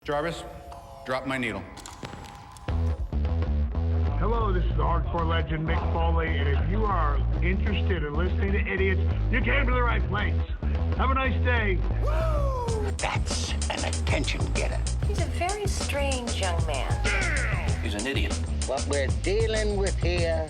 Jarvis, drop my needle. Hello, this is the hardcore legend Mick Foley, and if you are interested in listening to idiots, you came to the right place. Have a nice day. Woo! That's an attention getter. He's a very strange young man. He's an idiot. What we're dealing with here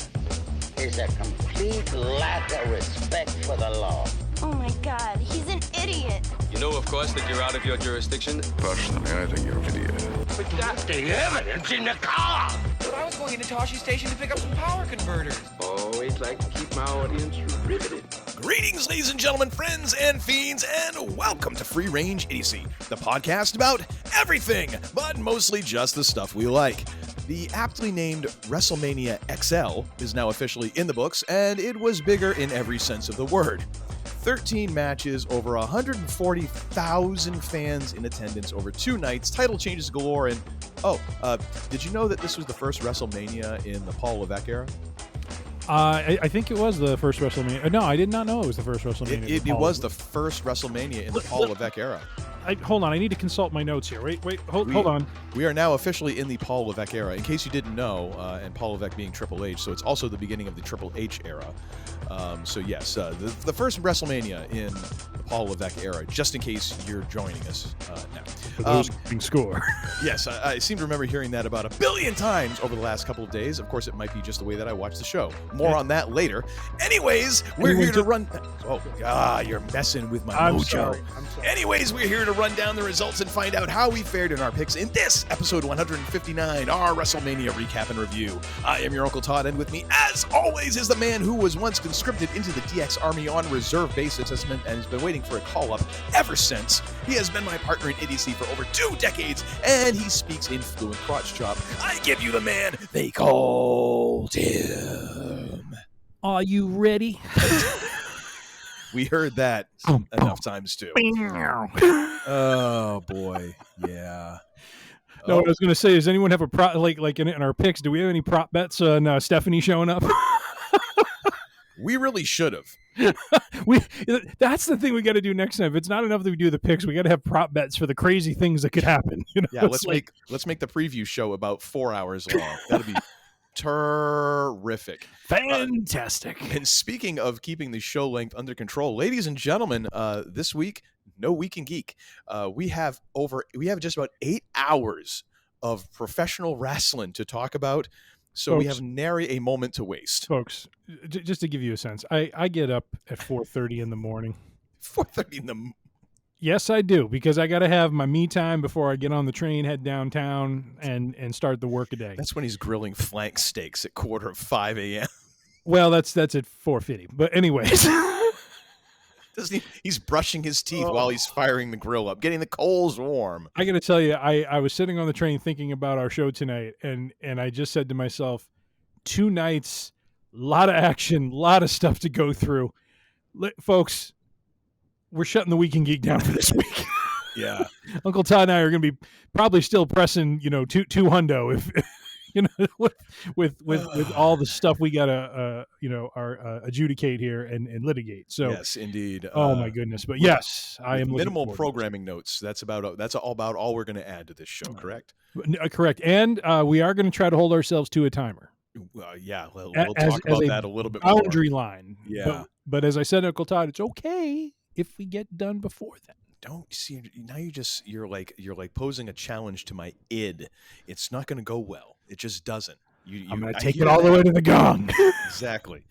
is a complete lack of respect for the law. Oh my God, he's an idiot. You know, of course, that you're out of your jurisdiction. Personally, I think you're an idiot. But that's the evidence in the car. But I was going into Toshi Station to pick up some power converters. Always like to keep my audience riveted. Greetings, ladies and gentlemen, friends and fiends, and welcome to Free Range Idiocy, the podcast about everything, but mostly just the stuff we like. The aptly named Wrestlemania XL is now officially in the books, and it was bigger in every sense of the word. 13 matches, over 140,000 fans in attendance over 2 nights, title changes galore, and did you know that this was the first WrestleMania in the Paul Levesque era? I think it was the first WrestleMania. No, I did not know it was the first WrestleMania. It was the first WrestleMania in the Paul Levesque era. Hold on, I need to consult my notes here. Wait, hold on. We are now officially in the Paul Levesque era. In case you didn't know, and Paul Levesque being Triple H, so it's also the beginning of the Triple H era. So yes, the first WrestleMania in the Paul Levesque era, just in case you're joining us now. For those keeping score. Yes, I seem to remember hearing that about 1 billion times over the last couple of days. Of course, it might be just the way that I watch the show. More on that later. Anyways, we're here to run... you're messing with my mojo. Sorry. Anyways, we're here to run down the results and find out how we fared in our picks in this episode 159, our WrestleMania recap and review. I am your Uncle Todd, and with me, as always, is the man who was once conscripted into the DX Army on reserve basis and has been waiting for a call-up ever since. He has been my partner in idiocy for over 2 decades, and he speaks in fluent crotch chop. I give you the man they called him. Are you ready? We heard that enough times, too. Oh, boy. Yeah. No, what I was going to say, does anyone have a prop, like in our picks, do we have any prop bets on Stephanie showing up? We really should have. That's the thing we got to do next time. If it's not enough that we do the picks, we got to have prop bets for the crazy things that could happen. You know? Yeah, let's make the preview show about 4 hours long. That'll be terrific. Fantastic. And speaking of keeping the show length under control, ladies and gentlemen, this week, no Week in Geek. We have just about 8 hours of professional wrestling to talk about. So folks, we have nary a moment to waste. Folks, just to give you a sense, I get up at 4:30 in the morning. 4:30 in the morning? Yes, I do, because I got to have my me time before I get on the train, head downtown, and start the work a day. That's when he's grilling flank steaks at 4:45 a.m. Well, that's at 4:50. But anyways. He's brushing his teeth while he's firing the grill up, getting the coals warm. I got to tell you, I was sitting on the train thinking about our show tonight, and I just said to myself, 2 nights, a lot of action, a lot of stuff to go through. Folks, we're shutting the Week in Geek down for this week. Yeah. Uncle Todd and I are going to be probably still pressing, two hundo if with all the stuff we got to adjudicate here and litigate. So yes, indeed. Oh my goodness. But yes, I am minimal programming notes. That's about all we're going to add to this show. Correct. Correct. And we are going to try to hold ourselves to a timer. Yeah, we'll talk about that a little bit more. Boundary line. Yeah. But as I said, Uncle Todd, it's okay if we get done before then. Don't see now. You're like posing a challenge to my id. It's not going to go well. It just doesn't. I'm going to take it all the way to the gong. Exactly.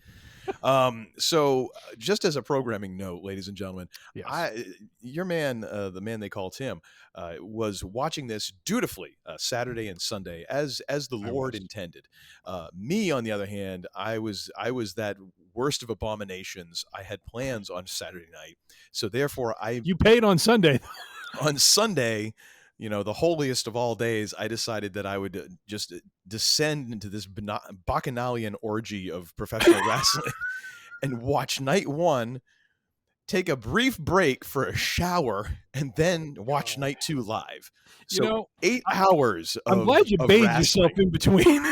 So just as a programming note, ladies and gentlemen, yes. Your man, the man they call Tim, was watching this dutifully Saturday and Sunday as the Lord intended. Me, on the other hand, I was that worst of abominations. I had plans on Saturday night, so therefore you paid on Sunday. On Sunday, the holiest of all days, I decided that I would just descend into this bacchanalian orgy of professional wrestling and watch night 1, take a brief break for a shower, and then watch night 2 live. So 8 hours. I'm glad you bathed yourself in between.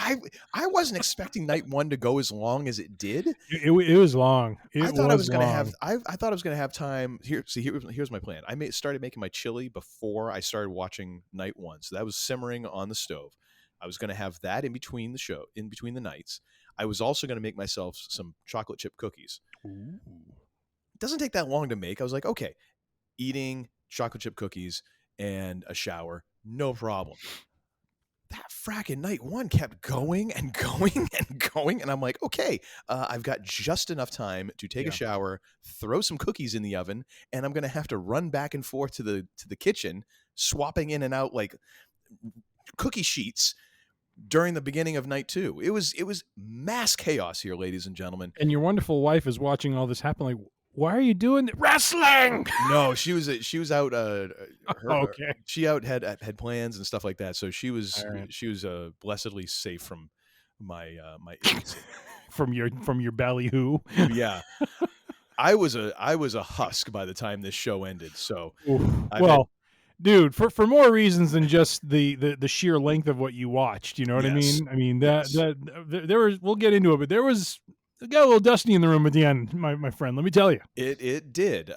I wasn't expecting night one to go as long as it did. It was long. I thought I was going to have. I thought I was going to have time. Here's my plan. I started making my chili before I started watching night one, so that was simmering on the stove. I was going to have that in between the nights. I was also going to make myself some chocolate chip cookies. Ooh. It doesn't take that long to make. I was like, okay, eating chocolate chip cookies and a shower, no problem. That fracking night one kept going and going and going. And I'm like, okay, I've got just enough time to take a shower, throw some cookies in the oven, and I'm going to have to run back and forth to the kitchen, swapping in and out like cookie sheets during the beginning of night two. It was mass chaos here, ladies and gentlemen. And your wonderful wife is watching all this happen. Like, why are you doing wrestling? No, she was out. Okay. She had plans and stuff like that. So she was blessedly safe from my idiocy. from your ballyhoo. Yeah, I was a husk by the time this show ended. So dude, for more reasons than just the sheer length of what you watched. You know what I mean? I mean there was. We'll get into it, but it got a little dusty in the room at the end, my friend. Let me tell you, it did.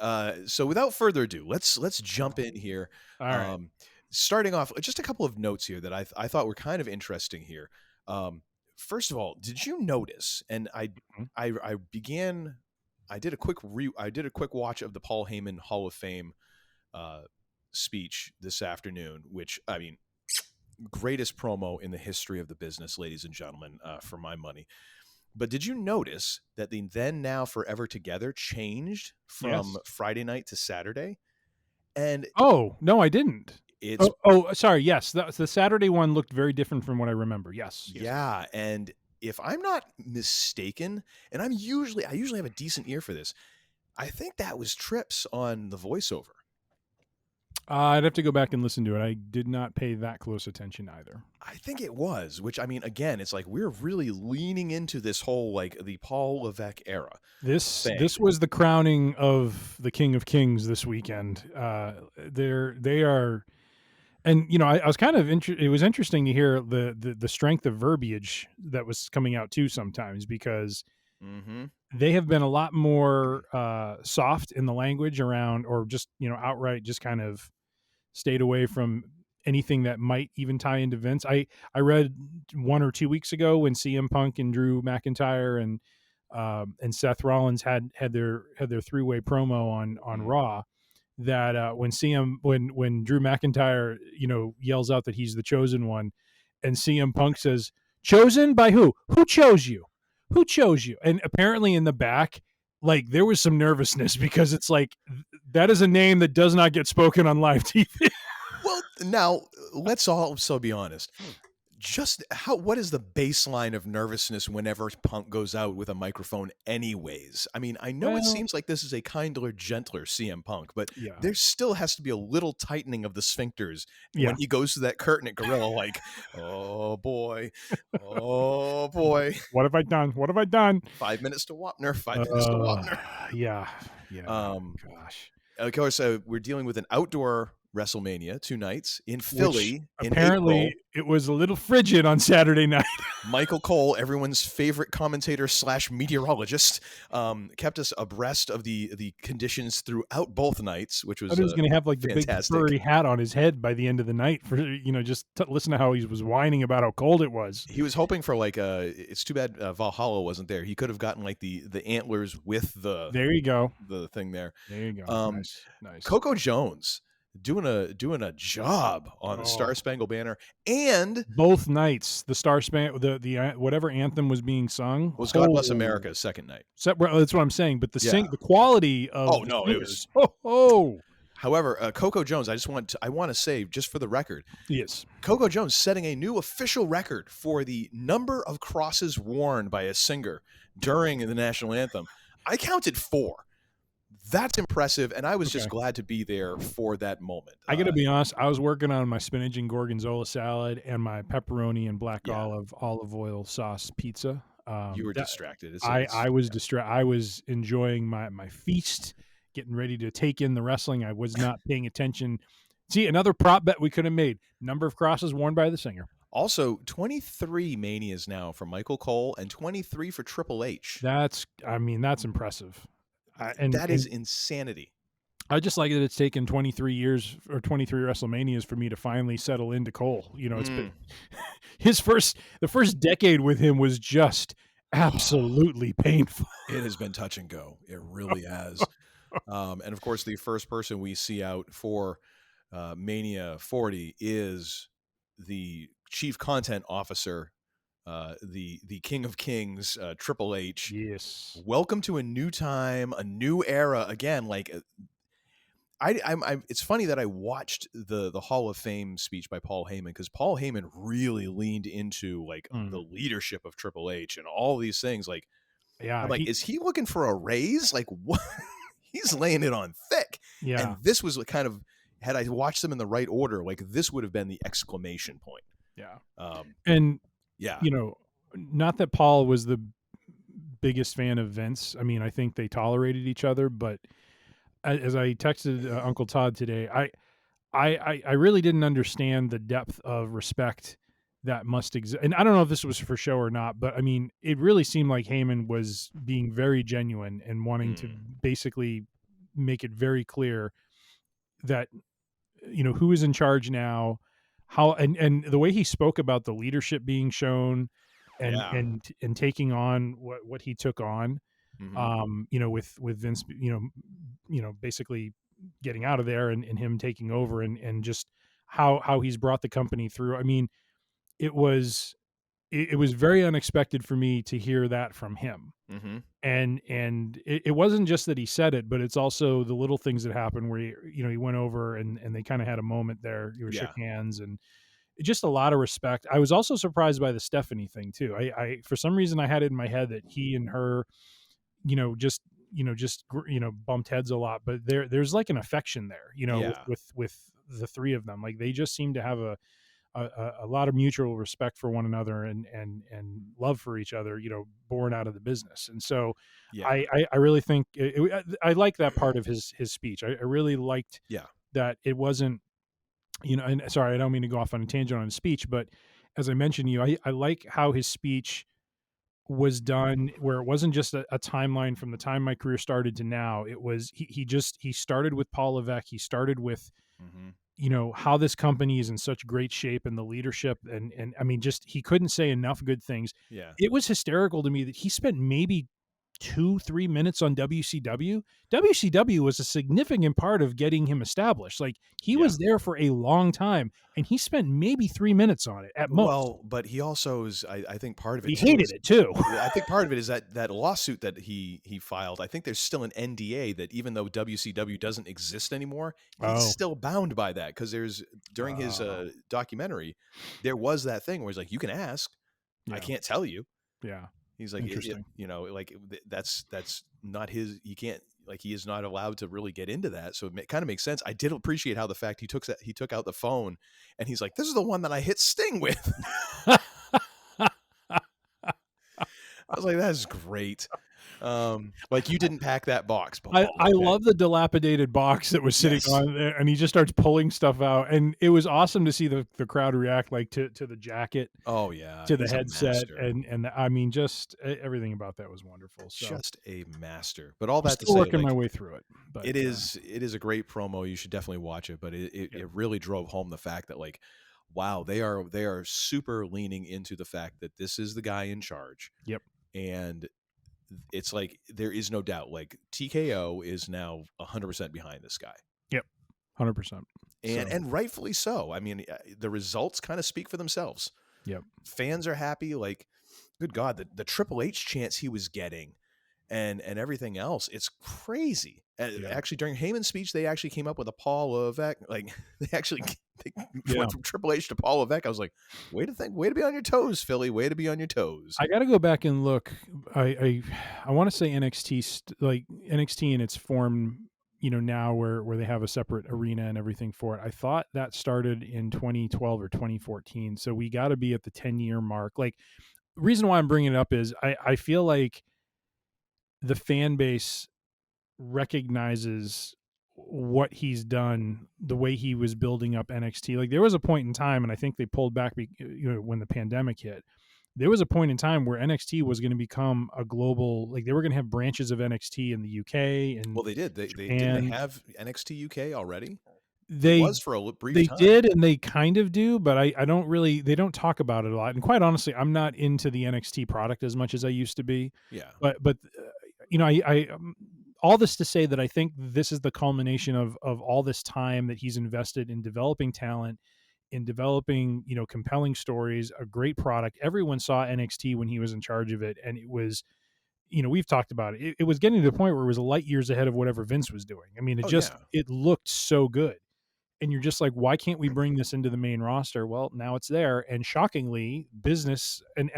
So without further ado, let's jump in here. All right. Starting off, just a couple of notes here that I thought were kind of interesting here. First of all, did you notice? And I did a quick watch of the Paul Heyman Hall of Fame speech this afternoon, which, I mean, greatest promo in the history of the business, ladies and gentlemen, for my money. But did you notice that the Then Now Forever Together changed from Friday night to Saturday? And oh, no, I didn't. It's sorry. Yes, the Saturday one looked very different from what I remember. Yes. Yeah, and if I'm not mistaken, and I usually have a decent ear for this, I think that was Trips on the voiceover. I'd have to go back and listen to it. I did not pay that close attention either. I think it was, which, I mean, again, it's like we're really leaning into this whole, like, the Paul Levesque era. This was the crowning of the King of Kings this weekend. They are, and you know, I was kind of it was interesting to hear the strength of verbiage that was coming out too sometimes, because they have been a lot more soft in the language around, or just, you know, outright just kind of stayed away from anything that might even tie into Vince. I read 1 or 2 weeks ago when CM Punk and Drew McIntyre and Seth Rollins had their 3-way promo on Raw, that when Drew McIntyre, you know, yells out that he's the chosen one, and CM Punk says, "Chosen by who? Who chose you? Who chose you?" And apparently in the back, like, there was some nervousness, because it's like, that is a name that does not get spoken on live TV. Well, now let's also be honest. Just what is the baseline of nervousness whenever Punk goes out with a microphone anyways? I mean, I know it seems like this is a kinder, gentler CM Punk, but there still has to be a little tightening of the sphincters when he goes to that curtain at Gorilla, like, oh boy. What have I done? 5 minutes to Wapner, 5 minutes to Wapner. Yeah. Gosh. Of course, we're dealing with an outdoor Wrestlemania 2 nights in Philly. Apparently, it was a little frigid on Saturday night. Michael Cole, everyone's favorite commentator / meteorologist, kept us abreast of the conditions throughout both nights, which was. I thought he was going to have like fantastic. The big furry hat on his head by the end of the night for, you know, just listen to how he was whining about how cold it was. He was hoping for like it's too bad Valhalla wasn't there. He could have gotten like the antlers with the. There you go. The thing there. There you go. Nice. Coco Jones doing a job on the Star Spangled Banner, and both nights the Star the whatever anthem was being sung was God Bless America's second night. That's what I'm saying. But the quality of it was. However, Coco Jones, I want to say, just for the record, yes, Coco Jones setting a new official record for the number of crosses worn by a singer during the national anthem. I counted 4. That's impressive, and I was just glad to be there for that moment. I got to be honest, I was working on my spinach and gorgonzola salad and my pepperoni and black olive oil sauce pizza. You were distracted. I was distracted. I was enjoying my feast, getting ready to take in the wrestling. I was not paying attention. See, another prop bet we could have made: number of crosses worn by the singer. Also, 23 Manias now for Michael Cole and 23 for Triple H. That's impressive. That is insanity. I just like that it's taken 23 years or 23 WrestleManias for me to finally settle into Cole. You know, it's been the first decade with him was just absolutely painful. It has been touch and go. It really has. And of course, the first person we see out for Mania 40 is the chief content officer, the King of Kings, Triple H. Yes. Welcome to a new time, a new era. Again, like it's funny that I watched the Hall of Fame speech by Paul Heyman, because Paul Heyman really leaned into like the leadership of Triple H and all these things. Like, yeah, I'm like, is he looking for a raise? Like, what? He's laying it on thick. Yeah. And this was kind of, had I watched them in the right order, like this would have been the exclamation point. Yeah. And yeah, you know, not that Paul was the biggest fan of Vince. I mean, I think they tolerated each other, but as I texted Uncle Todd today, I really didn't understand the depth of respect that must exist. And I don't know if this was for show or not, but I mean, it really seemed like Heyman was being very genuine and wanting to basically make it very clear that, you know, who is in charge now, how, and the way he spoke about the leadership being shown and taking on what he took on. You know, with Vince, you know, basically getting out of there and him taking over and just how he's brought the company through. I mean, it was very unexpected for me to hear that from him. And it wasn't just that he said it, but it's also the little things that happened where he went over and they kind of had a moment there. You shook hands and just a lot of respect. I was also surprised by the Stephanie thing too. I for some reason I had it in my head that he and her, just bumped heads a lot, but there's like an affection there, with the three of them. Like they just seem to have a lot of mutual respect for one another and love for each other, born out of the business. And so I really think I like that part of his speech. I really liked that it wasn't, and sorry, I don't mean to go off on a tangent on his speech, but as I mentioned to you, I like how his speech was done where it wasn't just a timeline from the time my career started to now. It was, he started with Paul Levesque. He started with, how this company is in such great shape and the leadership. And I mean, just, he couldn't say enough good things. Yeah. It was hysterical to me that he spent maybe 2-3 minutes on WCW. WCW was a significant part of getting him established. Like he was there for a long time and he spent maybe 3 minutes on it at most. Well, but he also is, I think part of it, he hated it too. I think part of it is that lawsuit that he filed. I think there's still an NDA that even though WCW doesn't exist anymore, he's still bound by that. Cause during his documentary, there was that thing where he's like, you can ask, I can't tell you. Yeah. He's like, that's not his. He can't, like, he is not allowed to really get into that. So it kind of makes sense. I did appreciate how the fact he took out the phone and he's like, this is the one that I hit Sting with. I was like, that's great. Like you didn't pack that box, Paul. I love the dilapidated box that was sitting on there, and he just starts pulling stuff out, and it was awesome to see the crowd react, like to the jacket. Oh yeah, to the headset, and I mean, just everything about that was wonderful. So just a master. But all that still to say, working my way through it. But it is a great promo. You should definitely watch it. But it really drove home the fact that, like, wow, they are super leaning into the fact that this is the guy in charge. Yep. And it's like there is no doubt, like TKO is now 100% behind this guy. Yep. 100%. And rightfully so. I mean, the results kind of speak for themselves. Yep. Fans are happy. Like, good God, the Triple H chance he was getting and everything else, it's crazy. And actually during Heyman's speech, they actually came up with a Paul Levesque, like they went from Triple H to Paul Levesque. I was like, way to be on your toes, Philly. Way to be on your toes. I got to go back and look. I want to say NXT, like NXT in its form, now where they have a separate arena and everything for it. I thought that started in 2012 or 2014. So we got to be at the 10-year mark. Like, the reason why I'm bringing it up is I feel like the fan base recognizes what he's done, the way he was building up NXT. Like there was a point in time, and I think they pulled back, when the pandemic hit. There was a point in time where NXT was going to become a global, like they were going to have branches of NXT in the UK and Well, they did. They have NXT UK already. They it was for a brief they time. did, and they kind of do, but I don't really. They don't talk about it a lot. And quite honestly, I'm not into the NXT product as much as I used to be. Yeah. But I all this to say that I think this is the culmination of all this time that he's invested in developing talent, in developing, compelling stories, a great product. Everyone saw NXT when he was in charge of it, and it was, we've talked about it. It was getting to the point where it was light years ahead of whatever Vince was doing. I mean, it looked so good. And you're just like, why can't we bring this into the main roster? Well, now it's there. And shockingly, business, and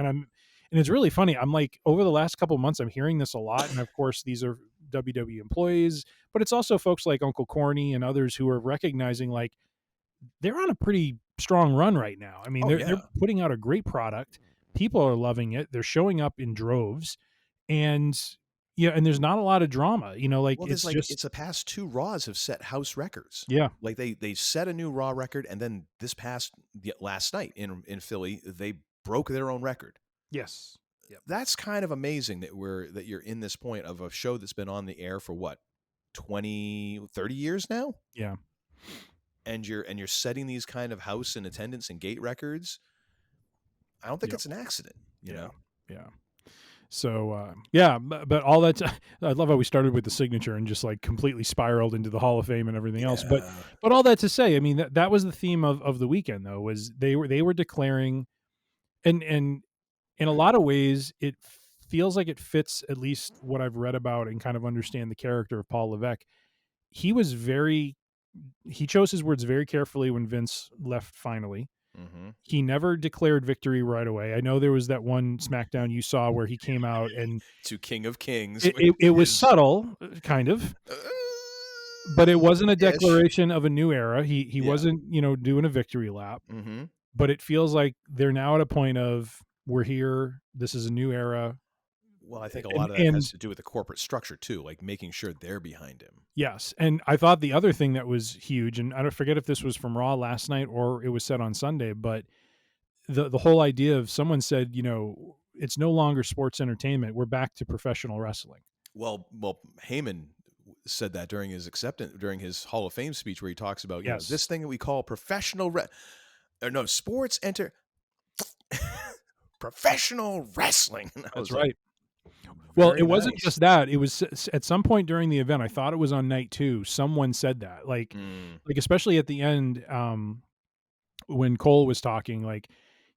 it's really funny. I'm like, over the last couple of months, I'm hearing this a lot. And of course, these are WWE employees, but it's also folks like Uncle Corny and others who are recognizing like they're on a pretty strong run right now. I mean, they're putting out a great product. People are loving it. They're showing up in droves, and and there's not a lot of drama. It's the past 2 Raws have set house records. Yeah, like they set a new Raw record, and then last night in Philly, they broke their own record. Yes. Yep. That's kind of amazing that you're in this point of a show that's been on the air for what, 20, 30 years now? Yeah. And you're setting these kind of house and attendance and gate records. I don't think it's an accident, you know? Yeah. So, but all that, I love how we started with the signature and just like completely spiraled into the Hall of Fame and everything else. But all that to say, I mean, that was the theme of the weekend though, was they were declaring, and in a lot of ways, it feels like it fits at least what I've read about and kind of understand the character of Paul Levesque. He chose his words very carefully when Vince left finally. Mm-hmm. He never declared victory right away. I know there was that one SmackDown you saw where he came out and to King of Kings. It was subtle, kind of, but it wasn't a declaration of a new era. He wasn't, doing a victory lap. Mm-hmm. But it feels like they're now at a point of we're here. This is a new era. Well, I think a lot of that has to do with the corporate structure too, like making sure they're behind him. Yes, and I thought the other thing that was huge, and I don't forget if this was from Raw last night or it was said on Sunday, but the whole idea of someone said, it's no longer sports entertainment. We're back to professional wrestling. Well, Heyman said that during his Hall of Fame speech, where he talks about this thing that we call sports professional wrestling. That's right. Well, it wasn't just that. It was at some point during the event. I thought it was on night 2. Someone said that, like especially at the end, when Cole was talking, like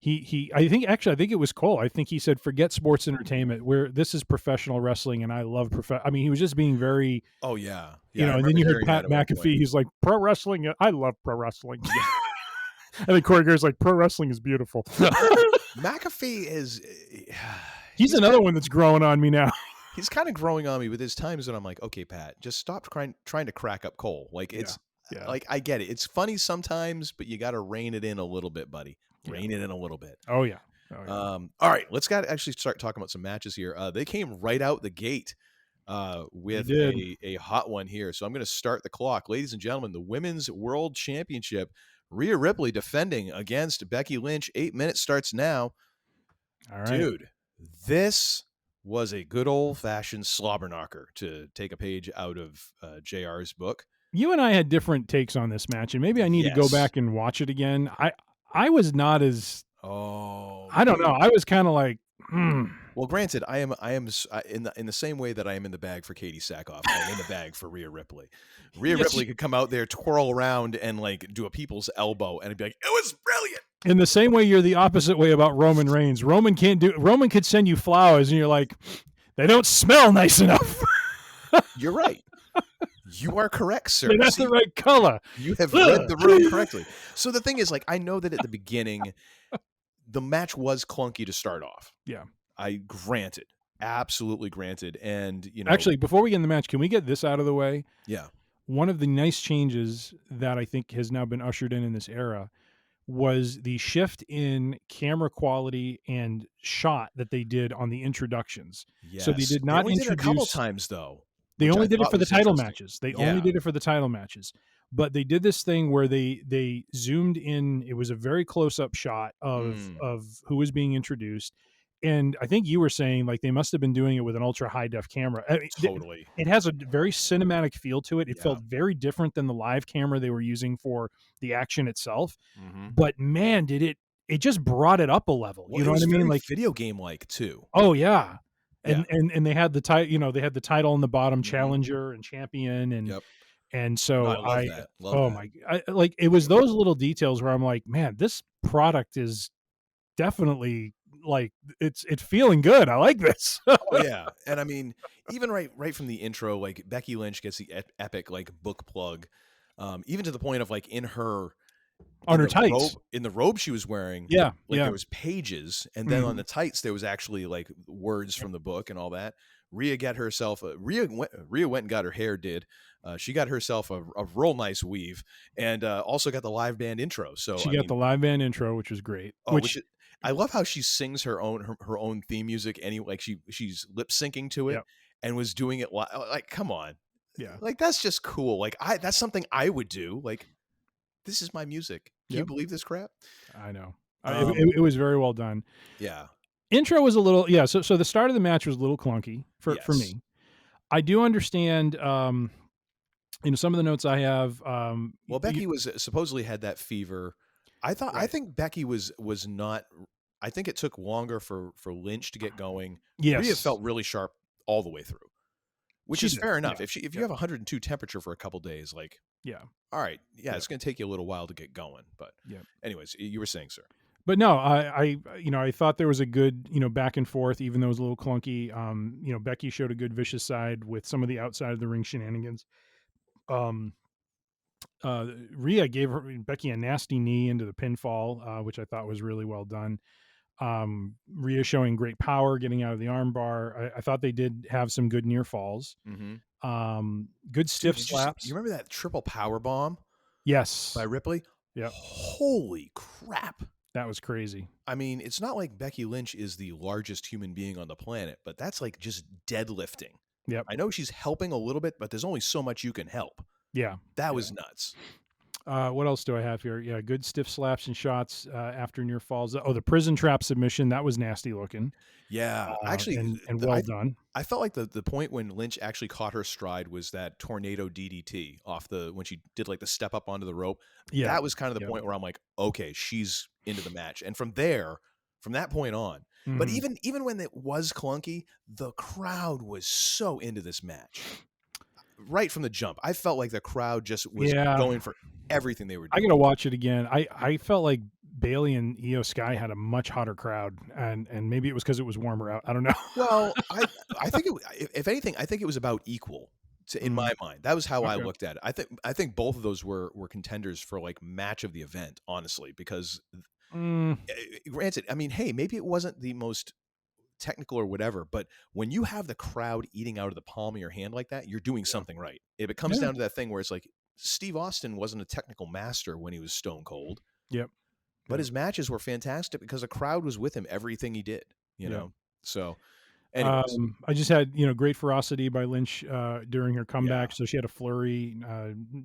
I think it was Cole. I think he said, "Forget sports entertainment. This is professional wrestling, and I love I mean, he was just being very. Oh yeah. And then you heard Pat McAfee. He's like, "Pro wrestling. I love pro wrestling." And then Corey Graves like, "Pro wrestling is beautiful." McAfee is. He's another one that's growing on me now. He's kind of growing on me with his times when I'm like, okay, Pat, just stop trying to crack up Cole. Like like I get it. It's funny sometimes, but you got to rein it in a little bit, buddy. Rein it in a little bit. Oh yeah. All right, let's actually start talking about some matches here. They came right out the gate with a hot one here. So I'm going to start the clock, ladies and gentlemen. The Women's World Championship. Rhea Ripley defending against Becky Lynch. 8 minutes starts now. All right, dude. This was a good old-fashioned slobber knocker, to take a page out of JR's book. You and I had different takes on this match, and maybe I need to go back and watch it again. I was not as I don't know. I was kind of like, Well, granted, I am in the same way that I am in the bag for Katie Sackhoff. I'm in the bag for Rhea Ripley. Ripley could come out there, twirl around, and like do a people's elbow, and it'd be like, it was brilliant. In the same way, you're the opposite way about Roman Reigns. Roman could send you flowers, and you're like, they don't smell nice enough. You're right. You are correct, sir. They're not the right color. You have read the room correctly. So the thing is, like, I know that at the beginning, the match was clunky to start off. Yeah. I granted. Absolutely granted. And, actually, before we get in the match, can we get this out of the way? Yeah. One of the nice changes that I think has now been ushered in this era was the shift in camera quality and shot that they did on the introductions. Yes. So they did not introduce. Did it a couple times though. They which only I did it thought for the was title interesting. matches. They Yeah. only did it for the title matches. But they did this thing where they zoomed in. It was a very close up shot of who was being introduced. And I think you were saying like they must have been doing it with an ultra high def camera. I mean, Totally. it has a very cinematic feel to it. It Yeah. felt very different than the live camera they were using for the action itself. Mm-hmm. But man, did it just brought it up a level. Well, you know it was what I mean? very Like video game like too. oh yeah. Yeah. And they had the title, you know, they had the title on the bottom, Mhm. challenger and champion, and Yep. and so No, I love that. Love oh that. my, like it was those little details where I'm like, man, this product is definitely like it's feeling good. I like this. Oh yeah, and I mean, even right from the intro, like Becky Lynch gets the epic like book plug, even to the point of like in her On her the tights. in the robe she was wearing, Yeah, like yeah. there was pages, and then on Mhm. the tights there was actually like words from the book and all that. Rhea got herself Rhea went and got her hair did. She got herself a real nice weave, and also got the live band intro. So She I got mean, the live band intro, which was great. I love how she sings her own theme music. Like she's lip syncing to it, Yep. and was doing it like come on, Yeah. like that's just cool. Like that's something I would do. Like this is my music. Can you believe this crap? I know. It was very well done. Yeah. Intro was a little so the start of the match was a little clunky for Yes. me. I do understand you know some of the notes I have Well, Becky was supposedly had that fever. I think Becky was not. I think it took longer for Lynch to get going. Yes. Rhea felt really sharp all the way through, which She is did, fair enough. yeah, If you have 102 temperature for a couple days, like yeah. all right, yeah, it's going to take you a little while to get going. But Yeah. anyways, you were saying, sir. But no, I you know I thought there was a good you know back and forth even though it was a little clunky. You know Becky showed a good vicious side with some of the outside of the ring shenanigans. Rhea gave Becky a nasty knee into the pinfall, which I thought was really well done. Rhea showing great power, getting out of the armbar. I thought they did have some good near falls. Mm-hmm. Good stiff Dude, slaps. You remember that triple power bomb? Yes. By Ripley? Yeah. Holy crap. That was crazy. I mean, it's not like Becky Lynch is the largest human being on the planet, but that's like just deadlifting. Yep. I know she's helping a little bit, but there's only so much you can help. Yeah. That was nuts. What else do I have here? Yeah, good stiff slaps and shots after near falls. Oh, the prison trap submission, that was nasty looking. Yeah, actually, and well done. I felt like the point when Lynch actually caught her stride was that tornado DDT off when she did like the step up onto the rope. Yeah, that was kind of the point where I'm like, okay, she's into the match. And from that point on, but even when it was clunky, the crowd was so into this match. Right from the jump, I felt like the crowd just was going for everything they were doing. I gotta watch it again. I felt like Bailey and Io Sky had a much hotter crowd, and maybe it was because it was warmer out. I don't know. Well, I think if anything, I think it was about equal in my mind. That was how I looked at it. I think both of those were contenders for like match of the event, honestly, because granted, I mean, hey, maybe it wasn't the most technical or whatever, but when you have the crowd eating out of the palm of your hand like that, you're doing something right. If it comes down to that thing where it's like Steve Austin wasn't a technical master when he was stone cold. Yep. But his matches were fantastic because the crowd was with him everything he did, you know. So anyways. I just had, great ferocity by Lynch during her comeback. So she had a flurry.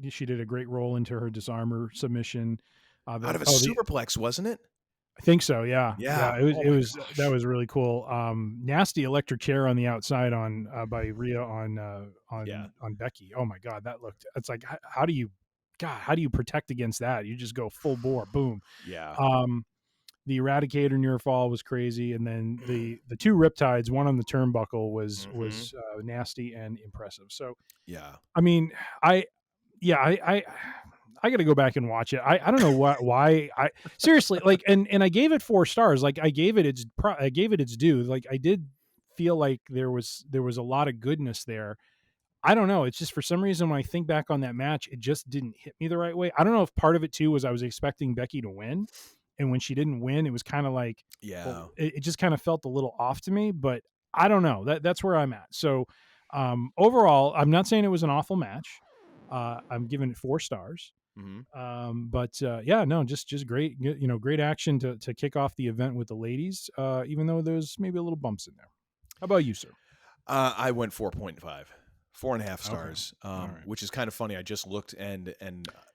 She did a great roll into her disarmer submission. Out of a superplex, wasn't it? I think so. Yeah. Yeah. That was really cool. Nasty electric chair on the outside by Rhea on Becky. Oh my God. It's like, how do you protect against that? You just go full bore, boom. Yeah. The Eradicator near fall was crazy. And then the two Riptides, one on the turnbuckle was nasty and impressive. So, yeah, I mean, I got to go back and watch it. I don't know why I seriously like, and I gave it 4 stars. Like I gave it its due. Like I did feel like there was a lot of goodness there. I don't know. It's just for some reason when I think back on that match, it just didn't hit me the right way. I don't know if part of it too was I was expecting Becky to win, and when she didn't win, it was kind of like, it just kind of felt a little off to me. But I don't know. That's where I'm at. So overall, I'm not saying it was an awful match. I'm giving it 4 stars. Just great, great action to kick off the event with the ladies, even though there's maybe a little bumps in there. How about you, sir? I went 4.5. 4.5 stars. Right. Which is kind of funny. I just looked and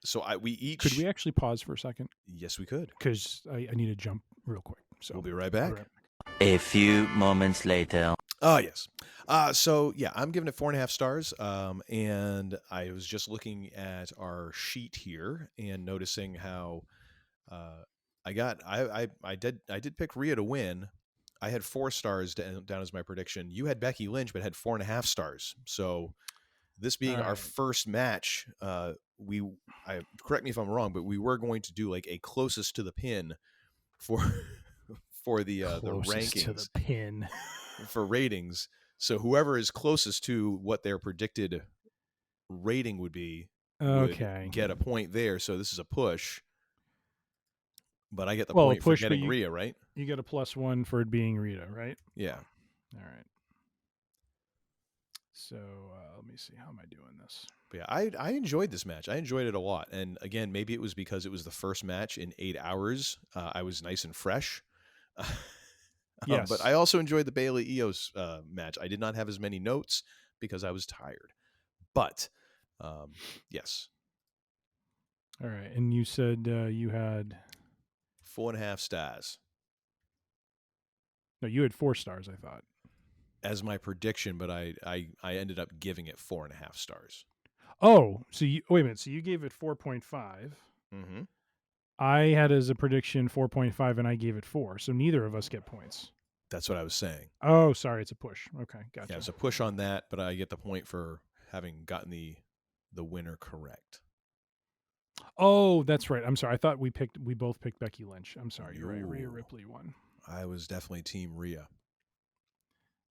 so we each. Could we actually pause for a second? Yes, we could. Because I need to jump real quick. So we'll be right back. A few moments later. Oh, yes. So, yeah, I'm giving it 4.5 stars. And I was just looking at our sheet here and noticing how I did pick Rhea to win. I had 4 stars down as my prediction. You had Becky Lynch, but had 4.5 stars. So this being our first match, correct me if I'm wrong, but we were going to do like a closest to the pin for the rankings to the pin for ratings. So whoever is closest to what their predicted rating would be would get a point there. So this is a push. But I get the point for getting Rhea, right? You get a +1 for it being Rita, right? Yeah. All right. So let me see. How am I doing this? But yeah, I enjoyed this match. I enjoyed it a lot. And again, maybe it was because it was the first match in 8 hours. I was nice and fresh. Yes. But I also enjoyed the Bayley Eos match. I did not have as many notes because I was tired. But yes. All right. And you said you had 4.5 stars. No, you had 4 stars, I thought. As my prediction, but I ended up giving it 4.5 stars. Oh, so wait a minute. So you gave it 4.5. Mm-hmm. I had as a prediction 4.5, and I gave it 4. So neither of us get points. That's what I was saying. Oh, sorry. It's a push. Okay, gotcha. Yeah, it's a push on that, but I get the point for having gotten the winner correct. Oh, that's right. I'm sorry. I thought we both picked Becky Lynch. I'm sorry. You're right. Rhea Ripley won. I was definitely Team Rhea.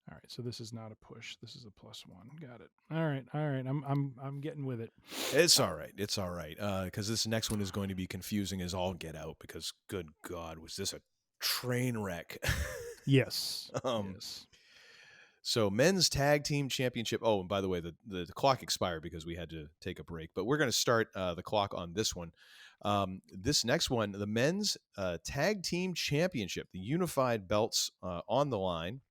All right, so this is not a push. This is a +1. Got it. All right. I'm getting with it. It's all right. It's all right. Because this next one is going to be confusing as all get out. Because good God, was this a train wreck? Yes. Yes. So men's tag team championship. Oh, and by the way, the clock expired because we had to take a break. But we're going to start the clock on this one. This next one, the men's tag team championship, the unified belts on the line.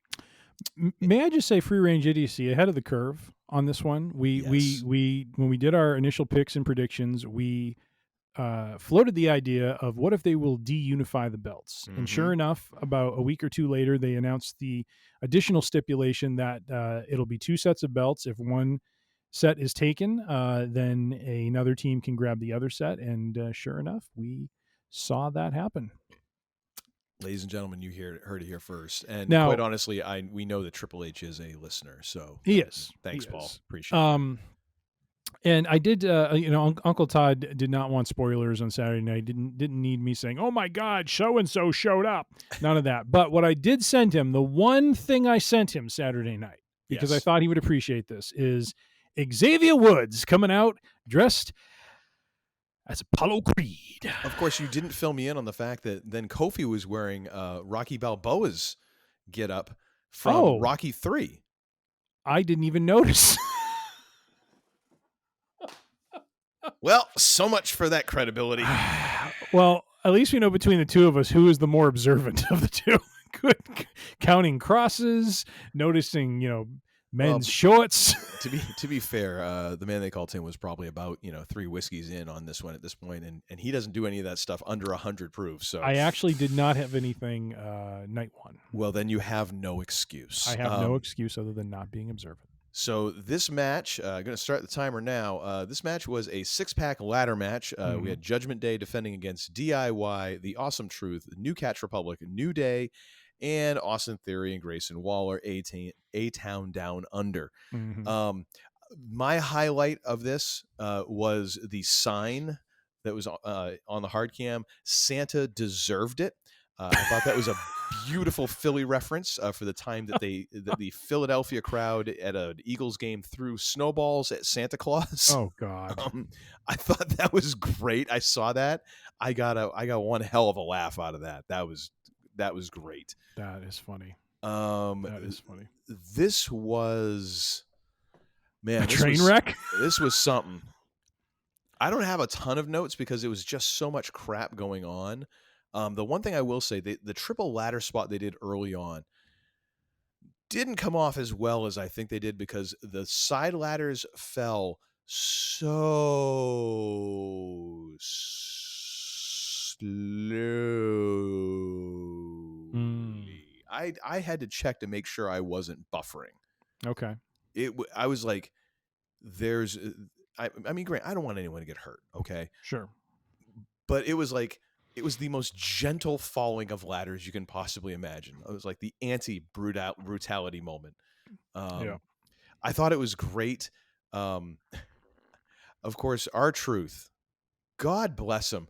May I just say, Free Range Idiocy ahead of the curve on this one. We when we did our initial picks and predictions, we floated the idea of what if they will de-unify the belts. Mm-hmm. And sure enough, about a week or two later, they announced the additional stipulation that it'll be 2 sets of belts. If one set is taken, then another team can grab the other set. And sure enough, we saw that happen. Ladies and gentlemen, you heard it here first. And now, quite honestly, we know that Triple H is a listener. So he is. Thanks, he Paul. Is. Appreciate it. And I did, Uncle Todd did not want spoilers on Saturday night. Didn't need me saying, "Oh my God, so and so showed up." None of that. But what I did send him, the one thing I sent him Saturday night, because I thought he would appreciate this, is Xavier Woods coming out dressed as Apollo Creed. Of course, you didn't fill me in on the fact that then Kofi was wearing Rocky Balboa's get up from Rocky 3. I didn't even notice. Well, so much for that credibility. Well, at least we know between the two of us who is the more observant of the two. Good, counting crosses, noticing, men's shorts. To be fair, the man they called Tim was probably about 3 whiskeys in on this one at this point, and he doesn't do any of that stuff under 100 proof. So I actually did not have anything night one. Well, then you have no excuse. I have no excuse other than not being observant. So this match, going to start the timer now. This match was a 6-pack ladder match. We had Judgment Day defending against DIY, The Awesome Truth, New Catch Republic, New Day, and Austin Theory and Grayson Waller, A-Town Down Under. Mm-hmm. My highlight of this was the sign that was on the hard cam. Santa deserved it. I thought that was a beautiful Philly reference for the time that the Philadelphia crowd at an Eagles game threw snowballs at Santa Claus. Oh God! I thought that was great. I saw that. I got one hell of a laugh out of that. That was great. That is funny. That is funny. This was, man, a train wreck. This was something. I don't have a ton of notes because it was just so much crap going on. The one thing I will say, the triple ladder spot they did early on, didn't come off as well as I think they did because the side ladders fell so slowly. I had to check to make sure I wasn't buffering. Okay. I was like, there's, I mean, Grant, I don't want anyone to get hurt. Okay. Sure. But it was like, it was the most gentle falling of ladders you can possibly imagine. It was like the anti-brutality moment. Yeah. I thought it was great. Of course, R-Truth, God bless him,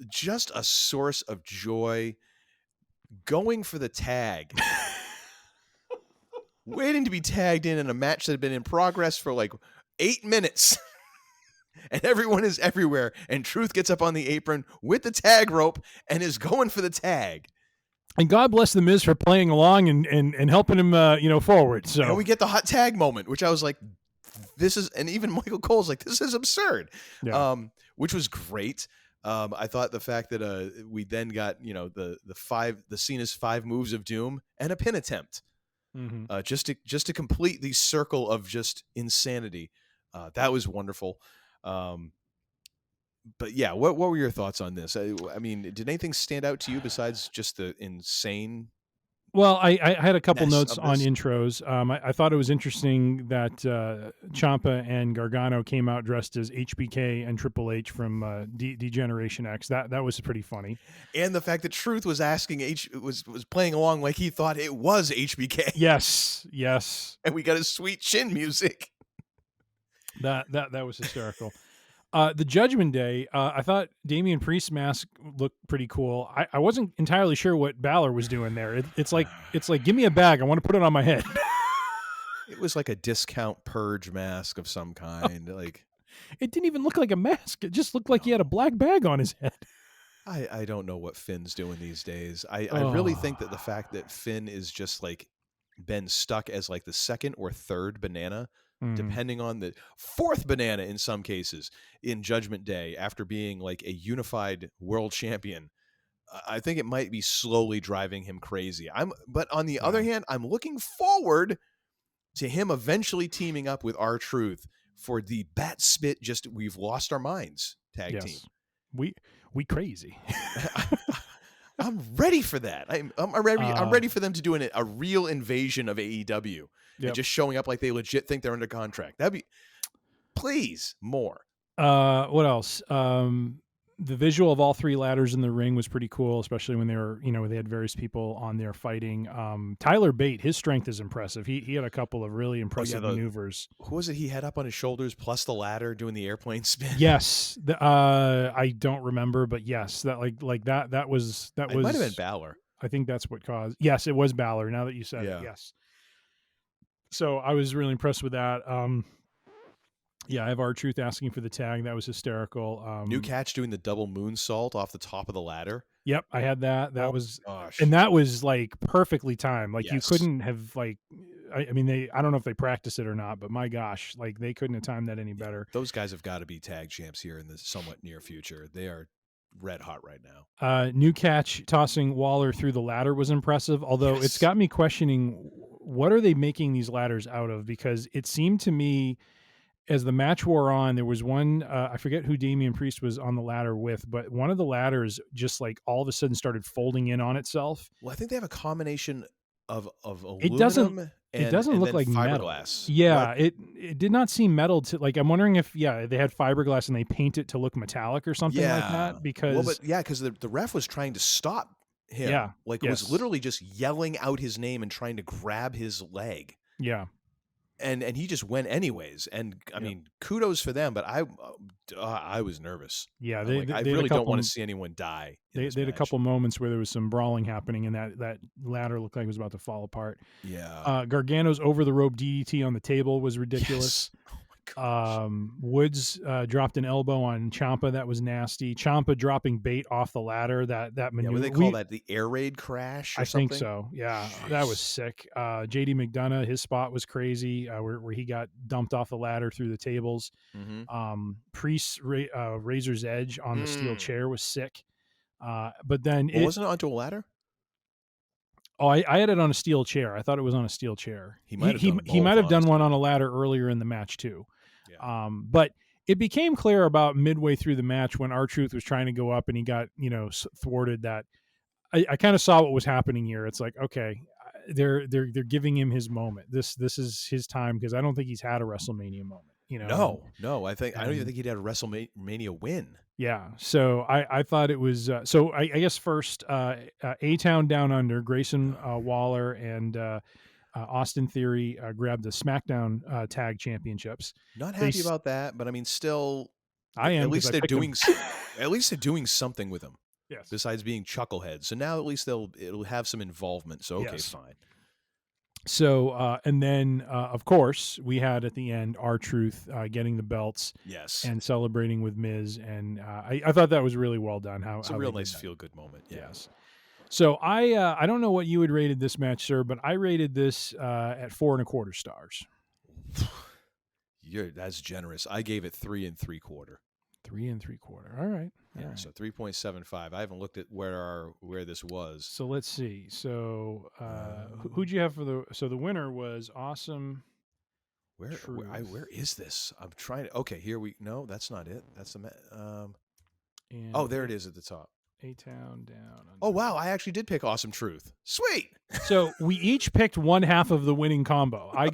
just a source of joy, going for the tag. Waiting to be tagged in a match that had been in progress for like 8 minutes. And everyone is everywhere. And Truth gets up on the apron with the tag rope and is going for the tag. And God bless the Miz for playing along and helping him, forward. So and we get the hot tag moment, which I was like, this is, and even Michael Cole's like, this is absurd. Yeah. Which was great. I thought the fact that we then got, the Cena's 5 moves of doom and a pin attempt. Mm-hmm. Just to complete the circle of just insanity. That was wonderful. But yeah, what were your thoughts on this? I mean, did anything stand out to you besides just the insane? Well, I had a couple notes on intros. I thought it was interesting that Ciampa and Gargano came out dressed as HBK and Triple H from D-Generation X. That was pretty funny. And the fact that Truth was asking was playing along like he thought it was HBK. Yes. And we got his sweet chin music. That was hysterical. The Judgment Day, I thought Damian Priest's mask looked pretty cool. I wasn't entirely sure what Balor was doing there. It's like give me a bag. I want to put it on my head. It was like a discount purge mask of some kind. Like, it didn't even look like a mask. It just looked like he had a black bag on his head. I don't know what Finn's doing these days. I really think that the fact that Finn is just like been stuck as like the second or third banana, depending on the fourth banana in some cases in Judgment Day after being like a unified world champion. I think it might be slowly driving him crazy. But on the other hand, I'm looking forward to him eventually teaming up with R-Truth for the bat spit we've lost our minds tag team. We crazy. I'm ready for that. I'm ready for them to do a real invasion of AEW. And just showing up like they legit think they're under contract. That'd be, please, more. What else? The visual of all 3 ladders in the ring was pretty cool, especially when they were, they had various people on there fighting. Tyler Bate, his strength is impressive. He had a couple of really impressive maneuvers. Who was it he had up on his shoulders plus the ladder doing the airplane spin? Yes. I don't remember, but yes, that that was It might have been Balor. I think that's what caused. Yes, it was Balor. Now that you said it, yes. So I was really impressed with that. I have R-Truth asking for the tag. That was hysterical. New Catch doing the double moonsault off the top of the ladder. Yep, I had that. That was, and that was like perfectly timed. Like you couldn't have I don't know if they practiced it or not, but my gosh, like they couldn't have timed that any better. Those guys have got to be tag champs here in the somewhat near future. They are red hot right now. New Catch tossing Waller through the ladder was impressive, although it's got me questioning what are they making these ladders out of, because it seemed to me as the match wore on, there was one, I forget who Damian Priest was on the ladder with, but one of the ladders just like all of a sudden started folding in on itself. Well, I think they have a combination of aluminum it doesn't look like fiberglass. Metal. Yeah, it did not seem metal to, like, I'm wondering if they had fiberglass and they paint it to look metallic or something like that, because because the ref was trying to stop him. Yeah. It was literally just yelling out his name and trying to grab his leg. Yeah. And he just went anyways. And I mean, kudos for them, but I was nervous. Yeah, I really don't want to see anyone die. They had a couple moments where there was some brawling happening, and that ladder looked like it was about to fall apart. Yeah. Gargano's over the rope DDT on the table was ridiculous. Yes. Oh Woods dropped an elbow on Ciampa. That was nasty. Ciampa dropping Bate off the ladder. That maneuver. What do they call that? The air raid crash? Or something? Think so. Yeah, that was sick. JD McDonough, his spot was crazy, where he got dumped off the ladder through the tables. Mm-hmm. Priest's Razor's Edge on the steel chair was sick. But then wasn't it onto a ladder? Oh, I had it on a steel chair. I thought it was on a steel chair. He might have done he might have both, done one honestly. on a ladder earlier in the match too. Yeah. But it became clear about midway through the match when R-Truth was trying to go up and he got, thwarted, that I kind of saw what was happening here. It's like, okay, they're giving him his moment. This is his time, because I don't think he's had a WrestleMania moment. No. I don't even think he'd had a WrestleMania win. Yeah. So I thought it was. So I guess first, A-Town Down Under, Grayson Waller and Austin Theory grabbed the SmackDown tag championships. Not happy about that, but I mean, still, I am. At least they're doing. At least they're doing something with him. Yes. Besides being chuckleheads, so now at least it'll have some involvement. So okay, Yes. fine. So and then of course we had at the end R-Truth getting the belts. Yes. And celebrating with Miz, and I thought that was really well done. It's a real nice feel good moment. Yeah. Yes. So I don't know what you had rated this match, sir, but I rated this at 4.25 stars. That's generous. I gave it 3 3/4. 3 3/4. All right. Yeah. So 3.75. I haven't looked at where this was. So let's see. So who'd you have for the? So the winner was Awesome. Where is this? I'm trying to. Okay, here we. No, that's not it. That's the. Oh, there it is at the top. A-Town Down Under. Oh wow! I actually did pick Awesome Truth. Sweet. So we each picked one half of the winning combo. I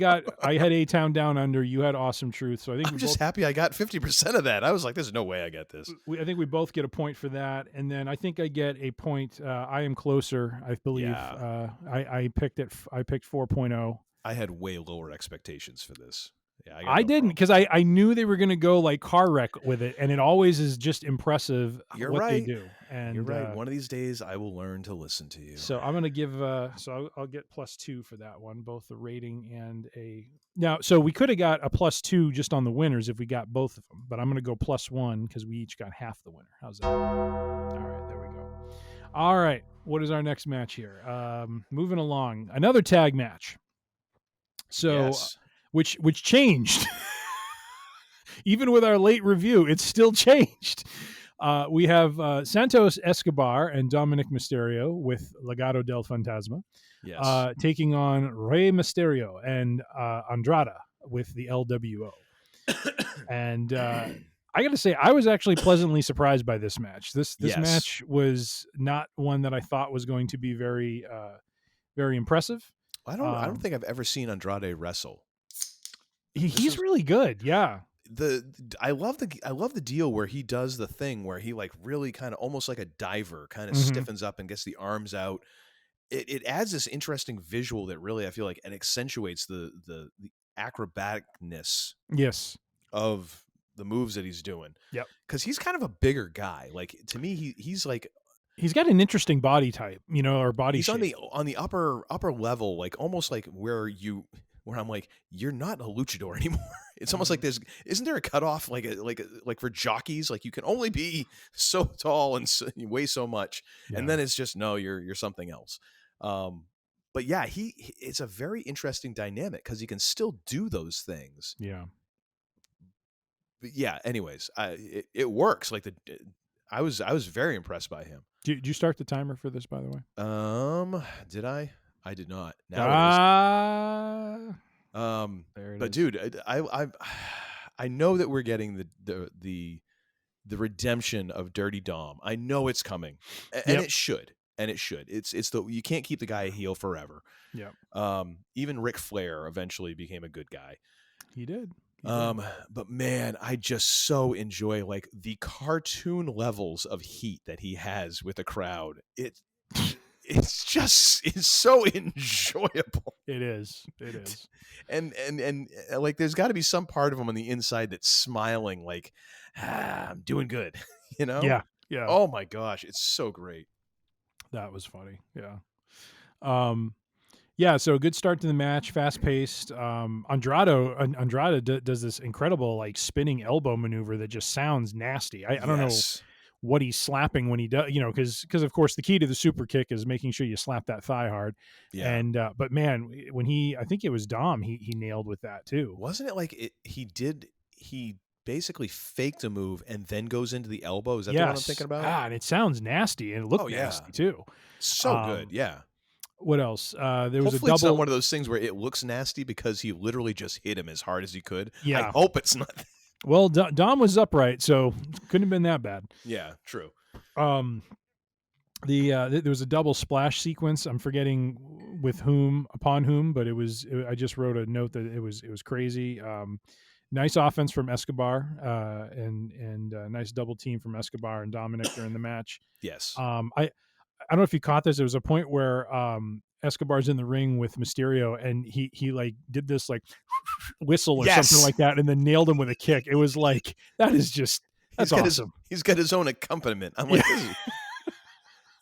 had A-Town Down Under. You had Awesome Truth. So I think I'm just happy I got 50% of that. I was like, "There's no way I get this." I think we both get a point for that, and then I think I get a point. I Am Closer, I believe. Yeah. I picked 4.0. I had way lower expectations for this. Yeah, I didn't, because I knew they were going to go like car wreck with it, and it always is just impressive what they do. And you're right. One of these days, I will learn to listen to you. So I'm going to give. So I'll get +2 for that one, both the rating and a. Now, so we could have got a +2 just on the winners if we got both of them, but I'm going to go +1 because we each got half the winner. How's that? All right, there we go. All right, what is our next match here? Moving along, another tag match. So. Yes. Which changed. Even with our late review, it's still changed. We have Santos Escobar and Dominic Mysterio with Legado del Fantasma. Yes. Taking on Rey Mysterio and Andrade with the LWO. And I got to say, I was actually pleasantly surprised by this match. This match was not one that I thought was going to be very, very impressive. I don't think I've ever seen Andrade wrestle. He's really good. Yeah. I love the deal where he does the thing where he like really kind of almost like a diver kind of stiffens up and gets the arms out. It adds this interesting visual that really I feel like it accentuates the acrobaticness yes of the moves that he's doing. Yep. Because he's kind of a bigger guy. Like to me, he's like he's got an interesting body type, or body he's shape. on the upper level, like almost like where I'm like, you're not a luchador anymore. It's almost like isn't there a cutoff like for jockeys? Like you can only be so tall and you weigh so much. Yeah. And then it's just, no, you're something else. But yeah, it's a very interesting dynamic because he can still do those things. Yeah. But yeah. Anyways, it works. Like I was very impressed by him. Did you start the timer for this, by the way? Did I? I did not. Now there it is. Dude, I know that we're getting the redemption of Dirty Dom. I know it's coming, and it should. It's you can't keep the guy a heel forever. Yeah. Even Ric Flair eventually became a good guy. He did. But man, I just so enjoy like the cartoon levels of heat that he has with the crowd. It's so enjoyable. It is. And like there's got to be some part of him on the inside that's smiling like I'm doing good, Yeah. Oh my gosh, it's so great. That was funny. Yeah. So a good start to the match, fast paced. Andrade does this incredible like spinning elbow maneuver that just sounds nasty. I don't know what he's slapping when he does, because of course the key to the super kick is making sure you slap that thigh hard. Yeah. And but man, when I think it was Dom, he nailed with that too. Wasn't it like he basically faked a move and then goes into the elbow? Is that the one I'm thinking about? And it sounds nasty and it looked nasty too. So good. Yeah. What else? There was Hopefully a it's not double. one of those things where it looks nasty because he literally just hit him as hard as he could. Yeah. I hope it's not. Well, Dom was upright, so couldn't have been that bad. Yeah, true. There was a double splash sequence. I'm forgetting upon whom, but I just wrote a note that it was crazy. Nice offense from Escobar, and nice double team from Escobar and Dominic during the match. Yes. I don't know if you caught this. There was a point where Escobar's in the ring with Mysterio, and he like did this like whistle or something like that, and then nailed him with a kick. It was like that's awesome. He's got his own accompaniment. I'm like,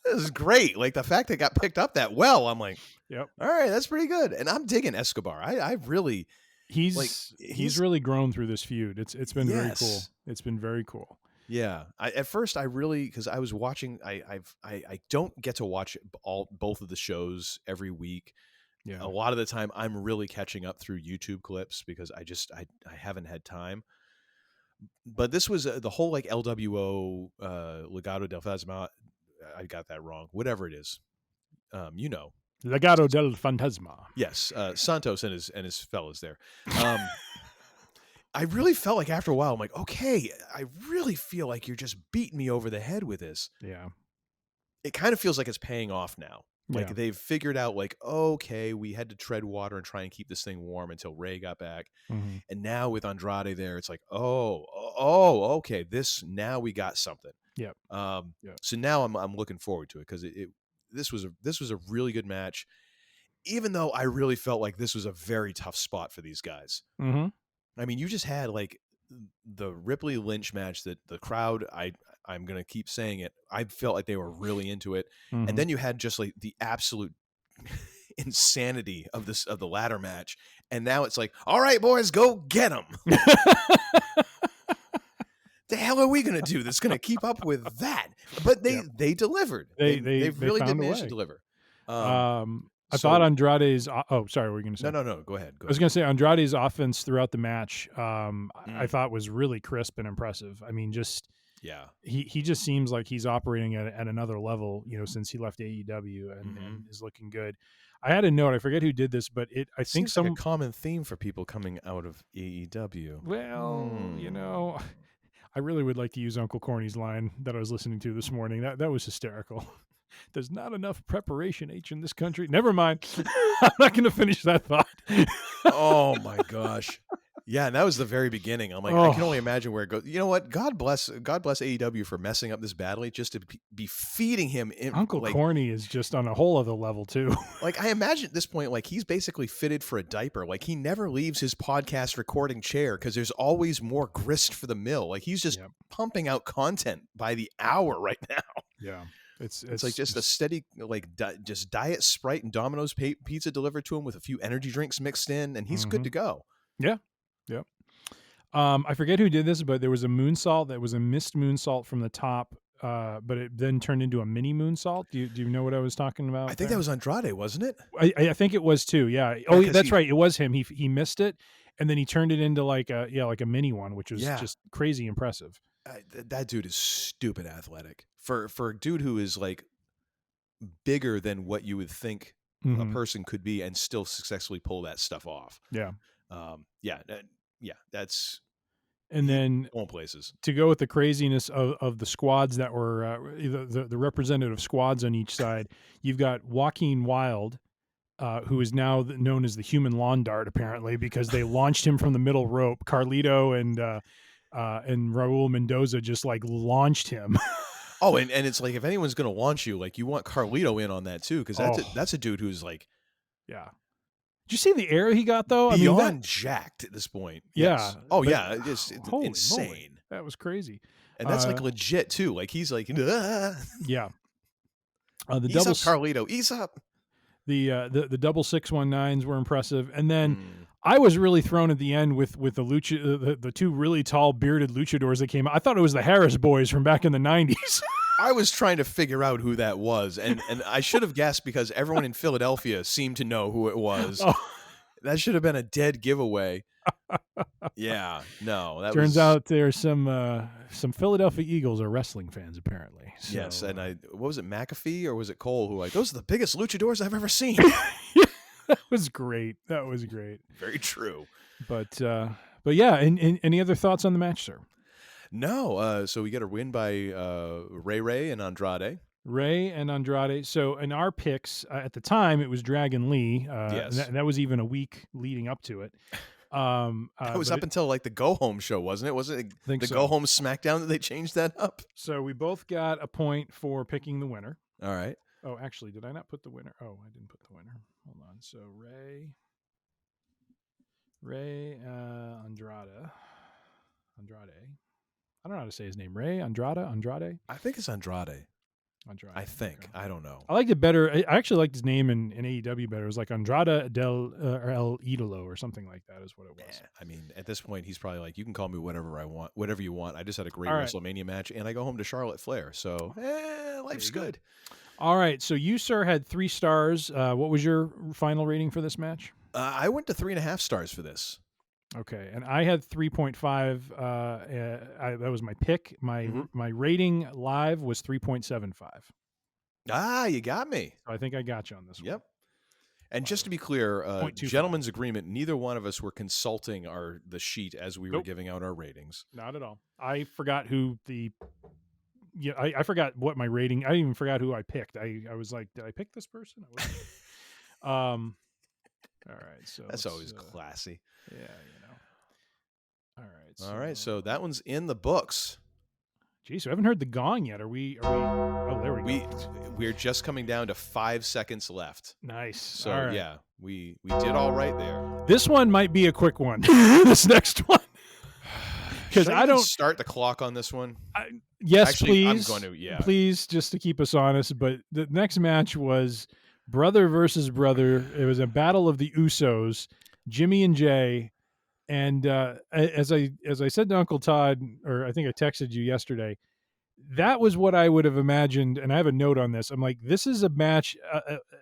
this is great. Like the fact that it got picked up that well, I'm like, yep. All right, that's pretty good. And I'm digging Escobar. I really he's really grown through this feud. It's been very cool. It's been very cool. Yeah. At first I really, because I was watching, I don't get to watch both of the shows every week. Yeah. A lot of the time I'm really catching up through YouTube clips because I haven't had time. But this was the whole like LWO Legado del Fantasma. I got that wrong. Whatever it is, Legado del Fantasma. Yes, Santos and his fellas there. I really felt like after a while, I'm like, okay, I really feel like you're just beating me over the head with this. Yeah. It kind of feels like it's paying off now. Like Yeah. they've figured out like, okay, we had to tread water and try and keep this thing warm until Ray got back. Mm-hmm. And now with Andrade there, it's like, oh, okay, now we got something. Yep. So now I'm looking forward to it because this was a really good match, even though I really felt like this was a very tough spot for these guys. Mm-hmm. I mean, you just had like the Ripley Lynch match that the crowd, I'm going to keep saying it, I felt like they were really into it. Mm-hmm. And then you had just like the absolute insanity of the ladder match. And now it's like, all right, boys, go get them. The hell are we going to do that's going to keep up with that? But they delivered. They really did manage to deliver. I thought Andrade's. Oh, sorry, what were you going to say? No. Go ahead. I was going to say Andrade's offense throughout the match. I thought was really crisp and impressive. I mean, he just seems like he's operating at another level. Since he left AEW and is looking good. I had a note. I forget who did this, but I think seems like a common theme for people coming out of AEW. Well, I really would like to use Uncle Corny's line that I was listening to this morning. That was hysterical. There's not enough preparation H in this country. Never mind. I'm not going to finish that thought. Oh my gosh. Yeah, and that was the very beginning. I'm like, I can only imagine where it goes. You know what? God bless AEW for messing up this badly, just to be feeding him. Uncle Corny is just on a whole other level too. Like I imagine at this point, like he's basically fitted for a diaper. Like he never leaves his podcast recording chair because there's always more grist for the mill. Like he's just pumping out content by the hour right now. Yeah. It's like just a steady, like just diet Sprite and Domino's pizza delivered to him with a few energy drinks mixed in, and he's good to go. Yeah. Yep. I forget who did this, but there was a moonsault that was a missed moonsault from the top, but it then turned into a mini moonsault. Do you know what I was talking about? I think that was Andrade, wasn't it? I think it was too. Yeah. Oh, that's right. It was him. He missed it, and then he turned it into like a mini one, which was just crazy impressive. That dude is stupid athletic for a dude who is like bigger than what you would think a person could be and still successfully pull that stuff off. Yeah. That's and then going places to go with the craziness of the squads that were the representative squads on each side. You've got Joaquin Wilde, who is now known as the human lawn dart, apparently, because they launched him from the middle rope. Carlito and Raul Mendoza just like launched him. Oh, and it's like if anyone's going to launch you, like you want Carlito in on that too, because that's a dude who's like, yeah. Did you see the arrow he got though? Beyond jacked at this point. Yeah. Yes. Oh yeah, it's insane. Moly. That was crazy, and that's like legit too. Like he's like, yeah. The ease double up, Carlito, ease up. The double 619s were impressive, and then I was really thrown at the end with the two really tall bearded luchadors that came out. I thought it was the Harris Boys from back in the 90s. I was trying to figure out who that was, and I should have guessed because everyone in Philadelphia seemed to know who it was. That should have been a dead giveaway. Yeah, no. That Turns out there's some Philadelphia Eagles are wrestling fans apparently. So, yes, and what was it, McAfee or was it Cole who those are the biggest luchadors I've ever seen. That was great. That was great. Very true. But yeah, and any other thoughts on the match, sir? No. So we get a win by Ray and Andrade. Ray and Andrade. So in our picks at the time, it was Dragon Lee. Yes. And that was even a week leading up to it. That was up until like the Go Home show, wasn't it? Wasn't it the Go Home SmackDown that they changed that up? So we both got a point for picking the winner. All right. Oh, actually, did I not put the winner? Oh, I didn't put the winner. Hold on. So Andrade. I don't know how to say his name. Andrade? I think it's Andrade. I think. Okay. I don't know. I liked it better. I actually liked his name in AEW better. It was like Andrade El Idolo or something like that is what it was. I mean, at this point, he's probably like, you can call me whatever I want, whatever you want. I just had a great All right. WrestleMania match, and I go home to Charlotte Flair. So, life's good. All right. So you, sir, had 3 stars. What was your final rating for this match? I went to 3.5 stars for this. Okay, and I had 3.5. That was my pick. My rating live was 3.75. Ah, you got me. I think I got you on this one. Yep. And just to be clear, gentlemen's agreement, neither one of us were consulting the sheet as we were giving out our ratings. Not at all. I forgot who I forgot what my rating. I even forgot who I picked. I was like, did I pick this person? All right, so that's always classy. Yeah, All right, so that one's in the books. Geez, we haven't heard the gong yet. Are we? Oh, there we go. We're just coming down to 5 seconds left. Nice. So all right. yeah, we did all right there. This one might be a quick one. This next one, because I don't start the clock on this one. Yes, actually, please. I'm going to. Yeah, please, just to keep us honest. But the next match was brother versus brother. It was a battle of the Usos, Jimmy and Jay. And as I said to Uncle Todd, or I think I texted you yesterday, that was what I would have imagined. And I have a note on this. I'm like, this is a match.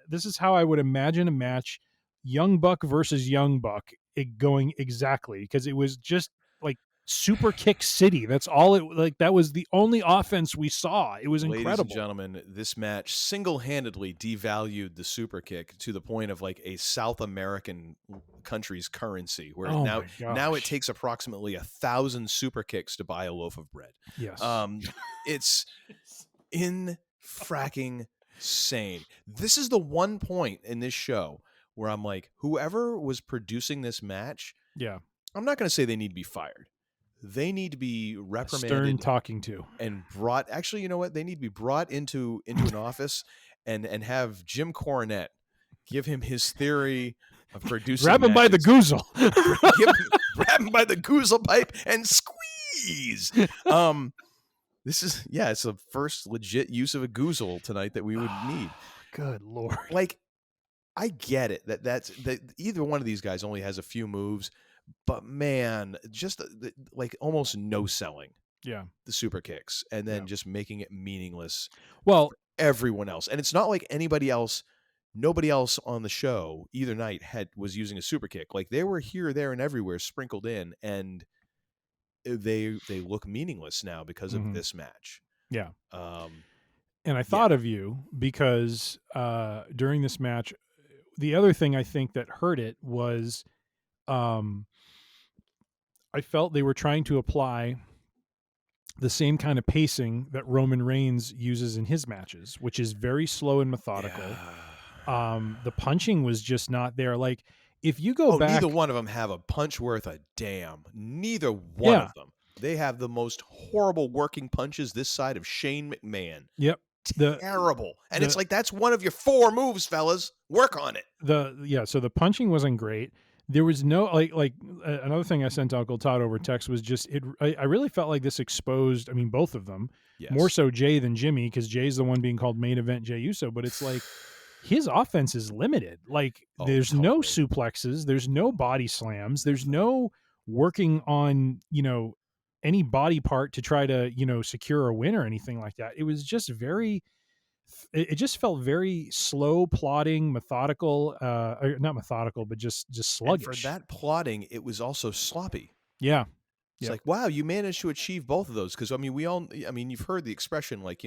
This is how I would imagine a match, Young Buck versus Young Buck, going exactly, because it was just like super kick city. That's all it like. That was the only offense we saw. It was incredible. Ladies and gentlemen, this match single-handedly devalued the super kick to the point of like a South American country's currency, where now it takes approximately 1,000 super kicks to buy a loaf of bread. Yes. It's in-fracking sane. This is the one point in this show where I'm like, whoever was producing this match, I'm not going to say they need to be fired. They need to be reprimanded, stern talking to, and brought. Actually, you know what? They need to be brought into an office and have Jim Cornette give him his theory of producing. Grab him by the goozle. Grab him by the goozle pipe and squeeze. This is it's the first legit use of a goozle tonight that we would need. Good Lord! Like, I get it that either one of these guys only has a few moves. But man, just like almost no selling. Yeah. The super kicks and then just making it meaningless. Well, for everyone else. And it's not like nobody else on the show either night was using a super kick. Like they were here, there, and everywhere sprinkled in, and they look meaningless now because of this match. Yeah. And I thought of you because during this match, the other thing I think that hurt it was I felt they were trying to apply the same kind of pacing that Roman Reigns uses in his matches, which is very slow and methodical. Yeah. The punching was just not there. Like if you go back, neither one of them have a punch worth a damn. Neither one of them. They have the most horrible working punches this side of Shane McMahon. Yep. Terrible. And it's like, that's one of your 4 moves, fellas. Work on it. So the punching wasn't great. There was no like another thing I sent to Uncle Todd over text was just I really felt like this exposed, I mean, both of them, more so Jay than Jimmy, because Jay's the one being called main event Jey Uso, but it's like his offense is limited. Like there's no suplexes, there's no body slams, there's no working on, any body part to try to, secure a win or anything like that. It was just very it just felt very slow, plodding, methodical. Or not methodical, but just sluggish. And for that plotting, it was also sloppy. Yeah. It's like, wow, you managed to achieve both of those. Because, I mean, you've heard the expression, like,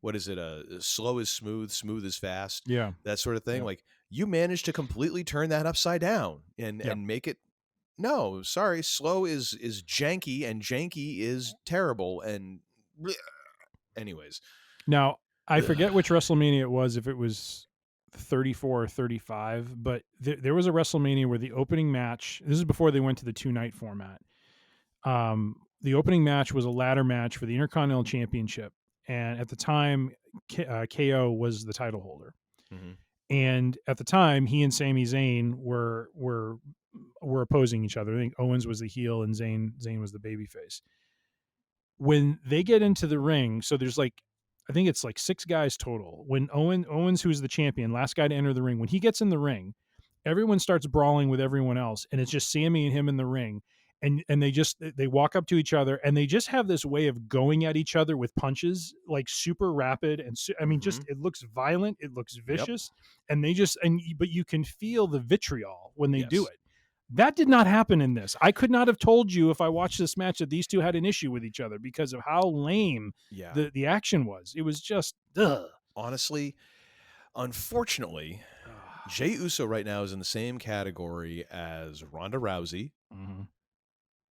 what is it? Slow is smooth, smooth is fast. Yeah. That sort of thing. Yeah. Like, you managed to completely turn that upside down and make it. No, sorry. Slow is janky, and janky is terrible. And anyways. Now, I forget which WrestleMania it was, if it was 34 or 35, but there was a WrestleMania where the opening match, this is before they went to the 2-night format. The opening match was a ladder match for the Intercontinental Championship. And at the time, KO was the title holder. Mm-hmm. And at the time, he and Sami Zayn were opposing each other. I think Owens was the heel and Zayn was the babyface. When they get into the ring, so there's like, I think it's like 6 guys total. When Owens, who's the champion, last guy to enter the ring, when he gets in the ring, everyone starts brawling with everyone else, and it's just Sami and him in the ring. And they walk up to each other, and they just have this way of going at each other with punches, like super rapid. And just, it looks violent. It looks vicious. Yep. And but you can feel the vitriol when they do it. That did not happen in this. I could not have told you if I watched this match that these two had an issue with each other because of how lame the action was. It was just, ugh. Honestly, unfortunately, Jey Uso right now is in the same category as Ronda Rousey. Mm-hmm.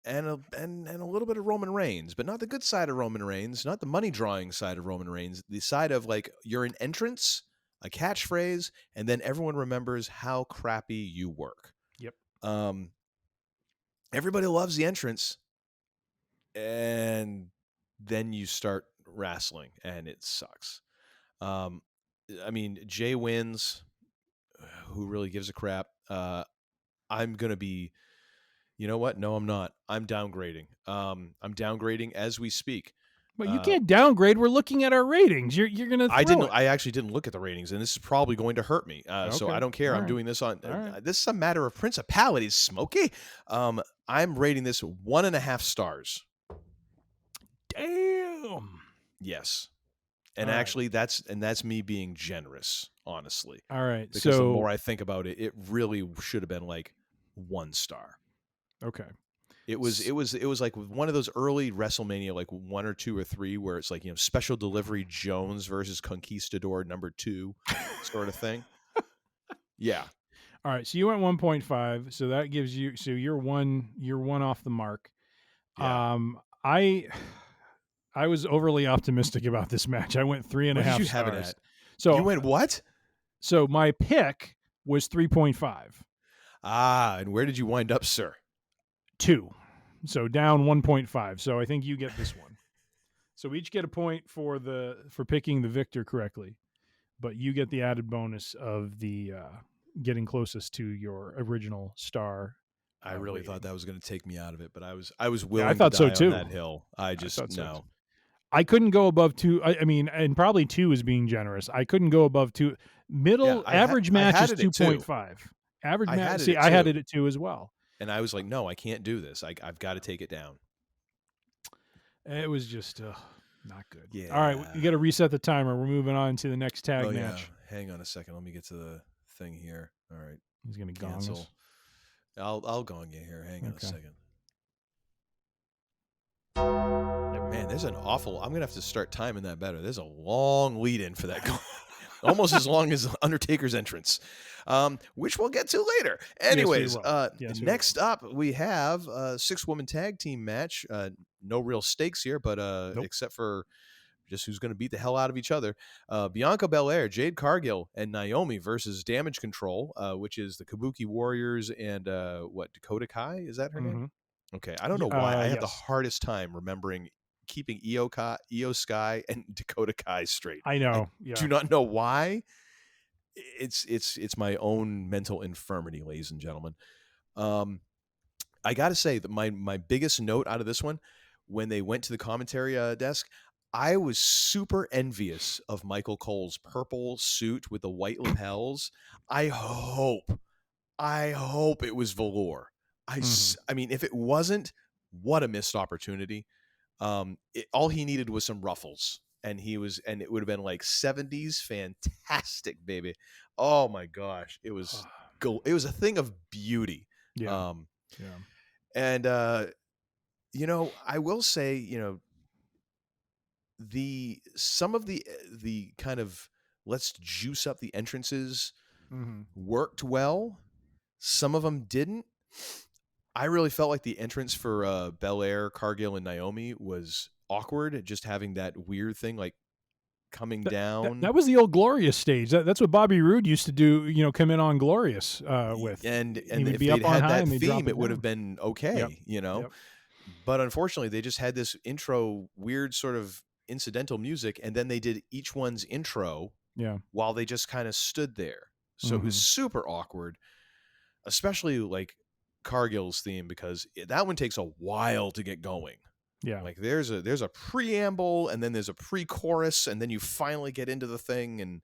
And a little bit of Roman Reigns, but not the good side of Roman Reigns, not the money drawing side of Roman Reigns, the side of like you're an entrance, a catchphrase, and then everyone remembers how crappy you work. Yep. Everybody loves the entrance, and then you start wrestling, and it sucks. I mean, Jay wins. Who really gives a crap? I'm gonna be. You know what? No, I'm not. I'm downgrading. I'm downgrading as we speak. But you can't downgrade. We're looking at our ratings. You're gonna. I actually didn't look at the ratings, and this is probably going to hurt me. So I don't care. I'm doing this on. This is a matter of principalities, Smokey. I'm rating this 1.5 stars. Damn. Yes. And actually, that's me being generous, honestly. All right. Because so the more I think about it, it really should have been like 1 star. Okay. It was like one of those early WrestleMania, like 1 or 2 or 3, where it's like, special delivery Jones versus Conquistador #2 sort of thing. Yeah. All right. So you went 1.5. So that gives you, so you're one off the mark. Yeah. I was overly optimistic about this match. I went 3.5 What did you stars. have it at? So you went what? So my pick was 3.5. And where did you wind up, sir? 2. So down 1.5. So I think you get this one. So we each get a point for picking the victor correctly, but you get the added bonus of the getting closest to your original star. I really rating. Thought that was going to take me out of it, but I was willing. I thought to die so too. On that hill. I just no. I couldn't go above 2. I mean, and probably 2 is being generous. I couldn't go above 2. Average match is 2.5. Average match. See, I had it at 2 as well. And I was like, no, I can't do this. I've got to take it down. It was just not good. Yeah. All right, you got to reset the timer. We're moving on to the next tag match. Yeah. Hang on a second. Let me get to the thing here. All right. He's going to gong us. I'll gong you here. Hang on a second. Man, there's an awful. I'm gonna have to start timing that better. There's a long lead in for that. Almost as long as Undertaker's entrance, which we'll get to later. Anyways, next up we have a 6-woman tag team match. No real stakes here, but except for just who's going to beat the hell out of each other. Bianca Belair, Jade Cargill, and Naomi versus Damage Control, which is the Kabuki Warriors and Dakota Kai? Is that her name? Okay, I don't know why I have the hardest time remembering keeping Io Sky and Dakota Kai straight. I know. Do not know why. It's my own mental infirmity, ladies and gentlemen. I got to say that my biggest note out of this one, when they went to the commentary desk, I was super envious of Michael Cole's purple suit with the white lapels. I hope it was velour. I mean, if it wasn't, what a missed opportunity. All he needed was some ruffles. and it would have been like 70s fantastic, baby. Oh my gosh, it was it was a thing of beauty. Yeah. And I will say, some of the kind of let's juice up the entrances worked well. Some of them didn't. I really felt like the entrance for Belair, Cargill, and Naomi was awkward. Just having that weird thing like coming down. That was the old Glorious stage. That's what Bobby Roode used to do. Come in on Glorious with. And if they'd had that theme, it would have been okay. Yep. But unfortunately, they just had this intro, weird sort of incidental music, and then they did each one's intro while they just kind of stood there. So it was super awkward, especially like Cargill's theme, because that one takes a while to get going. Yeah. Like there's a preamble, and then there's a pre-chorus, and then you finally get into the thing. And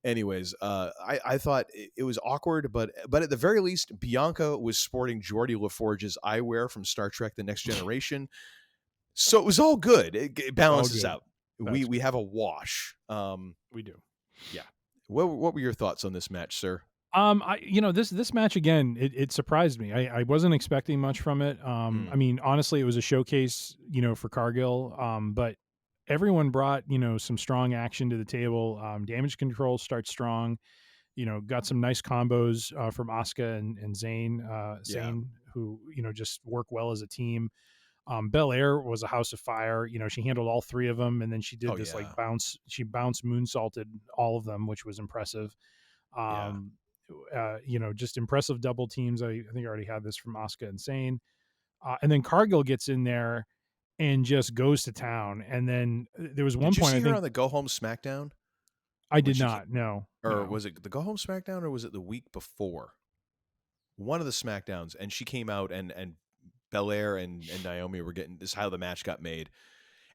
anyways, I thought it was awkward, but at the very least, Bianca was sporting Geordie LaForge's eyewear from Star Trek: The Next Generation. So it was all good. It balances out. We have a wash. We do. Yeah. What were your thoughts on this match, sir? This match again, it surprised me. I wasn't expecting much from it. I mean, honestly, it was a showcase, for Cargill. But everyone brought, some strong action to the table. Damage Control starts strong. Got some nice combos from Asuka and Zayn, who just work well as a team. Belair was a house of fire. She handled all three of them, and then she did like bounce. She bounced moonsaulted all of them, which was impressive. Just impressive double teams. I think I already had this from Asuka and Zayn. And then Cargill gets in there and just goes to town. And then there was one point. Did you see her on the Go Home SmackDown? I did not. No. Or was it the Go Home SmackDown, or was it the week before? One of the SmackDowns, and she came out and Belair and Naomi were getting this. How the match got made,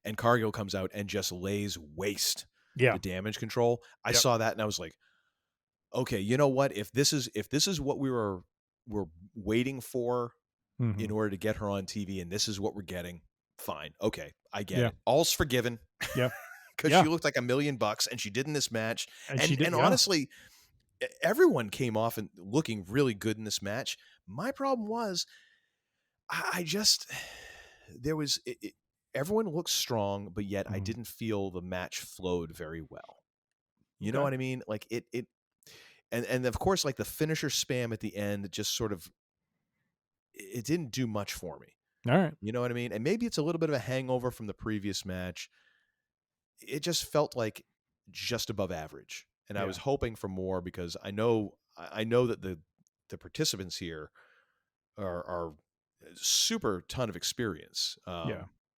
and Cargill comes out and just lays waste. The Damage Control. I saw that and I was like, okay, you know what? If this is what we're waiting for in order to get her on TV, and this is what we're getting, fine. Okay, I get it. All's forgiven. Yeah. Because she looked like $1 million, and she did in this match. And honestly, everyone came off and looking really good in this match. My problem was, everyone looked strong, but yet I didn't feel the match flowed very well. You know what I mean? Like it and of course, like the finisher spam at the end, just sort of, it didn't do much for me. All right. You know what I mean? And maybe it's a little bit of a hangover from the previous match. It just felt like just above average. And I was hoping for more, because I know that the participants here are super ton of experience.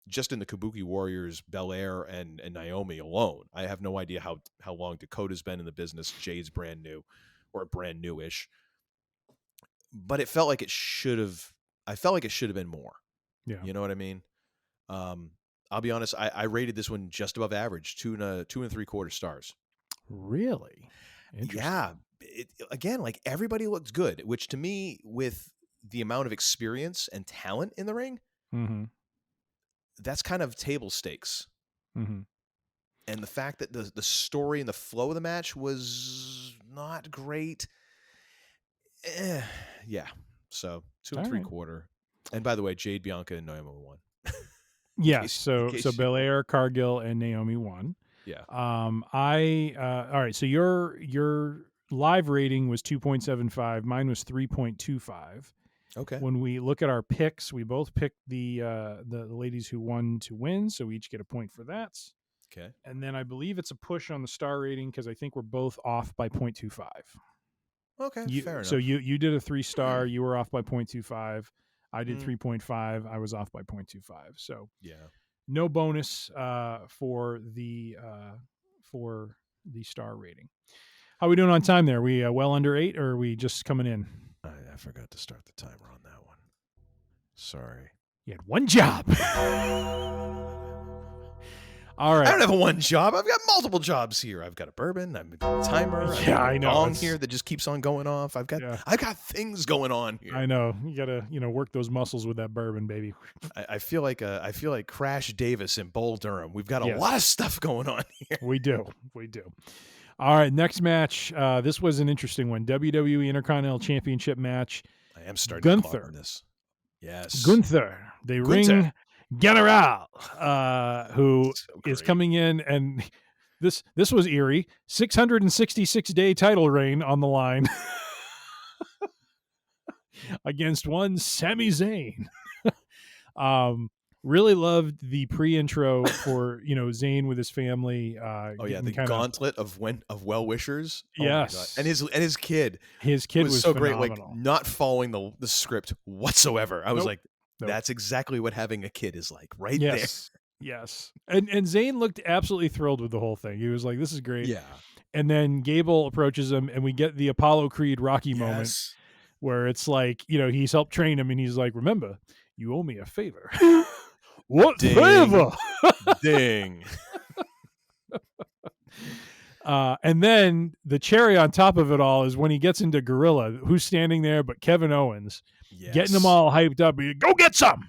Just in the Kabuki Warriors, Belair and Naomi alone. I have no idea how long Dakota's been in the business. Jade's brand new, or brand newish. But it felt like it should have been more. Yeah. You know what I mean? I'll be honest, I rated this one just above average, 2 3/4 stars. Really? Yeah. Again, like everybody looked good, which to me, with the amount of experience and talent in the ring, that's kind of table stakes. And the fact that the story and the flow of the match was not great. Yeah. So 2 3/4. And by the way, Jade, Bianca, and Naomi won. Yes. So Belair, Cargill, and Naomi won. Yeah. All right. So your live rating was 2.75. Mine was 3.25. Okay. When we look at our picks, we both picked the ladies who won to win, so we each get a point for that. Okay. And then I believe it's a push on the star rating, because I think we're both off by 0.25. Okay, fair enough. So you did a 3-star, you were off by 0.25. I did 3.5. I was off by 0.25. So no bonus for the star rating. How are we doing on time there? We well under 8, or are we just coming in? I forgot to start the timer on that one. Sorry. You had one job. All right. I don't have one job. I've got multiple jobs here. I've got a bourbon. I've got a timer. I've got a gong here that just keeps on going off. I've got things going on here. I know. You gotta, work those muscles with that bourbon, baby. I feel like Crash Davis in Bull Durham. We've got a lot of stuff going on here. We do. All right, next match. This was an interesting one. WWE Intercontinental Championship match. I am starting to clock on this. Yes. Gunther, the Ring General, who is coming in, and this was eerie. 666-day title reign on the line against one Sami Zayn. Really loved the pre-intro for Zayn with his family. The gauntlet of well wishers. Yes, and his kid. His kid was so phenomenal. great, like not following the script whatsoever. I was like, that's exactly what having a kid is like, right there. Yes, and Zayn looked absolutely thrilled with the whole thing. He was like, "This is great." Yeah. And then Gable approaches him, and we get the Apollo Creed Rocky moment where it's like, he's helped train him, and he's like, "Remember, you owe me a favor." What favor? Ding. And then the cherry on top of it all is when he gets into Gorilla, who's standing there but Kevin Owens, getting them all hyped up. Go get some.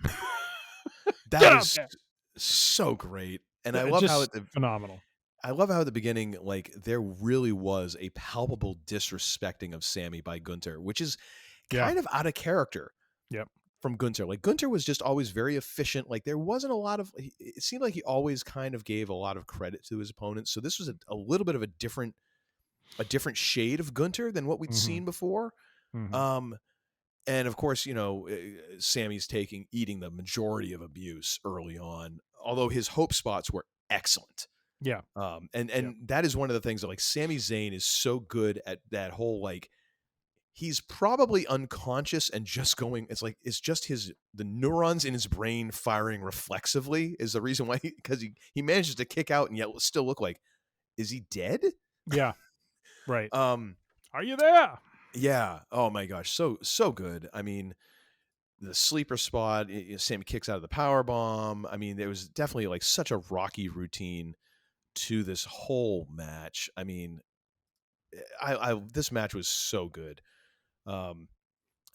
That is so great. And I love how phenomenal. I love how at the beginning, like, there really was a palpable disrespecting of Sammy by Gunther, which is kind of out of character. Yep. From Gunther. Like, Gunther was just always very efficient. Like, there wasn't a lot of, it seemed like he always kind of gave a lot of credit to his opponents. So this was a little bit of a different shade of Gunther than what we'd seen before. Mm-hmm. And of course, Sammy's eating the majority of abuse early on, although his hope spots were excellent. Yeah. And that is one of the things that, like, Sami Zayn is so good at that whole, like, he's probably unconscious and just going, it's just the neurons in his brain firing reflexively is the reason why because he manages to kick out and yet still look like, is he dead? Yeah. Right. Are you there? Yeah. Oh my gosh. So good. I mean, the sleeper spot, Sammy kicks out of the power bomb. I mean, there was definitely like such a Rocky routine to this whole match. I mean, this match was so good.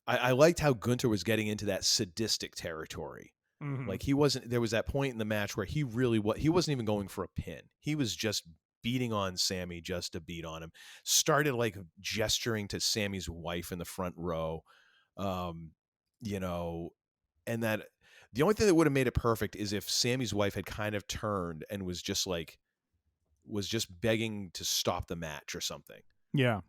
I liked how Gunther was getting into that sadistic territory. Mm-hmm. Like, there was that point in the match where he wasn't even going for a pin. He was just beating on Sammy just to beat on him. Started like gesturing to Sammy's wife in the front row. And that the only thing that would have made it perfect is if Sammy's wife had kind of turned and was just begging to stop the match or something. Yeah.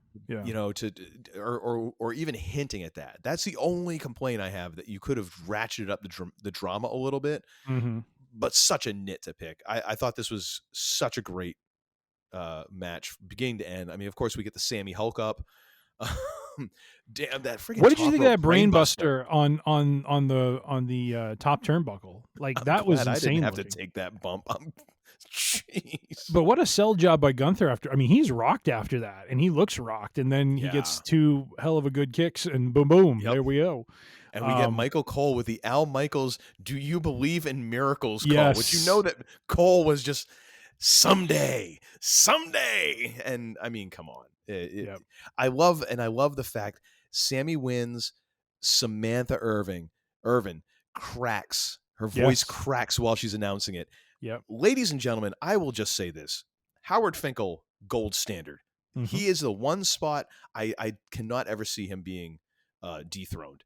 Or even hinting at that. That's the only complaint I have, that you could have ratcheted up the drama a little bit, but such a nit to pick. I thought this was such a great match, beginning to end. I mean, of course, we get the Sammy Hulk up. Damn, that freaking! What did you think of that brainbuster on the top turnbuckle? Like, that was insane. I didn't have to take that bump. Jeez. But what a sell job by Gunther after. I mean, he's rocked after that, and he looks rocked, and then he gets two hell of a good kicks, and boom, boom, there we go. And we get Michael Cole with the Al Michaels "Do You Believe in Miracles" call, which that Cole was just someday, and I mean, come on. I love the fact Sammy wins. Samantha Irvin cracks. Her voice cracks while she's announcing it. Yep. Ladies and gentlemen, I will just say this. Howard Finkel, gold standard. Mm-hmm. He is the one spot I cannot ever see him being dethroned.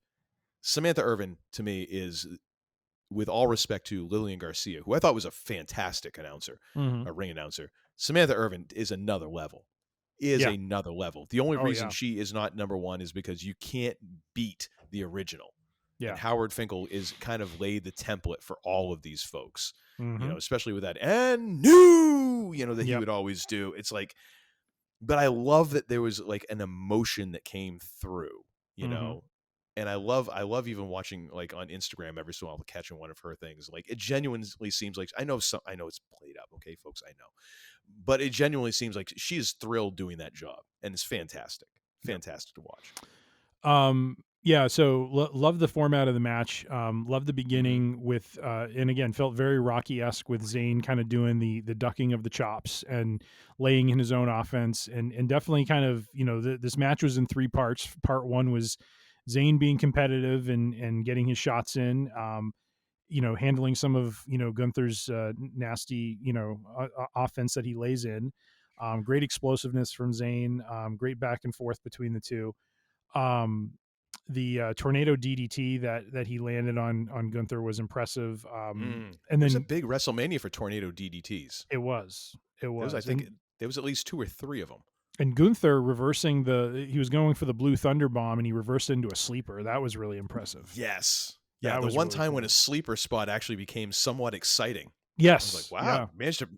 Samantha Irvin, to me, is, with all respect to Lillian Garcia, who I thought was a fantastic announcer, a ring announcer, Samantha Irvin is another level. Another level. The only reason she is not number one is because you can't beat the original. Yeah. And Howard Finkel is kind of laid the template for all of these folks, especially with that "and new," that he would always do. It's like, but I love that there was like an emotion that came through, and I love even watching, like, on Instagram every so while, catching one of her things. Like, it genuinely seems like, I know it's played up. Okay, folks, I know, but it genuinely seems like she is thrilled doing that job, and it's fantastic to watch. Yeah, so love the format of the match. Love the beginning with, and again, felt very Rocky-esque with Zayn kind of doing the ducking of the chops and laying in his own offense, and definitely kind of, this match was in 3 parts. Part 1 was Zayn being competitive and getting his shots in, handling some of Gunther's nasty offense that he lays in. Great explosiveness from Zayn. Great back and forth between the two. The tornado DDT that he landed on Gunther was impressive. And It was a then big WrestleMania for tornado DDTs. it was. I think there was at least 2 or 3 of them. And Gunther reversing he was going for the blue thunder bomb and he reversed into a sleeper. That was really impressive. Yes. Yeah, That the was one really time cool. when a sleeper spot actually became somewhat exciting. Yes. I was like, wow,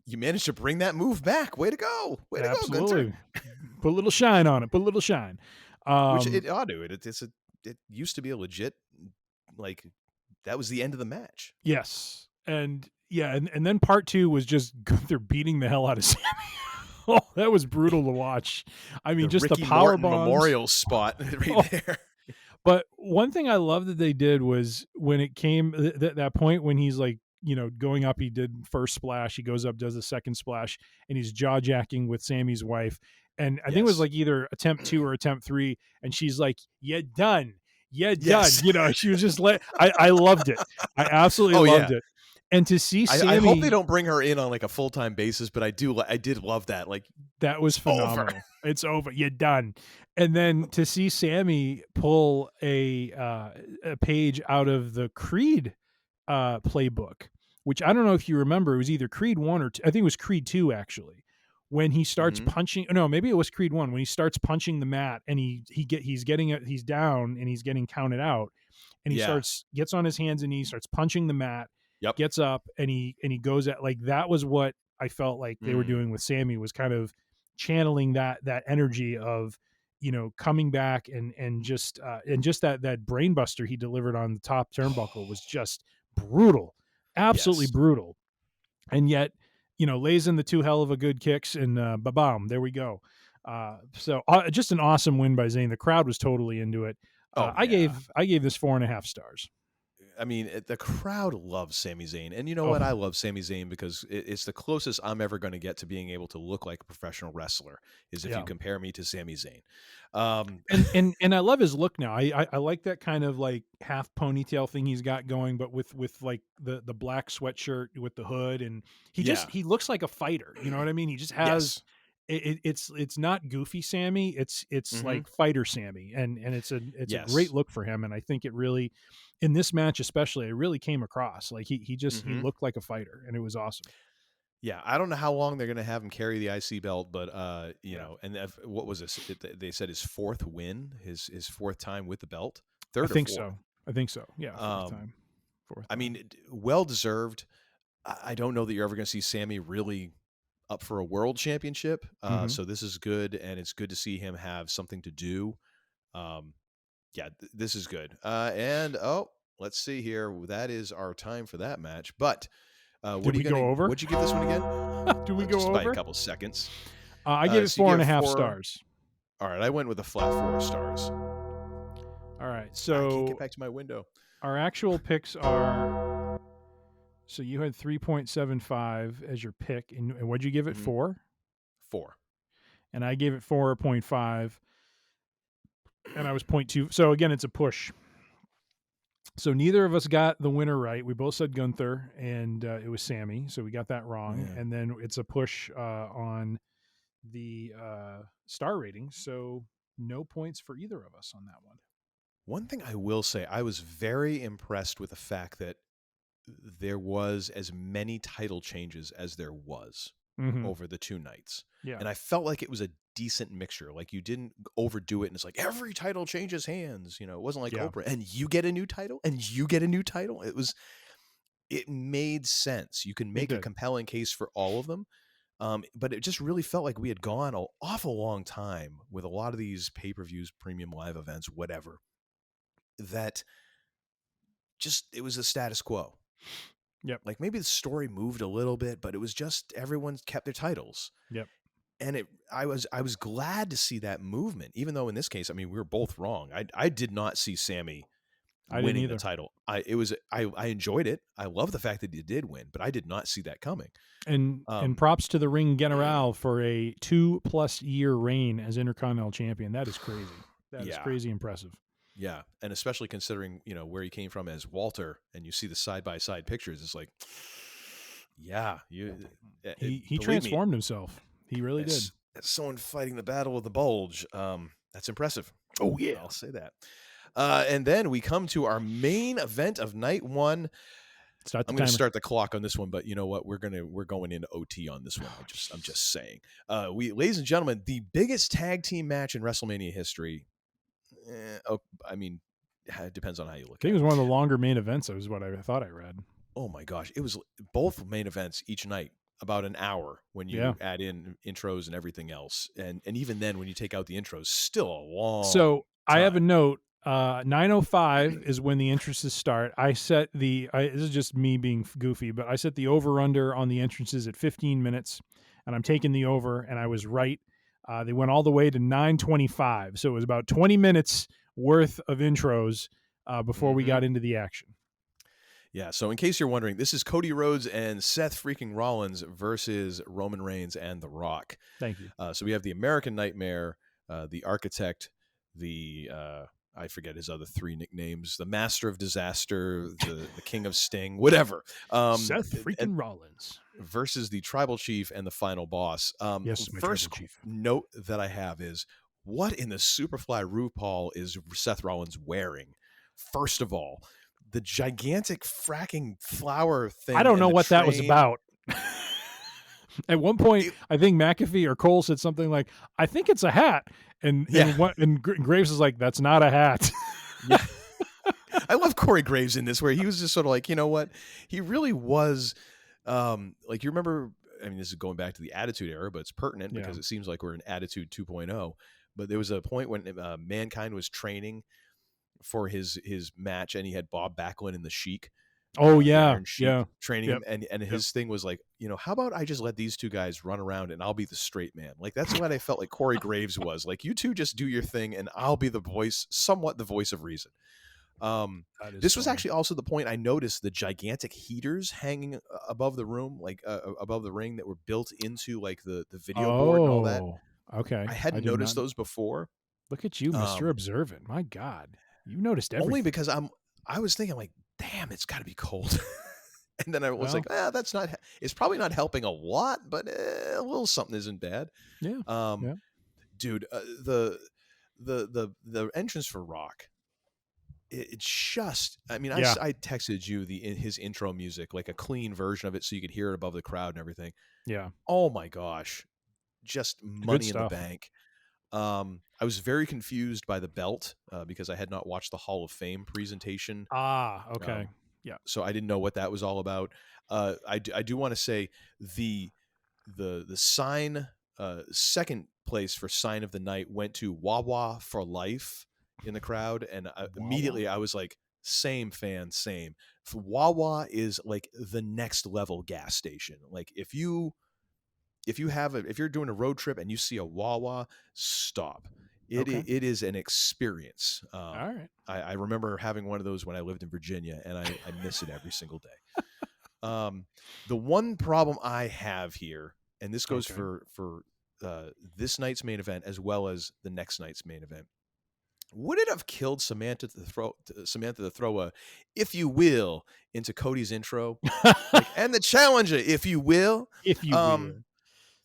you managed to bring that move back. Way to go. Way to go, Gunther. Put a little shine on it. Put a little shine. Which it ought to. It used to be a legit, like, that was the end of the match. Yes. And then part 2 was just Gunther beating the hell out of Sammy. Oh, that was brutal to watch. I mean, just Ricky the power Morton bombs. memorial spot right there. But one thing I love that they did was when it came that point when he's like, going up, he did first splash, he goes up, does the second splash, and he's jaw jacking with Sammy's wife. And I think it was like either attempt 2 or attempt 3. And she's like, "You done. You done." She was just I loved it. I absolutely loved it. And to see Sammy, I hope they don't bring her in on like a full-time basis, but I did love that. Like, that was phenomenal. It's over. You're done. And then to see Sammy pull a page out of the Creed playbook, which I don't know if you remember, it was either Creed 1 or 2. I think it was Creed 2 actually. When he starts punching, no, maybe it was Creed 1 when he starts punching the mat and he's down and he's getting counted out, and he gets on his hands and knees, starts punching the mat. Yep. Gets up and he goes at, like, that was what I felt like they were doing with Sammy, was kind of channeling that energy of, coming back and just that brain buster he delivered on the top turnbuckle was just brutal, absolutely brutal. And yet, lays in the 2 hell of a good kicks and ba-bam, there we go. So just an awesome win by Zayn. The crowd was totally into it. I gave this 4.5 stars. I mean, the crowd loves Sami Zayn. And you know what? I love Sami Zayn because it's the closest I'm ever going to get to being able to look like a professional wrestler is if you compare me to Sami Zayn. And I love his look now. I like that kind of like half ponytail thing he's got going, but with like the black sweatshirt with the hood, and he looks like a fighter. You know what I mean? He just has it's not goofy Sammy. It's like fighter Sammy, and it's a great look for him. And I think it really, in this match especially, it really came across. Like he looked like a fighter, and it was awesome. Yeah, I don't know how long they're going to have him carry the IC belt, but you know, and what was this? They said his 4th win, his 4th time with the belt. 3rd, I think 4th? so. I think so. Yeah, 4th time. 4th. I mean, well deserved. I don't know that you're ever going to see Sammy really up for a world championship. So this is good, and it's good to see him have something to do. This is good. And let's see here. That is our time for that match. But Did we go over? What'd you give this one again? Do we go just over? By a couple seconds. I gave it 4.5 stars. All right, I went with a flat 4 stars. All right, I so can't get back to my window. Our actual picks are. So you had 3.75 as your pick, and what'd you give it? 4? 4. And I gave it 4.5, and I was 0.2. So again, it's a push. So neither of us got the winner right. We both said Gunther, and it was Sammy, so we got that wrong. Yeah. And then it's a push on the star rating, so no points for either of us on that one. One thing I will say, I was very impressed with the fact that there was as many title changes as there was over the 2 nights. Yeah. And I felt like it was a decent mixture. Like you didn't overdo it, and it's like every title changes hands. You know, it wasn't like Oprah, and you get a new title, and you get a new title. It made sense. You can make a compelling case for all of them. But it just really felt like we had gone an awful long time with a lot of these pay-per-views, premium live events, whatever, that just, it was a status quo. Yep. Like maybe the story moved a little bit, but it was just everyone kept their titles. Yep. And I was glad to see that movement, even though in this case, I mean, we were both wrong. I did not see Sammy winning the title. I enjoyed it. I love the fact that he did win, but I did not see that coming. And props to the Ring General for a 2+ year reign as Intercontinental Champion. That is crazy. That is crazy impressive. Yeah, and especially considering where he came from as Walter, and you see the side-by-side pictures, it's like, yeah, he transformed himself. He really did. As someone fighting the Battle of the Bulge, that's impressive. Oh yeah, I'll say that. And then we come to our main event of night one. I'm going to start the clock on this one, but you know what? We're going into OT on this one. I'm just saying. Ladies and gentlemen, the biggest tag team match in WrestleMania history. I mean, it depends on how you look at it. I think it was one of the longer main events. That was what I thought I read. Oh my gosh. It was both main events each night, about an hour when you add in intros and everything else. And even then, when you take out the intros, still a long So time. I have a note. 9:05 is when the entrances start. I set this is just me being goofy, but I set the over-under on the entrances at 15 minutes, and I'm taking the over, and I was right. They went all the way to 9:25, so it was about 20 minutes worth of intros before we got into the action. Yeah, so in case you're wondering, this is Cody Rhodes and Seth freaking Rollins versus Roman Reigns and The Rock. Thank you. So we have the American Nightmare, the Architect, the I forget his other three nicknames, the Master of Disaster, the King of Sting, whatever. Seth freaking Rollins versus the Tribal Chief and the Final Boss. Yes, my first Tribal Chief. Note that I have is, what in the Superfly RuPaul is Seth Rollins wearing? First of all, the gigantic fracking flower thing. I don't know what that was about. At one point, I think McAfee or Cole said something like, "I think it's a hat," and Graves is like, "That's not a hat." Yeah. I love Corey Graves in this, where he was just sort of like, you know what, he really was. Like, you remember, I mean, this is going back to the Attitude Era, but it's pertinent because it seems like we're in Attitude 2.0. But there was a point when Mankind was training for his match, and he had Bob Backlund and the Sheik. Oh yeah, training him, and his thing was like, how about I just let these two guys run around and I'll be the straight man? Like, that's what I felt like Corey Graves was like. You two just do your thing, and I'll be somewhat the voice of reason. This was actually also the point I noticed the gigantic heaters hanging above the room, like above the ring, that were built into like the video board and all that. Okay, I hadn't noticed those before. Look at you, Mr. Observant. My God, you noticed everything. Only because I was thinking like, damn, it's got to be cold. And then I was like, it's probably not helping a lot, but a little something isn't bad. Yeah. Dude, the entrance for Rock, it's just, I mean, I texted you his intro music, like a clean version of it, so you could hear it above the crowd and everything. Yeah. Oh my gosh, just money in the bank. I was very confused by the belt because I had not watched the Hall of Fame presentation. Okay. Yeah. So I didn't know what that was all about. I do want to say the sign, second place for sign of the night went to Wawa for Life in the crowd, and immediately I was like, same fan, same. Wawa is like the next level gas station. Like, if you're doing a road trip and you see a Wawa, stop. It is an experience. All right. I remember having one of those when I lived in Virginia, and I miss it every single day. The one problem I have here, and this goes for this night's main event as well as the next night's main event, would it have killed Samantha to throw a, if you will, into Cody's intro, and the challenger, if you will,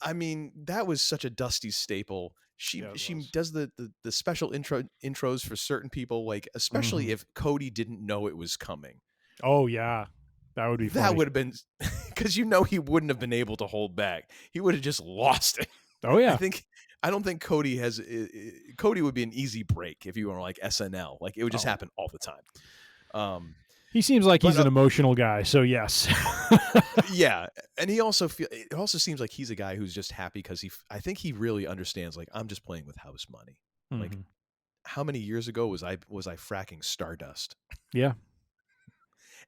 I mean, that was such a Dusty staple. She does the special intros for certain people, like especially if Cody didn't know it was coming. Oh yeah, that would be funny. That would have been, because he wouldn't have been able to hold back. He would have just lost it. Oh yeah. I don't think Cody would be an easy break if you were like SNL. Like, it would just happen all the time. He seems like he's an emotional guy, so yes. Yeah, and it also seems like he's a guy who's just happy because I think he really understands, like, I'm just playing with house money. Mm-hmm. Like, how many years ago was I fracking Stardust? Yeah.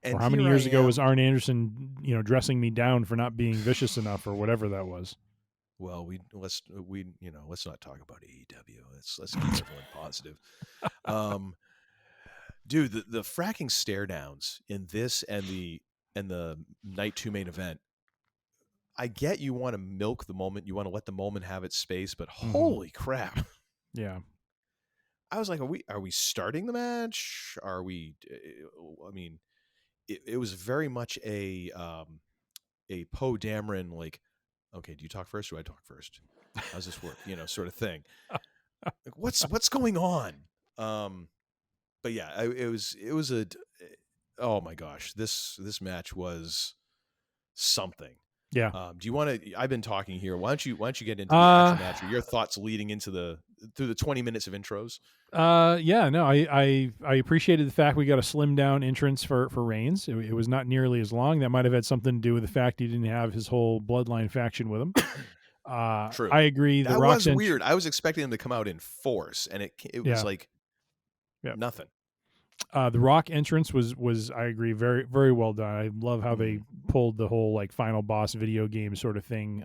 And or how many years ago was Arn Anderson, dressing me down for not being vicious enough or whatever that was? well, let's not talk about AEW. Let's keep everyone positive. Dude, the fracking stare downs in this and the night 2 main event. I get you want to milk the moment, you want to let the moment have its space, but holy crap. Yeah. I was like, are we starting the match? Are we I mean, it was very much a Poe Dameron, like, okay, do you talk first or do I talk first? How's this work? Sort of thing. Like, what's going on? But yeah, it was oh my gosh, this match was something. Yeah. Do you want to? I've been talking here. Why don't you get into the actual match or your thoughts leading into through the 20 minutes of intros? Yeah, no, I appreciated the fact we got a slim down entrance for Reigns. It was not nearly as long. That might have had something to do with the fact he didn't have his whole bloodline faction with him. True. I agree. That was weird. I was expecting him to come out in force, and it was like nothing. The Rock entrance was I agree, very very well done. I love how they pulled the whole like final boss video game sort of thing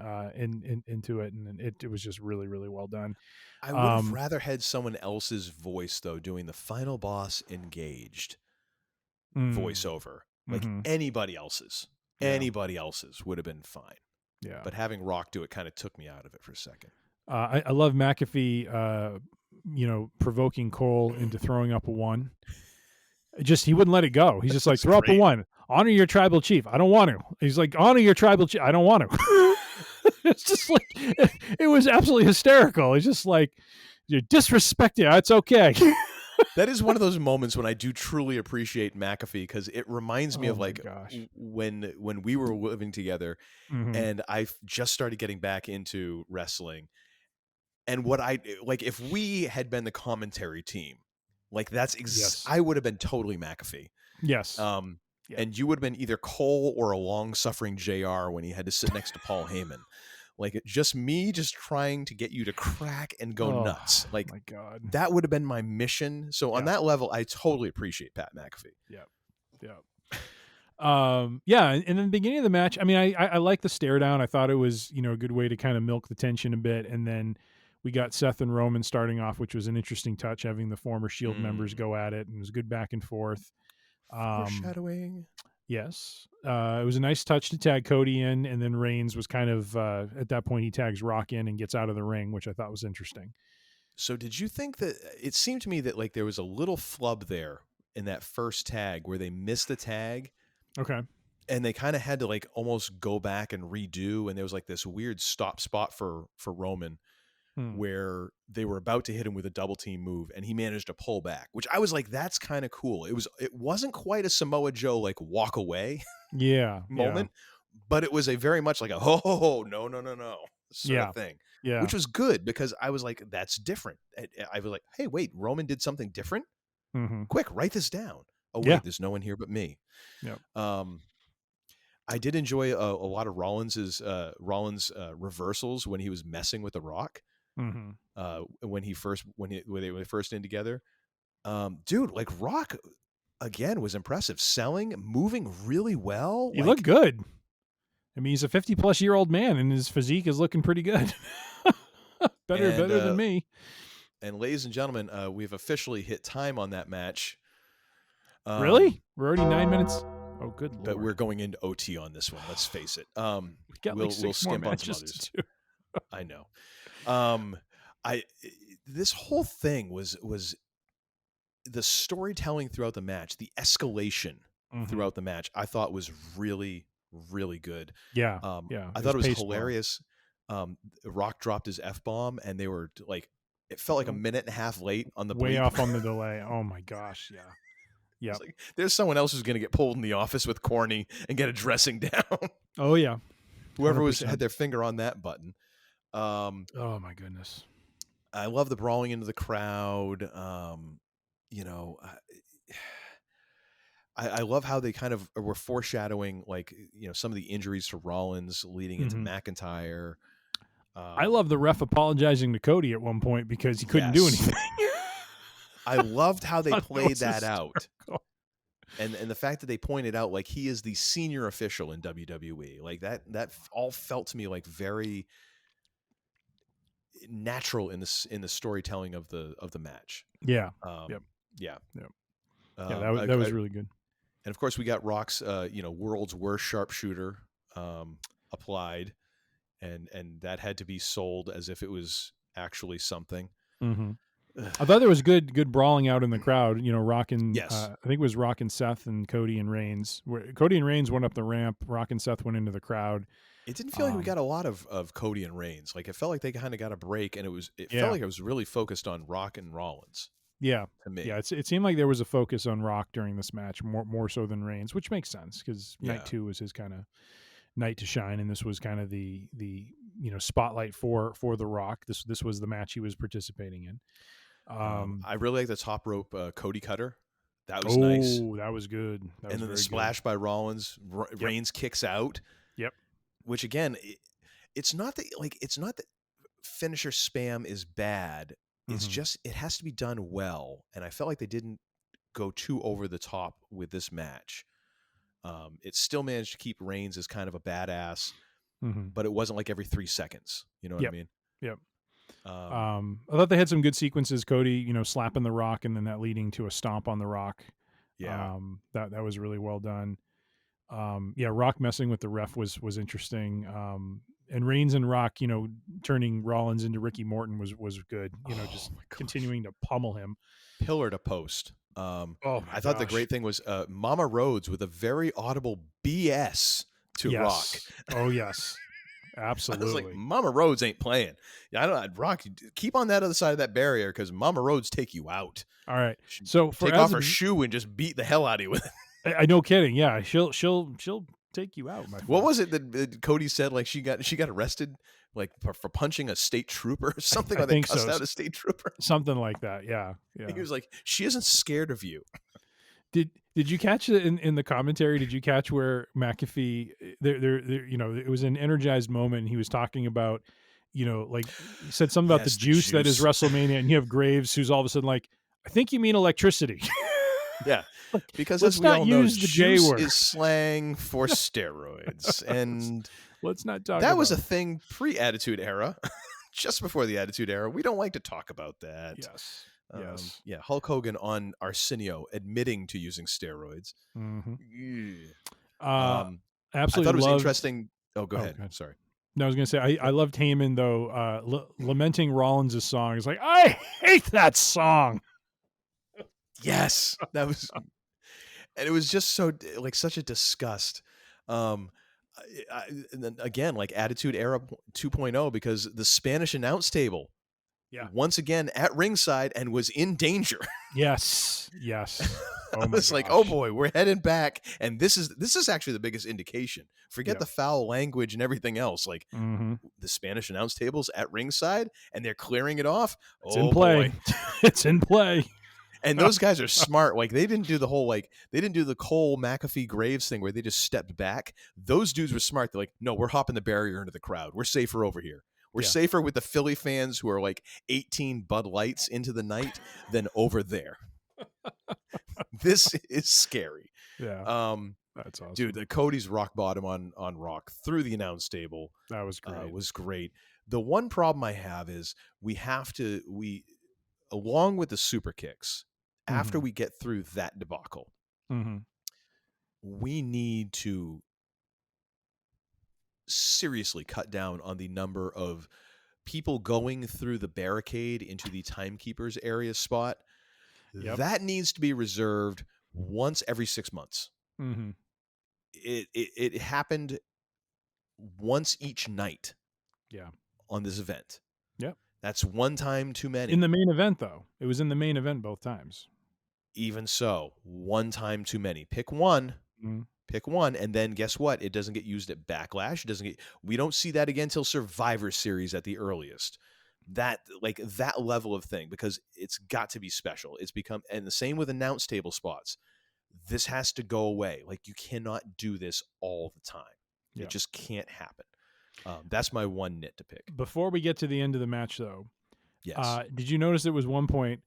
into it, and it was just really really well done. I would have rather had someone else's voice though doing the final boss engaged voiceover, like anybody else's. Anybody else's would have been fine. Yeah, but having Rock do it kind of took me out of it for a second. I love McAfee, provoking Cole into throwing up a 1. He wouldn't let it go. He's just like, throw up a 1. Honor your tribal chief. I don't want to. He's like, honor your tribal chief. I don't want to. It's just like, it was absolutely hysterical. He's just like, you're disrespecting. It's okay. That is one of those moments when I do truly appreciate McAfee, because it reminds me of like when we were living together and I just started getting back into wrestling. And what if we had been the commentary team, like I would have been totally McAfee. Yes. And you would have been either Cole or a long-suffering JR when he had to sit next to Paul Heyman. Like just trying to get you to crack and go nuts. Like, my God, that would have been my mission. So on that level, I totally appreciate Pat McAfee. Yeah. And in the beginning of the match, I mean, I like the stare down. I thought it was, a good way to kind of milk the tension a bit. And then we got Seth and Roman starting off, which was an interesting touch, having the former Shield members go at it, and it was good back and forth. Foreshadowing. Yes. It was a nice touch to tag Cody in, and then Reigns was kind of, at that point, he tags Rock in and gets out of the ring, which I thought was interesting. So did you think that, it seemed to me that like there was a little flub there in that first tag where they missed the tag. Okay. And they kind of had to like almost go back and redo, and there was like this weird stop spot for Roman where they were about to hit him with a double team move and he managed to pull back, which I was like, that's kind of cool. It wasn't quite a Samoa Joe like walk away moment, but it was a very much like a no sort of thing, which was good because I was like, that's different. I was like, hey, wait, Roman did something different. Quick, write this down. Oh wait, there's no one here but me. I did enjoy a lot of Rollins' reversals when he was messing with The Rock. When they were first in together, dude, like Rock again was impressive, selling, moving really well. He looked good. I mean, he's a 50-plus-year-old man, and his physique is looking pretty good. better than me. And ladies and gentlemen, we've officially hit time on that match. Really? We're already 9 minutes. Oh, good Lord. But we're going into OT on this one. Let's face it. We'll skimp on some others. I know. This whole thing was the storytelling throughout the match, the escalation throughout the match, I thought was really, really good. Yeah. I thought it was hilarious. Rock dropped his F-bomb and they were like, it felt like a minute and a half late on the way bleep. off on the delay. Oh my gosh. Yeah. Yeah. Like, there's someone else who's going to get pulled in the office with Corny and get a dressing down. Oh yeah. Whoever had their finger on that button. Oh my goodness. I love the brawling into the crowd. I love how they kind of were foreshadowing, like, some of the injuries to Rollins leading into McIntyre. I love the ref apologizing to Cody at one point because he couldn't do anything. I loved how they played that out. And the fact that they pointed out, like, he is the senior official in WWE. Like, that all felt to me like very natural in the storytelling of the match. Yeah. Yeah. Yeah, that was really good. And of course, we got Rock's world's worst sharpshooter applied, and that had to be sold as if it was actually something. Mm-hmm. I thought there was good brawling out in the crowd. Rock and yes, I think it was Rock and Seth and Cody and Reigns. Cody and Reigns went up the ramp. Rock and Seth went into the crowd. It didn't feel like we got a lot of Cody and Reigns. Like, it felt like they kind of got a break, and it felt like it was really focused on Rock and Rollins. Yeah, to me. Yeah, it seemed like there was a focus on Rock during this match, more so than Reigns, which makes sense because night 2 was his kind of night to shine, and this was kind of the spotlight for the Rock. This was the match he was participating in. I really like the top rope Cody cutter. That was nice. Oh, that was good. And then the splash by Rollins. Reigns kicks out. Yep. Which again, it's not that finisher spam is bad. It's just it has to be done well, and I felt like they didn't go too over the top with this match. It still managed to keep Reigns as kind of a badass, but it wasn't like every 3 seconds. You know what I mean? Yep. I thought they had some good sequences. Cody, slapping the Rock, and then that leading to a stomp on the Rock. Yeah, that was really well done. Rock messing with the ref was interesting. And Reigns and Rock, turning Rollins into Ricky Morton was good. Just continuing to pummel him, pillar to post. I thought the great thing was Mama Rhodes with a very audible BS to Rock. Oh yes, absolutely. I was like, Mama Rhodes ain't playing. Yeah, I don't. Rock, keep on that other side of that barrier because Mama Rhodes take you out. All right, so take off her shoe and just beat the hell out of you with it. I no kidding. Yeah, she'll take you out, my friend. What was it that Cody said? Like she got arrested, like for punching a state trooper or something. I or think they cussed so. out a state trooper, something like that. Yeah. He was like, she isn't scared of you. Did you catch it in the commentary? Did you catch where McAfee there it was an energized moment, and he was talking about like he said something about the juice that is WrestleMania, and you have Graves who's all of a sudden like, I think you mean electricity. Yeah. Because let's as we not all know, use the J juice word. is slang for steroids, and let's not talk. That was a thing pre-Attitude Era, just before the Attitude Era. We don't like to talk about that. Yes, yeah. Hulk Hogan on Arsenio admitting to using steroids. Absolutely. I thought it was interesting. Oh, go ahead. God. Sorry. No, I was going to say I loved Heyman though, lamenting Rollins' song. It's like, I hate that song. Yes, that was, and it was just so like such a disgust. And then again, like Attitude Era 2.0, because the Spanish announce table, once again at ringside and was in danger. Yes. I was like, oh boy, we're heading back, and this is actually the biggest indication. Forget the foul language and everything else. Like the Spanish announce tables at ringside, and they're clearing it off. It's in play. It's in play. And those guys are smart. Like they didn't do the Cole McAfee Graves thing where they just stepped back. Those dudes were smart. They're like, no, we're hopping the barrier into the crowd. We're safer over here. We're safer with the Philly fans who are like 18 Bud Lights into the night than over there. This is scary. Yeah. That's awesome. Dude, the Cody's rock bottom on Rock through the announce table. That was great. Was great. The one problem I have is we along with the super kicks, after we get through that debacle, we need to seriously cut down on the number of people going through the barricade into the timekeepers area spot. That needs to be reserved once every 6 months. It happened once each night. On this event. That's one time too many. In the main event, though. It was in the main event both times. Even so, one time too many. Pick one. Pick one, and then guess what? It doesn't get used at Backlash. We don't see that again till Survivor Series at the earliest. That level of thing, because it's got to be special. It's become, and the same with announce table spots. This has to go away. Like, you cannot do this all the time. It just can't happen. That's my one nit to pick. Before we get to the end of the match, though, yes. Did you notice there was one point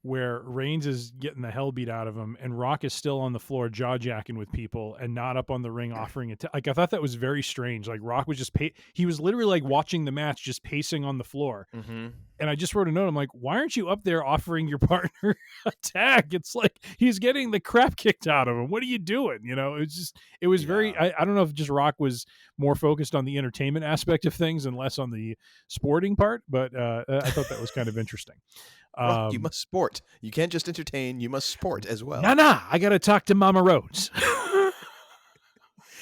where Reigns is getting the hell beat out of him, and Rock is still on the floor jaw-jacking with people and not up on the ring offering it. Like, I thought that was very strange. Like, Rock was just he was literally like watching the match, just pacing on the floor. Mm-hmm. And I just wrote a note. I'm like, why aren't you up there offering your partner a tag? It's like he's getting the crap kicked out of him. What are you doing? You know, it was very. I don't know if just Rock was more focused on the entertainment aspect of things and less on the sporting part, but I thought that was kind of interesting. Rock, you must sport. You can't just entertain. You must sport as well. Nah. I got to talk to Mama Rhodes.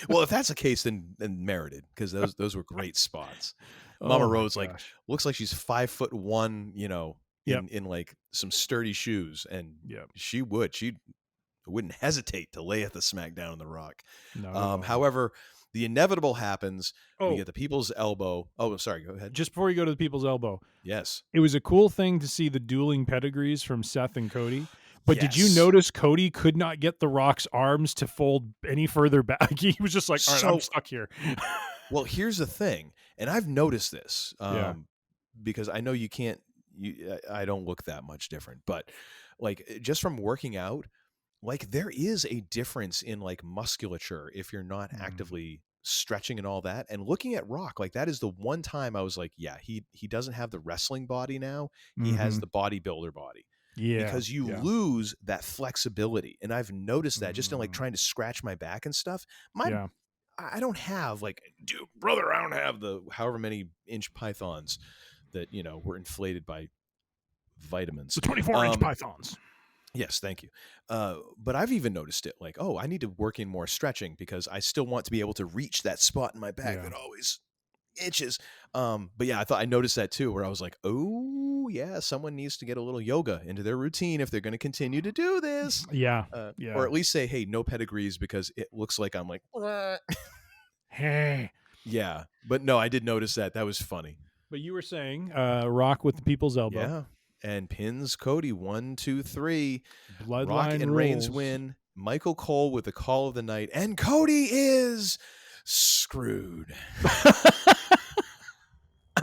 Well, if that's the case, then merited, because those were great spots. Mama Rhodes looks like she's 5'1", you know, in like some sturdy shoes, and she wouldn't hesitate to lay at the smackdown on the Rock. No. However, the inevitable happens. We get the People's Elbow. Oh, sorry. Go ahead. Just before you go to the People's Elbow. Yes. It was a cool thing to see the dueling pedigrees from Seth and Cody. But did you notice Cody could not get the Rock's arms to fold any further back? He was just like, all right, I'm stuck here. Well, here's the thing. And I've noticed this because I know you can't, I don't look that much different, but like just from working out, like there is a difference in like musculature if you're not actively stretching and all that. And looking at Rock, like that is the one time I was like, yeah, he doesn't have the wrestling body now. He has the bodybuilder body. Yeah. Because you lose that flexibility. And I've noticed that just in like trying to scratch my back and stuff. I don't have like, dude, brother, I don't have the however many inch pythons that, you know, were inflated by vitamins. The 24-inch pythons. Yes, thank you. But I've even noticed it like, oh, I need to work in more stretching because I still want to be able to reach that spot in my back that always itches. But yeah, I noticed that too, where I was like, oh yeah, someone needs to get a little yoga into their routine if they're going to continue to do this. Yeah. Or at least say, hey, no pedigrees, because it looks like I'm like, hey. Yeah. But no, I did notice that. That was funny. But you were saying Rock with the People's Elbow. Yeah. And pins Cody 1, 2, 3. Bloodline Rock and Reigns win. Michael Cole with the call of the night. And Cody is screwed. I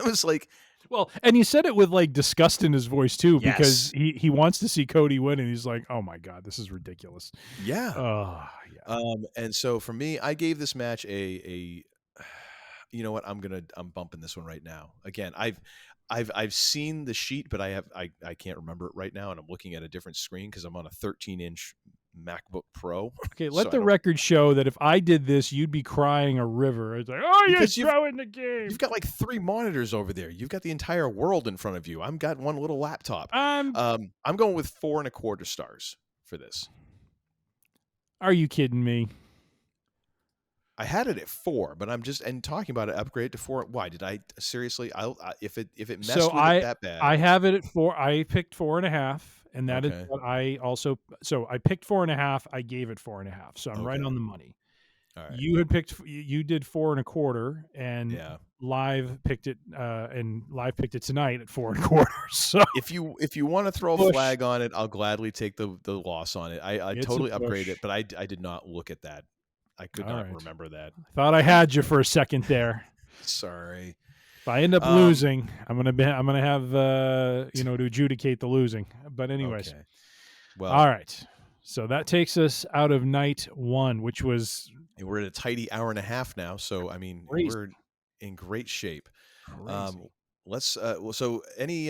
was like, well, and he said it with like disgust in his voice too, because he wants to see Cody win, and he's like, "Oh my god, this is ridiculous." Yeah. Oh, yeah. And so for me, I gave this match a you know what? I'm bumping this one right now. Again, I've seen the sheet, but I can't remember it right now, and I'm looking at a different screen because I'm on a 13-inch MacBook Pro. Okay, let the record show that if I did this, you'd be crying a river. It's like, oh, you're throwing the game. You've got like 3 monitors over there. You've got the entire world in front of you. I've got one little laptop. I'm going with 4.25 stars for this. Are you kidding me? I had it at 4, but I'm just talking about it. Upgrade to 4. Why did I seriously? If it messed with it that bad. I have it at 4. I picked 4.5. And that is what I also. So I picked 4.5. I gave it 4.5. So I'm right on the money. All right. You had picked. You did 4.25, and Live picked it. And Live picked it tonight at 4.25. So if you want to throw a flag on it, I'll gladly take the loss on it. I totally upgrade it, but I did not look at that. I could not remember that. I thought I had you for a second there. Sorry. If I end up losing, I'm gonna have to adjudicate the losing. But anyways, well, all right. So that takes us out of night 1, which was we're at a tidy hour and a half now. So I mean, we're in great shape. Let's so any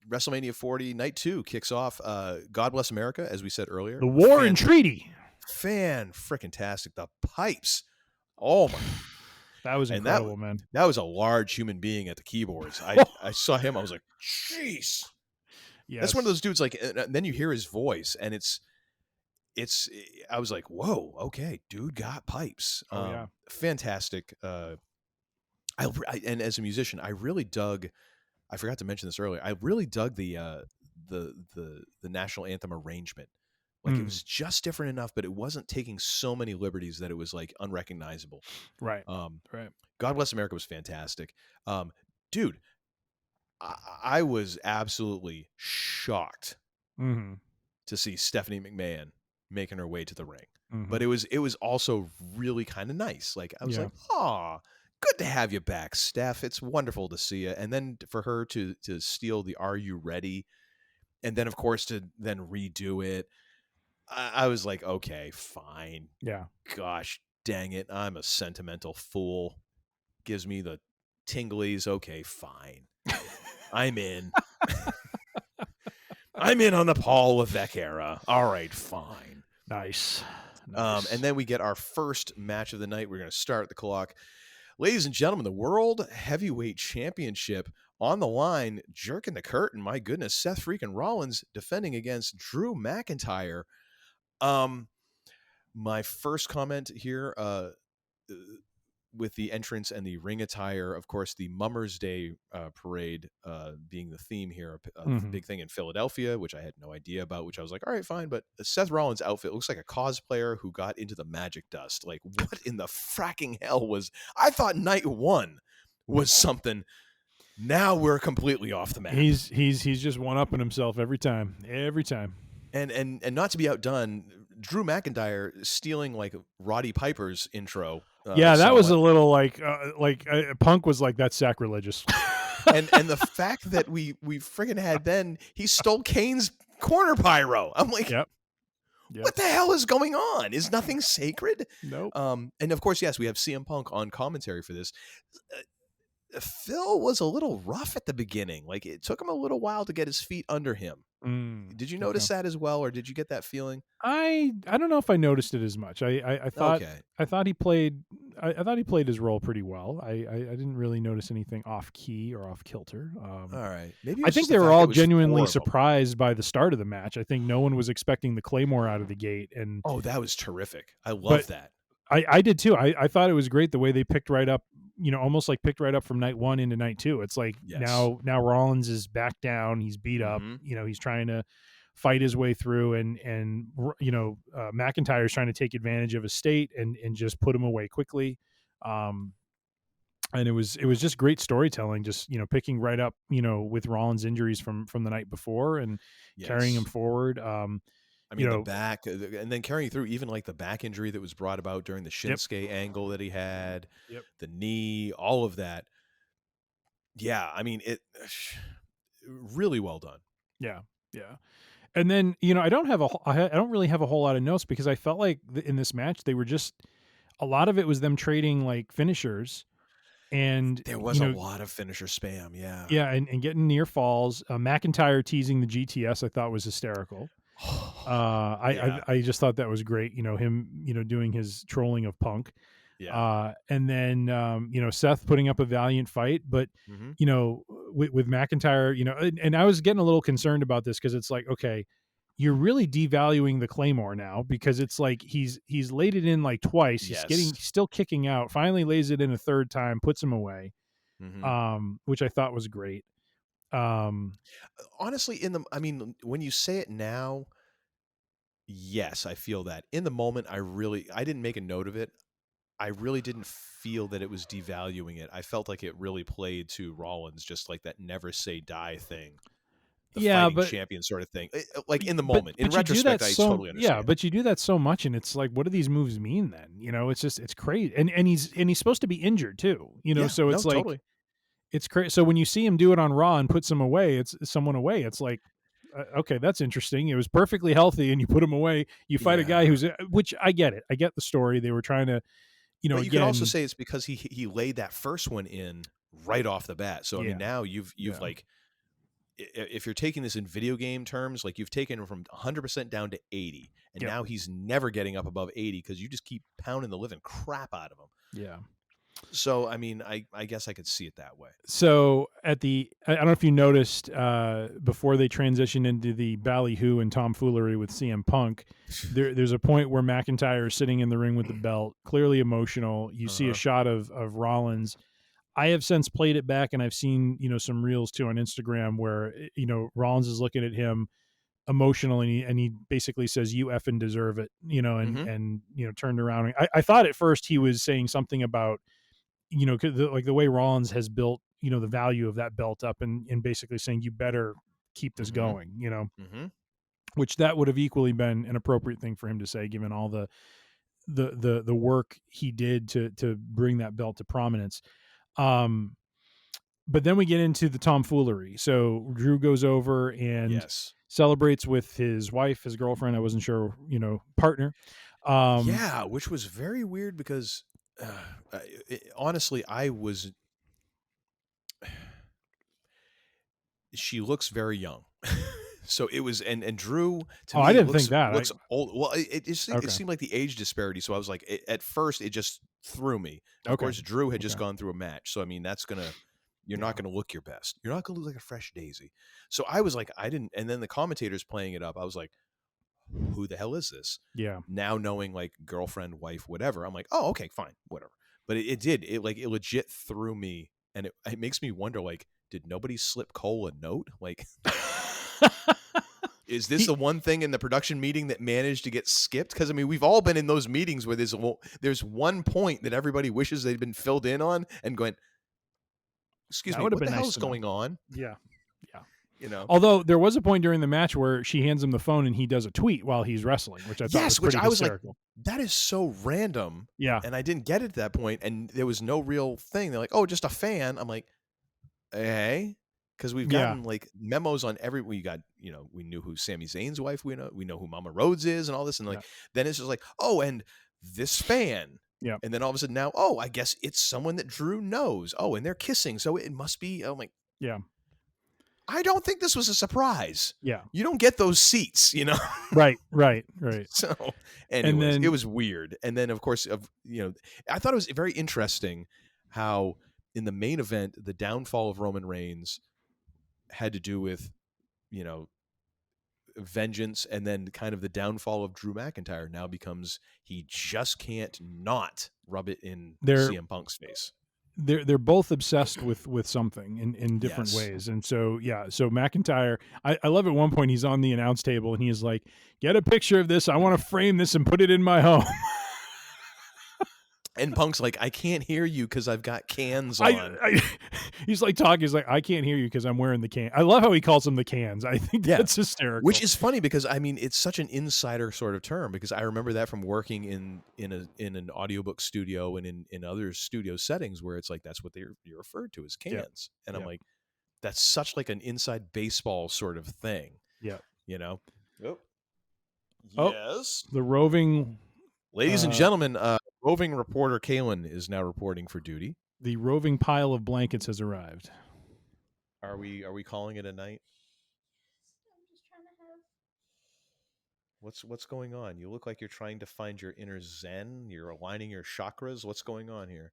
WrestleMania 40 night 2 kicks off. God Bless America, as we said earlier. The War and Treaty. Fan-frickin-tastic. The pipes. Oh my. That was incredible, man. That was a large human being at the keyboards. I saw him. I was like, jeez. Yes. That's one of those dudes, like, and then you hear his voice, and it's, I was like, whoa, okay, dude got pipes. Fantastic. And as a musician, I really dug, I forgot to mention this earlier, I really dug the national anthem arrangement. Like it was just different enough, but it wasn't taking so many liberties that it was like unrecognizable. Right. Right. God Bless America was fantastic. Dude, I was absolutely shocked to see Stephanie McMahon making her way to the ring. But it was also really kind of nice. Like I was like, "Aw, good to have you back, Steph. It's wonderful to see you." And then for her to steal the "Are You Ready?" and then of course to then redo it, I was like, okay, fine. Yeah. Gosh dang it, I'm a sentimental fool. Gives me the tinglies. Okay, fine. I'm in. I'm in on the Paul Levesque era. All right, fine. Nice. And then we get our first match of the night. We're going to start the clock. Ladies and gentlemen, the World Heavyweight Championship on the line, jerking the curtain. My goodness, Seth freaking Rollins defending against Drew McIntyre. My first comment here, with the entrance and the ring attire, of course, the Mummers Day parade being the theme here, a big thing in Philadelphia, which I had no idea about, which I was like, all right, fine. But Seth Rollins' outfit looks like a cosplayer who got into the magic dust. Like, what in the fracking hell was... I thought night one was something. Now we're completely off the map. He's just one-upping himself every time. And not to be outdone, Drew McIntyre stealing like Roddy Piper's intro. Yeah, that was a little like Punk was like, that's sacrilegious. and the fact that we friggin' had then he stole Kane's corner pyro. I'm like, yep. What the hell is going on? Is nothing sacred? Nope. And of course, yes, we have CM Punk on commentary for this. Phil was a little rough at the beginning. Like, it took him a little while to get his feet under him. Did you notice that as well, or did you get that feeling? I don't know if I noticed it as much. I thought he played his role pretty well. I didn't really notice anything off key or off kilter. All right, maybe I think they were all genuinely surprised by the start of the match. I think no one was expecting the Claymore out of the gate, and that was terrific. I love that. I did too. I thought it was great the way they picked right up. Almost like picked right up from night one into night two. It's like now Rollins is back down. He's beat up. He's trying to fight his way through, and McIntyre's trying to take advantage of his state and just put him away quickly. And it was just great storytelling. Just picking right up with Rollins' injuries from the night before and carrying him forward. The back, and then carrying through even like the back injury that was brought about during the Shinsuke angle that he had, the knee, all of that. Yeah, I mean, it really well done. Yeah. And then I don't really have a whole lot of notes because I felt like in this match they were just a lot of it was them trading like finishers. And there was a lot of finisher spam, and getting near falls. McIntyre teasing the GTS I thought was hysterical. I just thought that was great. Him doing his trolling of Punk. And then Seth putting up a valiant fight, but with McIntyre, and I was getting a little concerned about this because it's like, okay, you're really devaluing the Claymore now because it's like he's laid it in like twice. He's still kicking out. Finally lays it in a third time, puts him away, which I thought was great. Honestly, when you say it now, yes, I feel that. In the moment, I didn't make a note of it. I really didn't feel that it was devaluing it. I felt like it really played to Rollins, just like that never say die thing. The fighting champion sort of thing. Like in the moment. In retrospect, I totally understand. Yeah, but you do that so much, and it's like, what do these moves mean then? It's crazy. And he's supposed to be injured too. So it's like totally. It's crazy. So when you see him do it on Raw and put someone away, it's like, okay, that's interesting. It was perfectly healthy, and you put him away. You fight a guy which I get it. I get the story. They were trying to, but you can also say it's because he laid that first one in right off the bat. So I mean, now you've like, if you're taking this in video game terms, like you've taken him from 100% down to 80, and now he's never getting up above 80 because you just keep pounding the living crap out of him. Yeah. So, I mean, I guess I could see it that way. So I don't know if you noticed before they transitioned into the ballyhoo and tomfoolery with CM Punk, there's a point where McIntyre is sitting in the ring with the belt, clearly emotional. You see a shot of Rollins. I have since played it back, and I've seen, some reels too on Instagram where, Rollins is looking at him emotionally and he basically says, "You effing deserve it," and turned around. I thought at first he was saying something about, like the way Rollins has built, the value of that belt up and basically saying, you better keep this going, which that would have equally been an appropriate thing for him to say, given all the work he did to bring that belt to prominence. But then we get into the tomfoolery. So Drew goes over and Yes. celebrates with his wife, his girlfriend. I wasn't sure, partner. Yeah, which was very weird because honestly, she looks very young. So it was, and Drew to me I didn't think that. looks old. Well, it seemed like the age disparity. So I was like, at first it just threw me. Of course, Drew had just gone through a match. So I mean, you're not gonna look your best. You're not gonna look like a fresh daisy. So I was like, and then the commentators playing it up, I was like, who the hell is this? Yeah. Now knowing like girlfriend, wife, whatever, I'm like, oh, okay, fine, whatever. But it legit threw me, and it makes me wonder, like, did nobody slip Cole a note? Like, is this the one thing in the production meeting that managed to get skipped? Because I mean, we've all been in those meetings where there's one point that everybody wishes they'd been filled in on, and going, excuse me, what the hell's going on? Yeah. Although there was a point during the match where she hands him the phone and he does a tweet while he's wrestling, which I thought was pretty hysterical. Like, that is so random. Yeah. And I didn't get it at that point, and there was no real thing. They're like, oh, just a fan. I'm like, hey, because we've gotten like memos on we got, we knew who Sami Zayn's wife, we know who Mama Rhodes is and all this. And like, then it's just like, oh, and this fan. Yeah. And then all of a sudden now, oh, I guess it's someone that Drew knows. Oh, and they're kissing. So it must be, oh my. Yeah. I don't think this was a surprise. Yeah. You don't get those seats, Right. So anyways, it was weird. And then of course, I thought it was very interesting how in the main event, the downfall of Roman Reigns had to do with, vengeance, and then kind of the downfall of Drew McIntyre now becomes he just can't not rub it in CM Punk's face. They're both obsessed with something in different ways. And so, so McIntyre, I love at one point he's on the announce table and he's like, get a picture of this. I want to frame this and put it in my home. And Punk's like, I can't hear you because I've got cans on. He's like talking. He's like, I can't hear you because I'm wearing the can. I love how he calls them the cans. I think that's hysterical. Which is funny because I mean, it's such an insider sort of term because I remember that from working in an audiobook studio and in other studio settings where it's like that's what you're referred to as cans. And I'm like, that's such like an inside baseball sort of thing. Yeah. Oh, yes. The roving, ladies and gentlemen, roving reporter Kalen is now reporting for duty. The roving pile of blankets has arrived. Are we calling it a night? I'm just trying to have. What's going on? You look like you're trying to find your inner zen. You're aligning your chakras. What's going on here?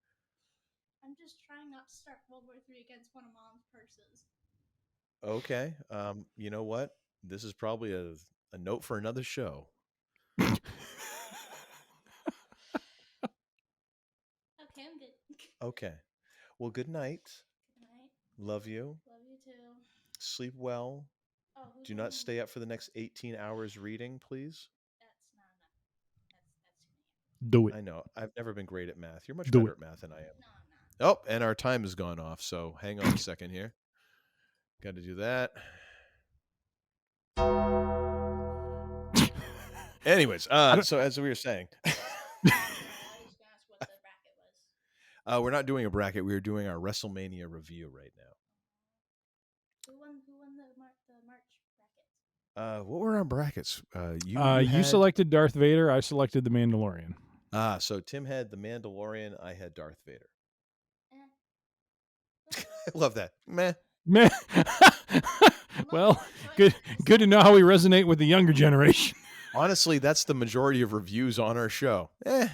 I'm just trying not to start World War III against one of Mom's purses. Okay. You know what? This is probably a note for another show. Okay, I'm good. Okay. Well, good night. Good night. Love you. Love you too. Sleep well. Oh, Do not stay up for the next 18 hours reading, please. That's not enough. Do it. I know. I've never been great at math. You're much Do better it. at math than I am. No, I'm not. Oh, and our time has gone off, so hang on a second here. Got to do that. Anyways, so as we were saying, we're not doing a bracket. We are doing our WrestleMania review right now. Who won the March bracket? What were our brackets? You selected Darth Vader. I selected the Mandalorian. So Tim had the Mandalorian. I had Darth Vader. I love that. Meh. Well, good to know how we resonate with the younger generation. Honestly, that's the majority of reviews on our show. All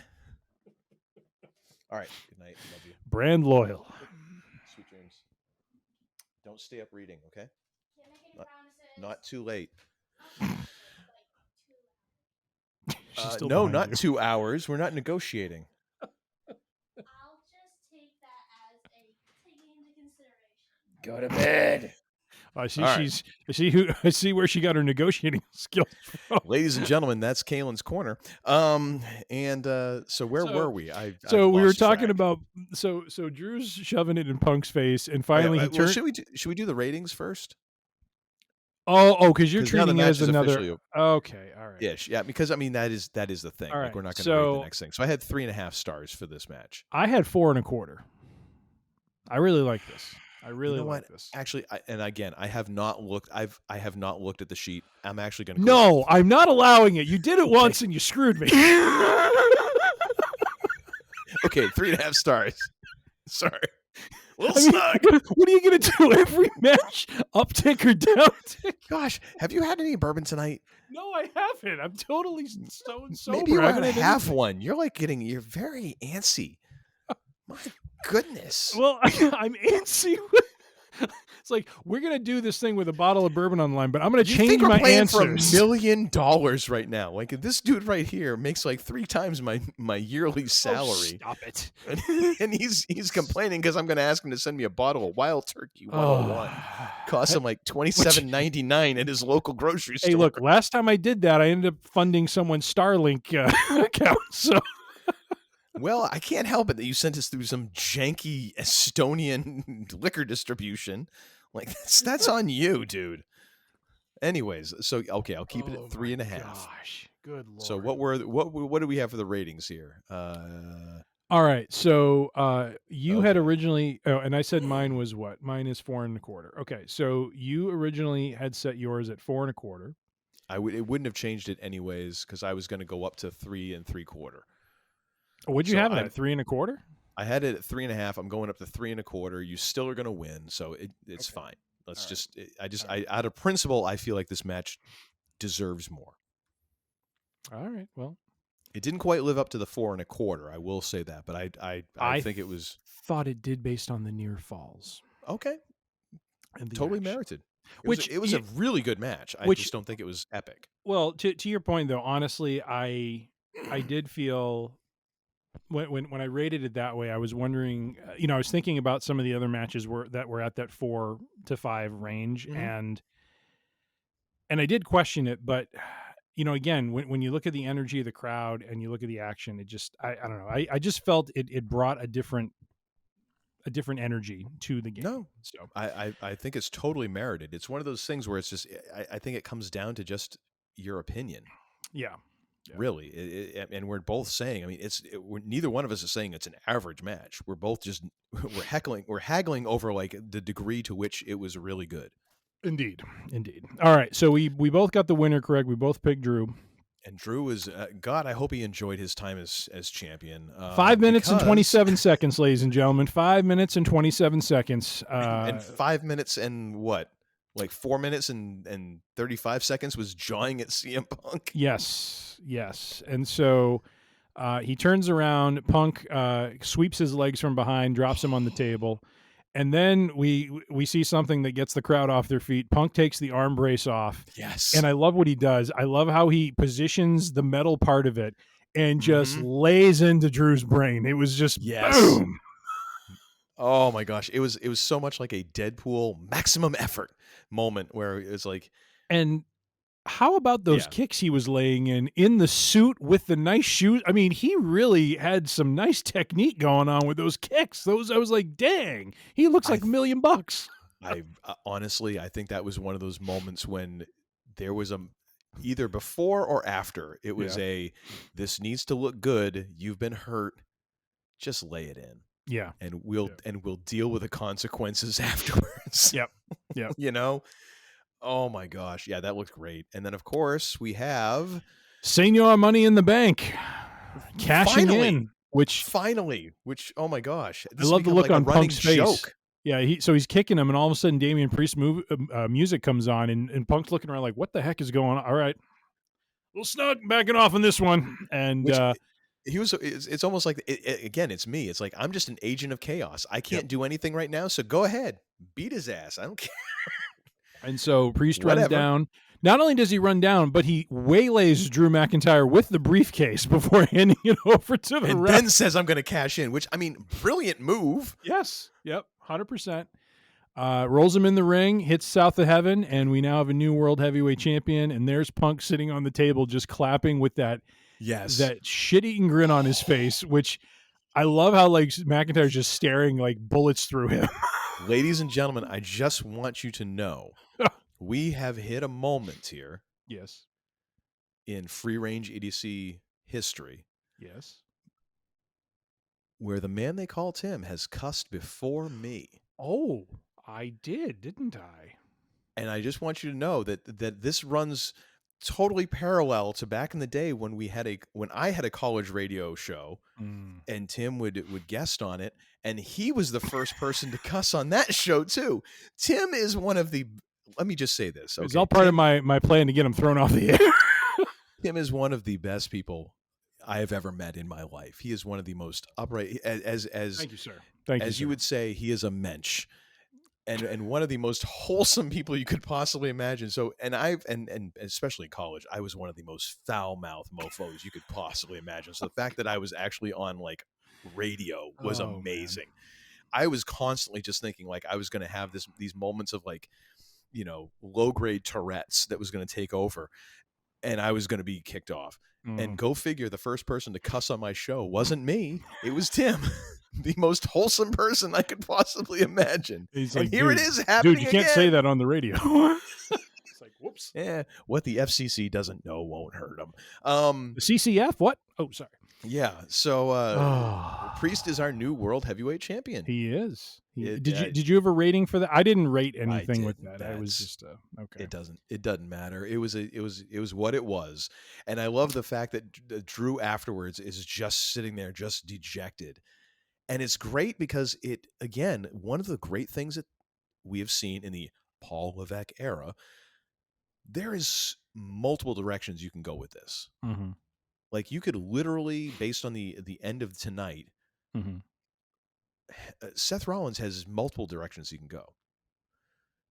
right. Good night. Love you. Brand loyal. Sweet dreams. Don't stay up reading, okay? Not too late. No, not 2 hours. We're not negotiating. I'll just take that as taking into consideration. Go to bed. I see. I see where she got her negotiating skills from. Ladies and gentlemen, that's Kalen's corner. So where were we? We were talking about so Drew's shoving it in Punk's face, and finally he turned. Should we do the ratings first? Oh, because you're treating it as another. Okay, all right. Yeah, because I mean that is the thing. All right, like we're not going to rate the next thing. So I had 3.5 stars for this match. I had 4.25. I really like this. I really know like what? this. Actually, I have not looked. I have not looked at the sheet. I'm actually going to. No, I'm not allowing it. You did it once and you screwed me. Okay, 3.5 stars. Sorry. What are you going to do every match? Uptick or downtick? Gosh, have you had any bourbon tonight? No, I haven't. I'm totally so sober. Maybe you ought to have one. You're you're very antsy. My goodness. Well, I'm antsy. It's like we're gonna do this thing with a bottle of bourbon online, but I'm gonna change my answers. For $1 million right now. Like this dude right here makes like 3 times my yearly salary. Oh, stop it! And he's complaining because I'm gonna ask him to send me a bottle of Wild Turkey 101. Costs him like $27.99 at his local grocery store. Hey, look! Last time I did that, I ended up funding someone's Starlink account. So. Well, I can't help it that you sent us through some janky Estonian liquor distribution. Like that's on you, dude. Anyways, so okay, I'll keep it at 3.5. Gosh, good lord. So what do we have for the ratings here? All right, so you had originally, and I said mine was what? Mine is 4.25. Okay, so you originally had set yours at 4.25. It wouldn't have changed it anyways because I was going to go up to 3.75. What'd you have it at? 3.25? I had it at 3.5. I'm going up to 3.25. You still are going to win, so it's fine. Let's out of principle, I feel like this match deserves more. All right. Well, it didn't quite live up to the 4.25. I will say that, but I think it was. Thought it did based on the near falls. Okay. And totally merited. It was a really good match. I just don't think it was epic. Well, to your point though, honestly, I did feel. When I rated it that way, I was wondering, I was thinking about some of the other matches that were at that 4 to 5 range, and I did question it, but again, when you look at the energy of the crowd and you look at the action, it just I don't know, I just felt it brought a different energy to the game. No, so I think it's totally merited. It's one of those things where it's just I think it comes down to just your opinion. Yeah. Really, and we're both saying. I mean, neither one of us is saying it's an average match. We're both just we're haggling over like the degree to which it was really good. Indeed. All right, so we both got the winner correct. We both picked Drew. And Drew is God. I hope he enjoyed his time as champion. 5 minutes and 27 seconds, ladies and gentlemen. 5 minutes and 27 seconds. And 5 minutes and what? Like 4 minutes and 35 seconds was jawing at CM Punk. Yes. And so he turns around. Punk sweeps his legs from behind, drops him on the table. And then we see something that gets the crowd off their feet. Punk takes the arm brace off. Yes. And I love what he does. I love how he positions the metal part of it and just lays into Drew's brain. It was just boom. Oh my gosh. It was so much like a Deadpool maximum effort moment where it was like. And how about those kicks he was laying in the suit with the nice shoes? I mean, he really had some nice technique going on with those kicks. I was like, dang, he looks like $1 million. I honestly, I think that was one of those moments when there was either before or after. It was this needs to look good. You've been hurt. Just lay it in. Yeah. And we'll deal with the consequences afterwards. Yep. Oh my gosh. Yeah, that looked great. And then of course we have Senior Money in the Bank cashing in, which oh my gosh. I love the look on Punk's face. Yeah, he's kicking him and all of a sudden Damian Priest music comes on and Punk's looking around like, what the heck is going on? All right. A little snug backing off on this one. And it's almost like again, it's me. It's like I'm just an agent of chaos. I can't do anything right now, so go ahead. Beat his ass. I don't care. And so Priest runs down. Not only does he run down, but he waylays Drew McIntyre with the briefcase before handing it over to the ref. And then says, I'm going to cash in, which, I mean, brilliant move. Yes. Yep. 100%. Rolls him in the ring, hits South of Heaven, and we now have a new World Heavyweight Champion. And there's Punk sitting on the table just clapping with that shit-eating grin on his face, which I love how like McIntyre's just staring like bullets through him. Ladies and gentlemen, I just want you to know we have hit a moment here. Yes. In free range idiocy history. Yes. Where the man they call Tim has cussed before me. Oh, I did, didn't I? And I just want you to know that this runs totally parallel to back in the day when I had a college radio show, and Tim would guest on it, and he was the first person to cuss on that show too. Tim is one of the. Let me just say this. Okay? It's all part of my plan to get him thrown off the air. Tim is one of the best people I have ever met in my life. He is one of the most upright. As Thank you, sir. Thank you, as sir. you would say, he is a mensch. And one of the most wholesome people you could possibly imagine. So, and especially in college, I was one of the most foul-mouthed mofos you could possibly imagine. So the fact that I was actually on like radio was amazing. Man. I was constantly just thinking like I was going to have these moments of like, low-grade Tourette's that was going to take over, and I was going to be kicked off. And go figure, the first person to cuss on my show wasn't me. It was Tim. The most wholesome person I could possibly imagine. He's and like, here it is happening. Dude, you can't say that on the radio. It's like, whoops. Yeah, what the FCC doesn't know won't hurt them. The CCF? What? Oh, sorry. Yeah. So Priest is our new world heavyweight champion. He is. Did you have a rating for that? I didn't rate anything with that. That's, I was just okay. It doesn't matter. It was what it was, and I love the fact that Drew afterwards is just sitting there, just dejected. And it's great because one of the great things that we have seen in the Paul Levesque era, there is multiple directions you can go with this. Mm-hmm. Like you could literally, based on the end of tonight, Seth Rollins has multiple directions he can go.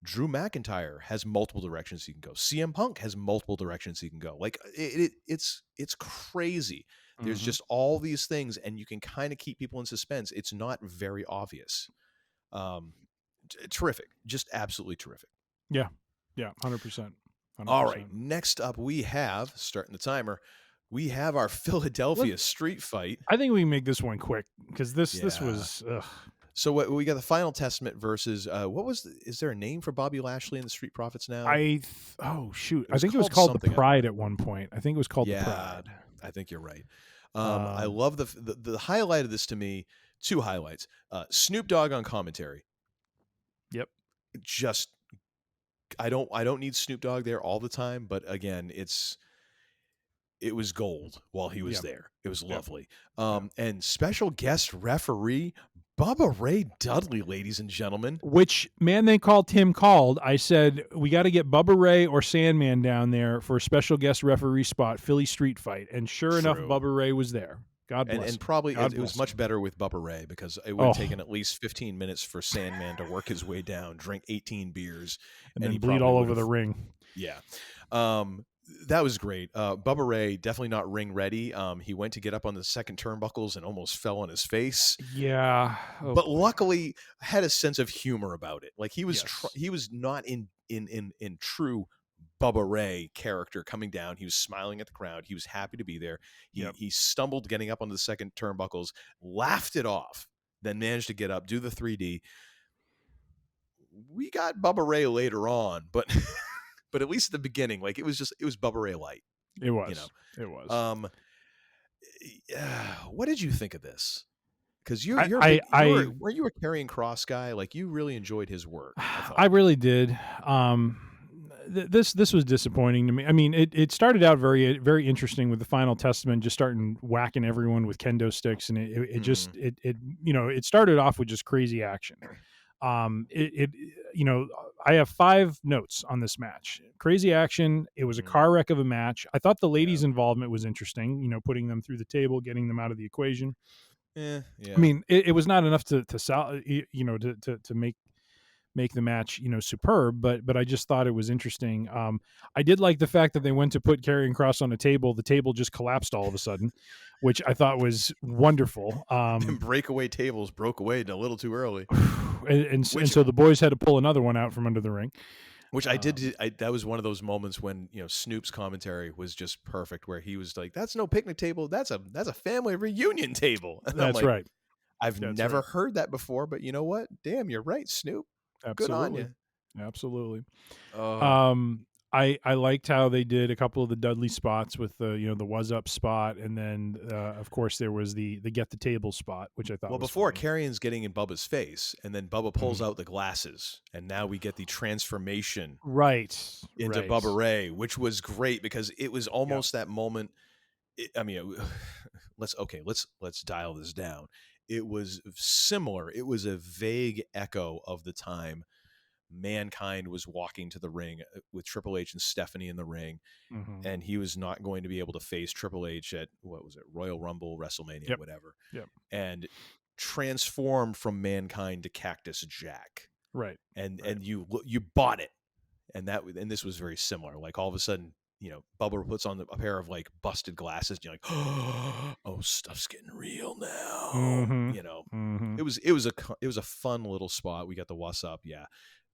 Drew McIntyre has multiple directions he can go. CM Punk has multiple directions he can go. Like it's crazy. There's just all these things, and you can kind of keep people in suspense. It's not very obvious. Terrific. Just absolutely terrific. Yeah. 100%. All right. Next up, we have, starting the timer, we have our Philadelphia street fight. I think we can make this one quick because this was... Ugh. So we got the Final Testament versus is there a name for Bobby Lashley and the Street Profits now? I think it was called the Pride at one point. I think it was called the Pride. I think you're right. I love the highlight of this to me. Two highlights: Snoop Dogg on commentary. Yep. Just I don't need Snoop Dogg there all the time, but again, it was gold while he was there. It was lovely. And special guest referee Bubba Ray Dudley, ladies and gentlemen. Which man they called Tim called. I said, we got to get Bubba Ray or Sandman down there for a special guest referee spot, Philly street fight. And sure enough, Bubba Ray was there. God bless. And probably it was much better with Bubba Ray because it would have taken at least 15 minutes for Sandman to work his way down, drink 18 beers, and then bleed all over the ring. Yeah. That was great. Bubba Ray, definitely not ring ready. He went to get up on the second turnbuckles and almost fell on his face. Yeah. But luckily had a sense of humor about it. Like he was he was not in true Bubba Ray character coming down. He was smiling at the crowd. He was happy to be there. He stumbled getting up on the second turnbuckles, laughed it off, then managed to get up, do the 3D. We got Bubba Ray later on, but but at least at the beginning, like it was Bubba Ray light. It was. It was. What did you think of this? Because were you a Karrion Kross guy? Like you really enjoyed his work. I really did. This was disappointing to me. I mean, it started out very, very interesting with the Final Testament, just starting whacking everyone with kendo sticks, and it started off with just crazy action. I have 5 notes on this match. Crazy action. It was a car wreck of a match. I thought the ladies' involvement was interesting. Putting them through the table, getting them out of the equation. Yeah. I mean, it was not enough to make the match, superb, but I just thought it was interesting. I did like the fact that they went to put Karrion Kross on a table. The table just collapsed all of a sudden, which I thought was wonderful. Breakaway tables broke away a little too early. And so the boys had to pull another one out from under the ring. Which that was one of those moments when, Snoop's commentary was just perfect, where he was like, that's no picnic table. That's a family reunion table. And that's right. I've never heard that before, but you know what? Damn, you're right, Snoop. Absolutely. Good on you. Absolutely. I liked how they did a couple of the Dudley spots with the the was up spot, and then of course there was the get the table spot, which I thought was before funny. Karrion's getting in Bubba's face, and then Bubba pulls out the glasses, and now we get the transformation into Bubba Ray, which was great because it was almost that moment. Let's dial this down. It was similar. It was a vague echo of the time Mankind was walking to the ring with Triple H and Stephanie in the ring, and he was not going to be able to face Triple H at, what was it, Royal Rumble, WrestleMania, whatever. And transformed from Mankind to Cactus Jack. Right. And you bought it. And this was very similar. Like all of a sudden, Bubba puts on a pair of like busted glasses, and you're like, oh, stuff's getting real now. It was a fun little spot. We got the what's up,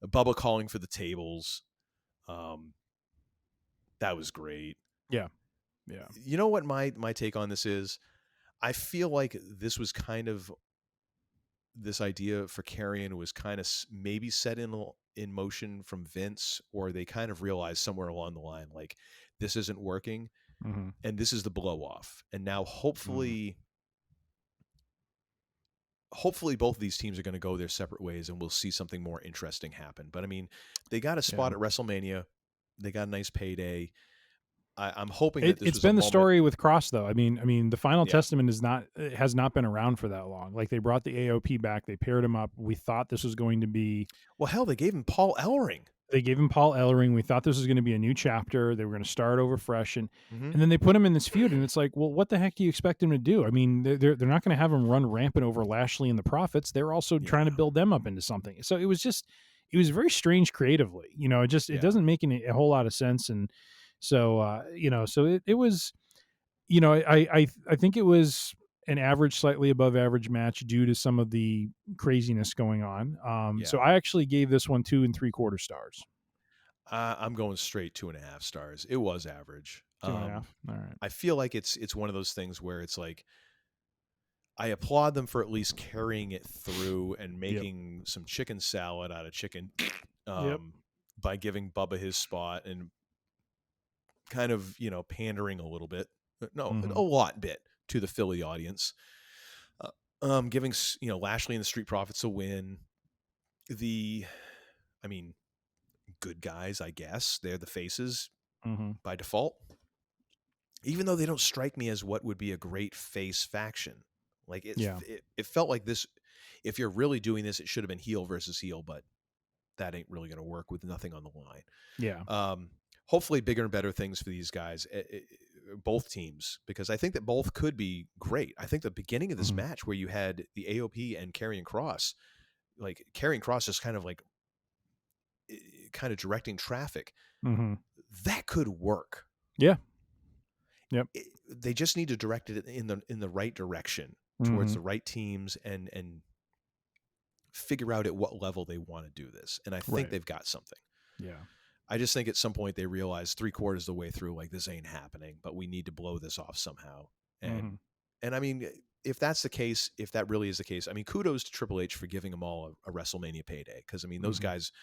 Bubba calling for the tables. That was great. Yeah. You know what my take on this is? I feel like this was kind of, this idea for Karrion was kind of maybe set in motion from Vince, or they kind of realized somewhere along the line, like, this isn't working, and this is the blow off. And now hopefully both of these teams are going to go their separate ways, and we'll see something more interesting happen. But I mean, they got a spot at WrestleMania. They got a nice payday. I'm hoping that it's been the story with Cross, though. I mean, the Final Testament has not been around for that long. Like, they brought the AOP back, they paired him up. We thought this was going to be, well, hell, they gave him Paul Ellering. We thought this was going to be a new chapter. They were going to start over fresh, and then they put him in this feud, and it's like, well, what the heck do you expect him to do? I mean, they're not going to have him run rampant over Lashley and the Profits. They're also trying to build them up into something. So it was very strange creatively. It doesn't make a whole lot of sense. And so, it was, I think it was an average, slightly above average match due to some of the craziness going on. So I actually gave this one 2 3/4 stars. I'm going straight 2.5 stars. It was average. 2.5. All right. I feel like it's one of those things where it's like, I applaud them for at least carrying it through and making some chicken salad out of chicken, by giving Bubba his spot and kind of, pandering a little bit, a lot bit to the Philly audience, giving, Lashley and the Street Profits a win. Good guys, I guess. They're the faces by default, even though they don't strike me as what would be a great face faction. Like, it felt like this, if you're really doing this, it should have been heel versus heel, but that ain't really going to work with nothing on the line. Yeah. Hopefully bigger and better things for these guys, both teams, because I think that both could be great. I think the beginning of this match where you had the AOP and Karrion Kross, like Karrion Kross is kind of directing traffic. That could work. Yeah. Yep. They just need to direct it in the right direction towards the right teams and figure out at what level they want to do this. And I think they've got something. Yeah. I just think at some point they realize 3/4 of the way through, like, this ain't happening, but we need to blow this off somehow. And I mean, if that's the case, if that really is the case, I mean, kudos to Triple H for giving them all a WrestleMania payday. Because I mean, those guys,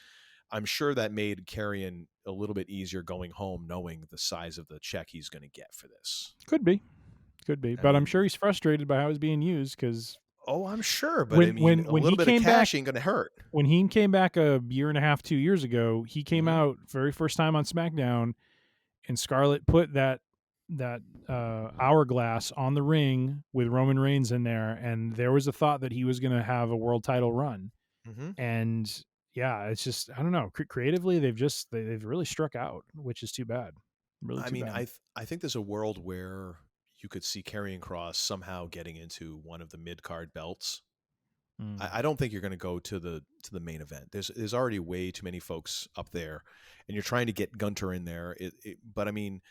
I'm sure that made Karrion a little bit easier going home, knowing the size of the check he's going to get for this. Could be, but I'm sure he's frustrated by how it's being used because. Oh, I'm sure, but when a little bit of cash ain't going to hurt. When he came back a year and a half, 2 years ago, he came out very first time on SmackDown, and Scarlett put that hourglass on the ring with Roman Reigns in there, and there was a thought that he was going to have a world title run. And yeah, it's just, I don't know, creatively they've really struck out, which is too bad. Really, bad. I think there's a world where you could see Karrion Kross somehow getting into one of the mid-card belts. I don't think you're going to go to the main event. There's already way too many folks up there, and you're trying to get Gunter in there. But I mean,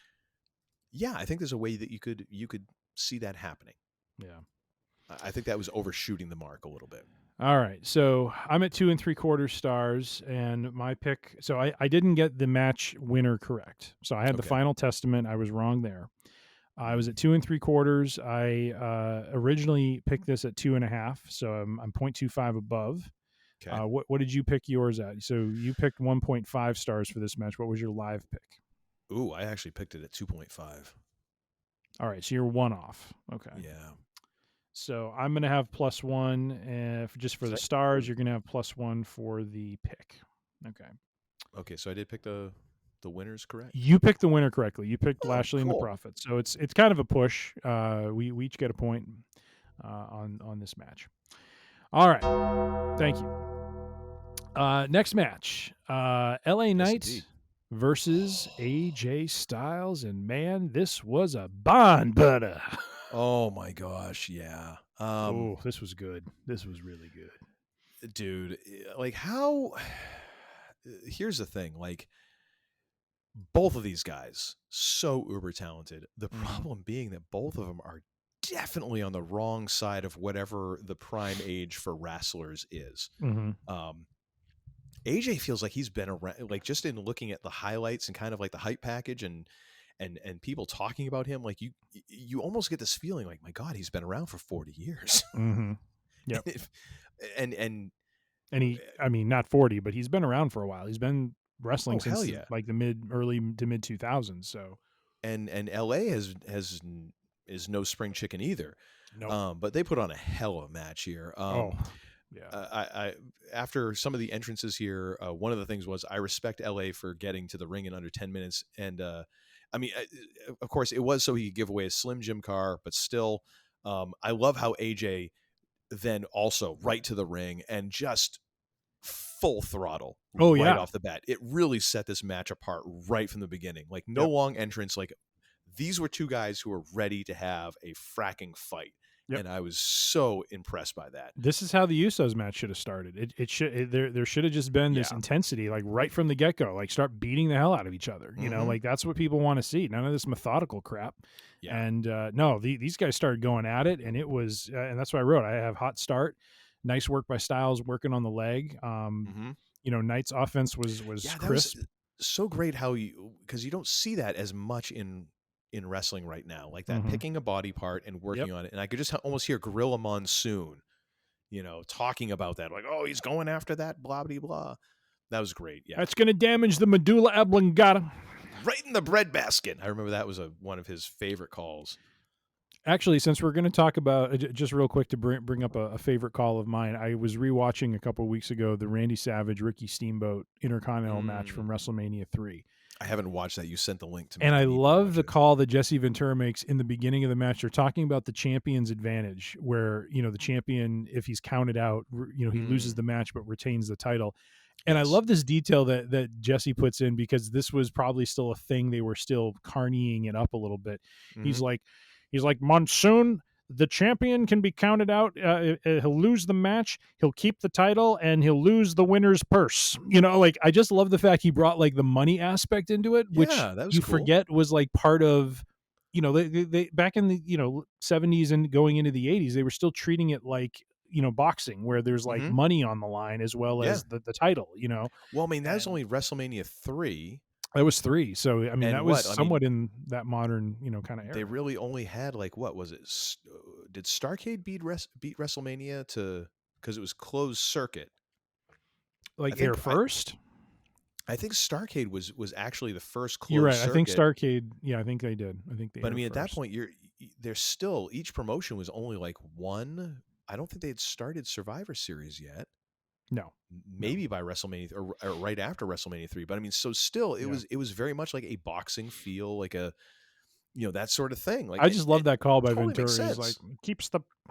yeah, I think there's a way that you could see that happening. Yeah, I think that was overshooting the mark a little bit. All right, so I'm at 2 3/4 stars, and my pick. So I didn't get the match winner correct. So I had the Final Testament. I was wrong there. I was at 2 3/4. I originally picked this at 2.5, so I'm 0.25 above. Okay. What did you pick yours at? So you picked 1.5 stars for this match. What was your live pick? Ooh, I actually picked it at 2.5. All right, so you're one off. Okay. Yeah. So I'm going to have +1 just for the stars. You're going to have +1 for the pick. Okay. Okay, so I did pick the winners correct? You picked the winner correctly. You picked Lashley and the cool. Prophet. So it's kind of a push. We each get a point on this match. All right. Thank you. Next match. LA Knight versus AJ Styles. And man, this was a bond butter. Oh my gosh, yeah. This was good. This was really good. Dude, like how here's the thing, like both of these guys so uber talented. The problem being that both of them are definitely on the wrong side of whatever the prime age for wrestlers is. AJ feels like he's been around, like just in looking at the highlights and kind of like the hype package and people talking about him, like you almost get this feeling like, my God, he's been around for 40 years. Yep. and he, I mean, not 40, but he's been around for a while. He's been wrestling since like the early to mid 2000s. So, and LA is no spring chicken either. No. But they put on a hell of a match here. Yeah. I after some of the entrances here, one of the things was I respect LA for getting to the ring in under 10 minutes. And I mean, of course, it was so he could give away a Slim Jim car, but still, I love how AJ then also right to the ring and just full throttle right off the bat. It really set this match apart right from the beginning. Like no long entrance. Like these were two guys who were ready to have a fracking fight. And I was so impressed by that. This is how the Usos match should have started. There should have just been this intensity, like right from the get go, like start beating the hell out of each other. You know, like that's what people want to see. None of this methodical crap. Yeah. And no, these guys started going at it, and it was, and that's what I wrote. I have hot start, nice work by Styles working on the leg. You know, Knight's offense was crisp. Was so great how because you don't see that as much in wrestling right now, like that picking a body part and working on it. And I could just almost hear Gorilla Monsoon, you know, talking about that, like, oh, he's going after that, blah, blah, blah. That was great. Yeah. That's going to damage the medulla oblongata. Right in the breadbasket. I remember that was one of his favorite calls. Actually, since we're going to talk about, just real quick to bring up a favorite call of mine, I was rewatching a couple of weeks ago the Randy Savage, Ricky Steamboat Intercontinental match from WrestleMania 3. I haven't watched that. You sent the link to me. And I love the call that Jesse Ventura makes in the beginning of the match. They're talking about the champion's advantage, where, you know, the champion, if he's counted out, you know, he loses the match but retains the title. And I love this detail that Jesse puts in, because this was probably still a thing. They were still carnying it up a little bit. He's like, Monsoon, the champion can be counted out. He'll lose the match. He'll keep the title, and he'll lose the winner's purse. You know, like, I just love the fact he brought like the money aspect into it, which you forget was like part of, you know, they back in the, you know, 70s and going into the 80s, they were still treating it like, you know, boxing, where there's like money on the line as well as the title, you know. Well, I mean, that was only WrestleMania 3. That was 3. So, I mean, that was somewhat in that modern, you know, kind of era. They really only had like, what was it? Did Starrcade beat WrestleMania because it was closed circuit? Like air first? I think Starrcade was actually the first closed You're right. circuit. I think Starrcade, I think they did. I think they But I mean, at that point, there's still, each promotion was only like one. I don't think they had started Survivor Series yet. No, maybe by WrestleMania or right after WrestleMania 3. But I mean, so still, it was very much like a boxing feel, like a, you know, that sort of thing. Like I just love that call by totally Ventura. He's like,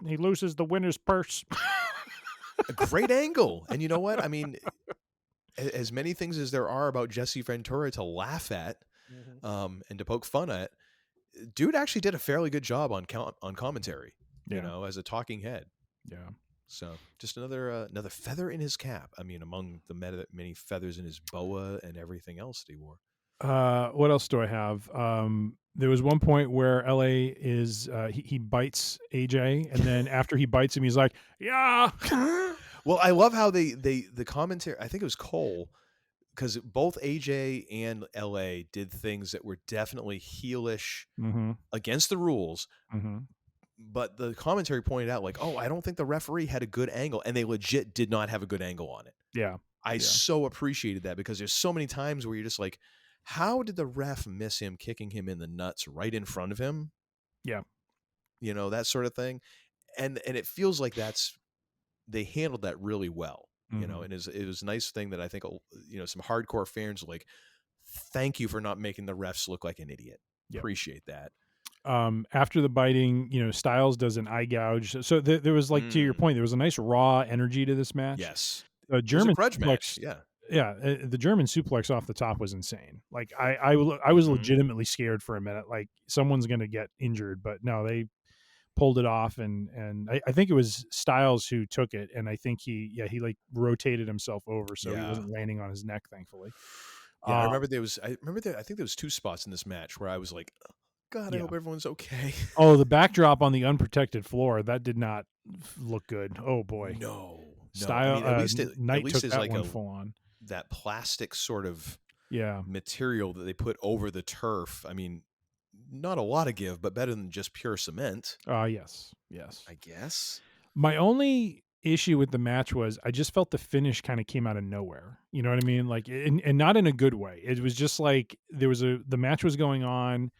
he loses the winner's purse. A great angle. And you know what? I mean, as many things as there are about Jesse Ventura to laugh at, and to poke fun at, dude actually did a fairly good job on commentary. You know, as a talking head. Yeah. So just another feather in his cap. I mean, among the many feathers in his boa and everything else that he wore. What else do I have? There was one point where LA is he bites AJ, and then after he bites him, he's like, "Yeah." Well, I love how the commentary. I think it was Cole, because both AJ and LA did things that were definitely heelish against the rules. But the commentary pointed out, like, oh, I don't think the referee had a good angle, and they legit did not have a good angle on it. Yeah. I so appreciated that, because there's so many times where you're just like, how did the ref miss him kicking him in the nuts right in front of him? Yeah. You know, that sort of thing. And it feels like they handled that really well, you know, and it was a nice thing that I think, you know, some hardcore fans were like, thank you for not making the refs look like an idiot. Yep. Appreciate that. After the biting, you know, Styles does an eye gouge. So there was, like, to your point, there was a nice raw energy to this match. Yes. A German grudge suplex, match. Yeah. Yeah. The German suplex off the top was insane. Like, I was legitimately scared for a minute. Like, someone's going to get injured, but no, they pulled it off. And I think it was Styles who took it. And I think he like rotated himself over. So he wasn't landing on his neck, thankfully. Yeah. I think there was 2 spots in this match where I was like, God, I hope everyone's okay. Oh, the backdrop on the unprotected floor, that did not look good. Oh boy. No. Style, I mean, Knight took that like one full on. That plastic sort of yeah material that they put over the turf. I mean, not a lot of give, but better than just pure cement. Yes. I guess. My only issue with the match was I just felt the finish kind of came out of nowhere. You know what I mean? Like, and not in a good way. It was just like the match was going on,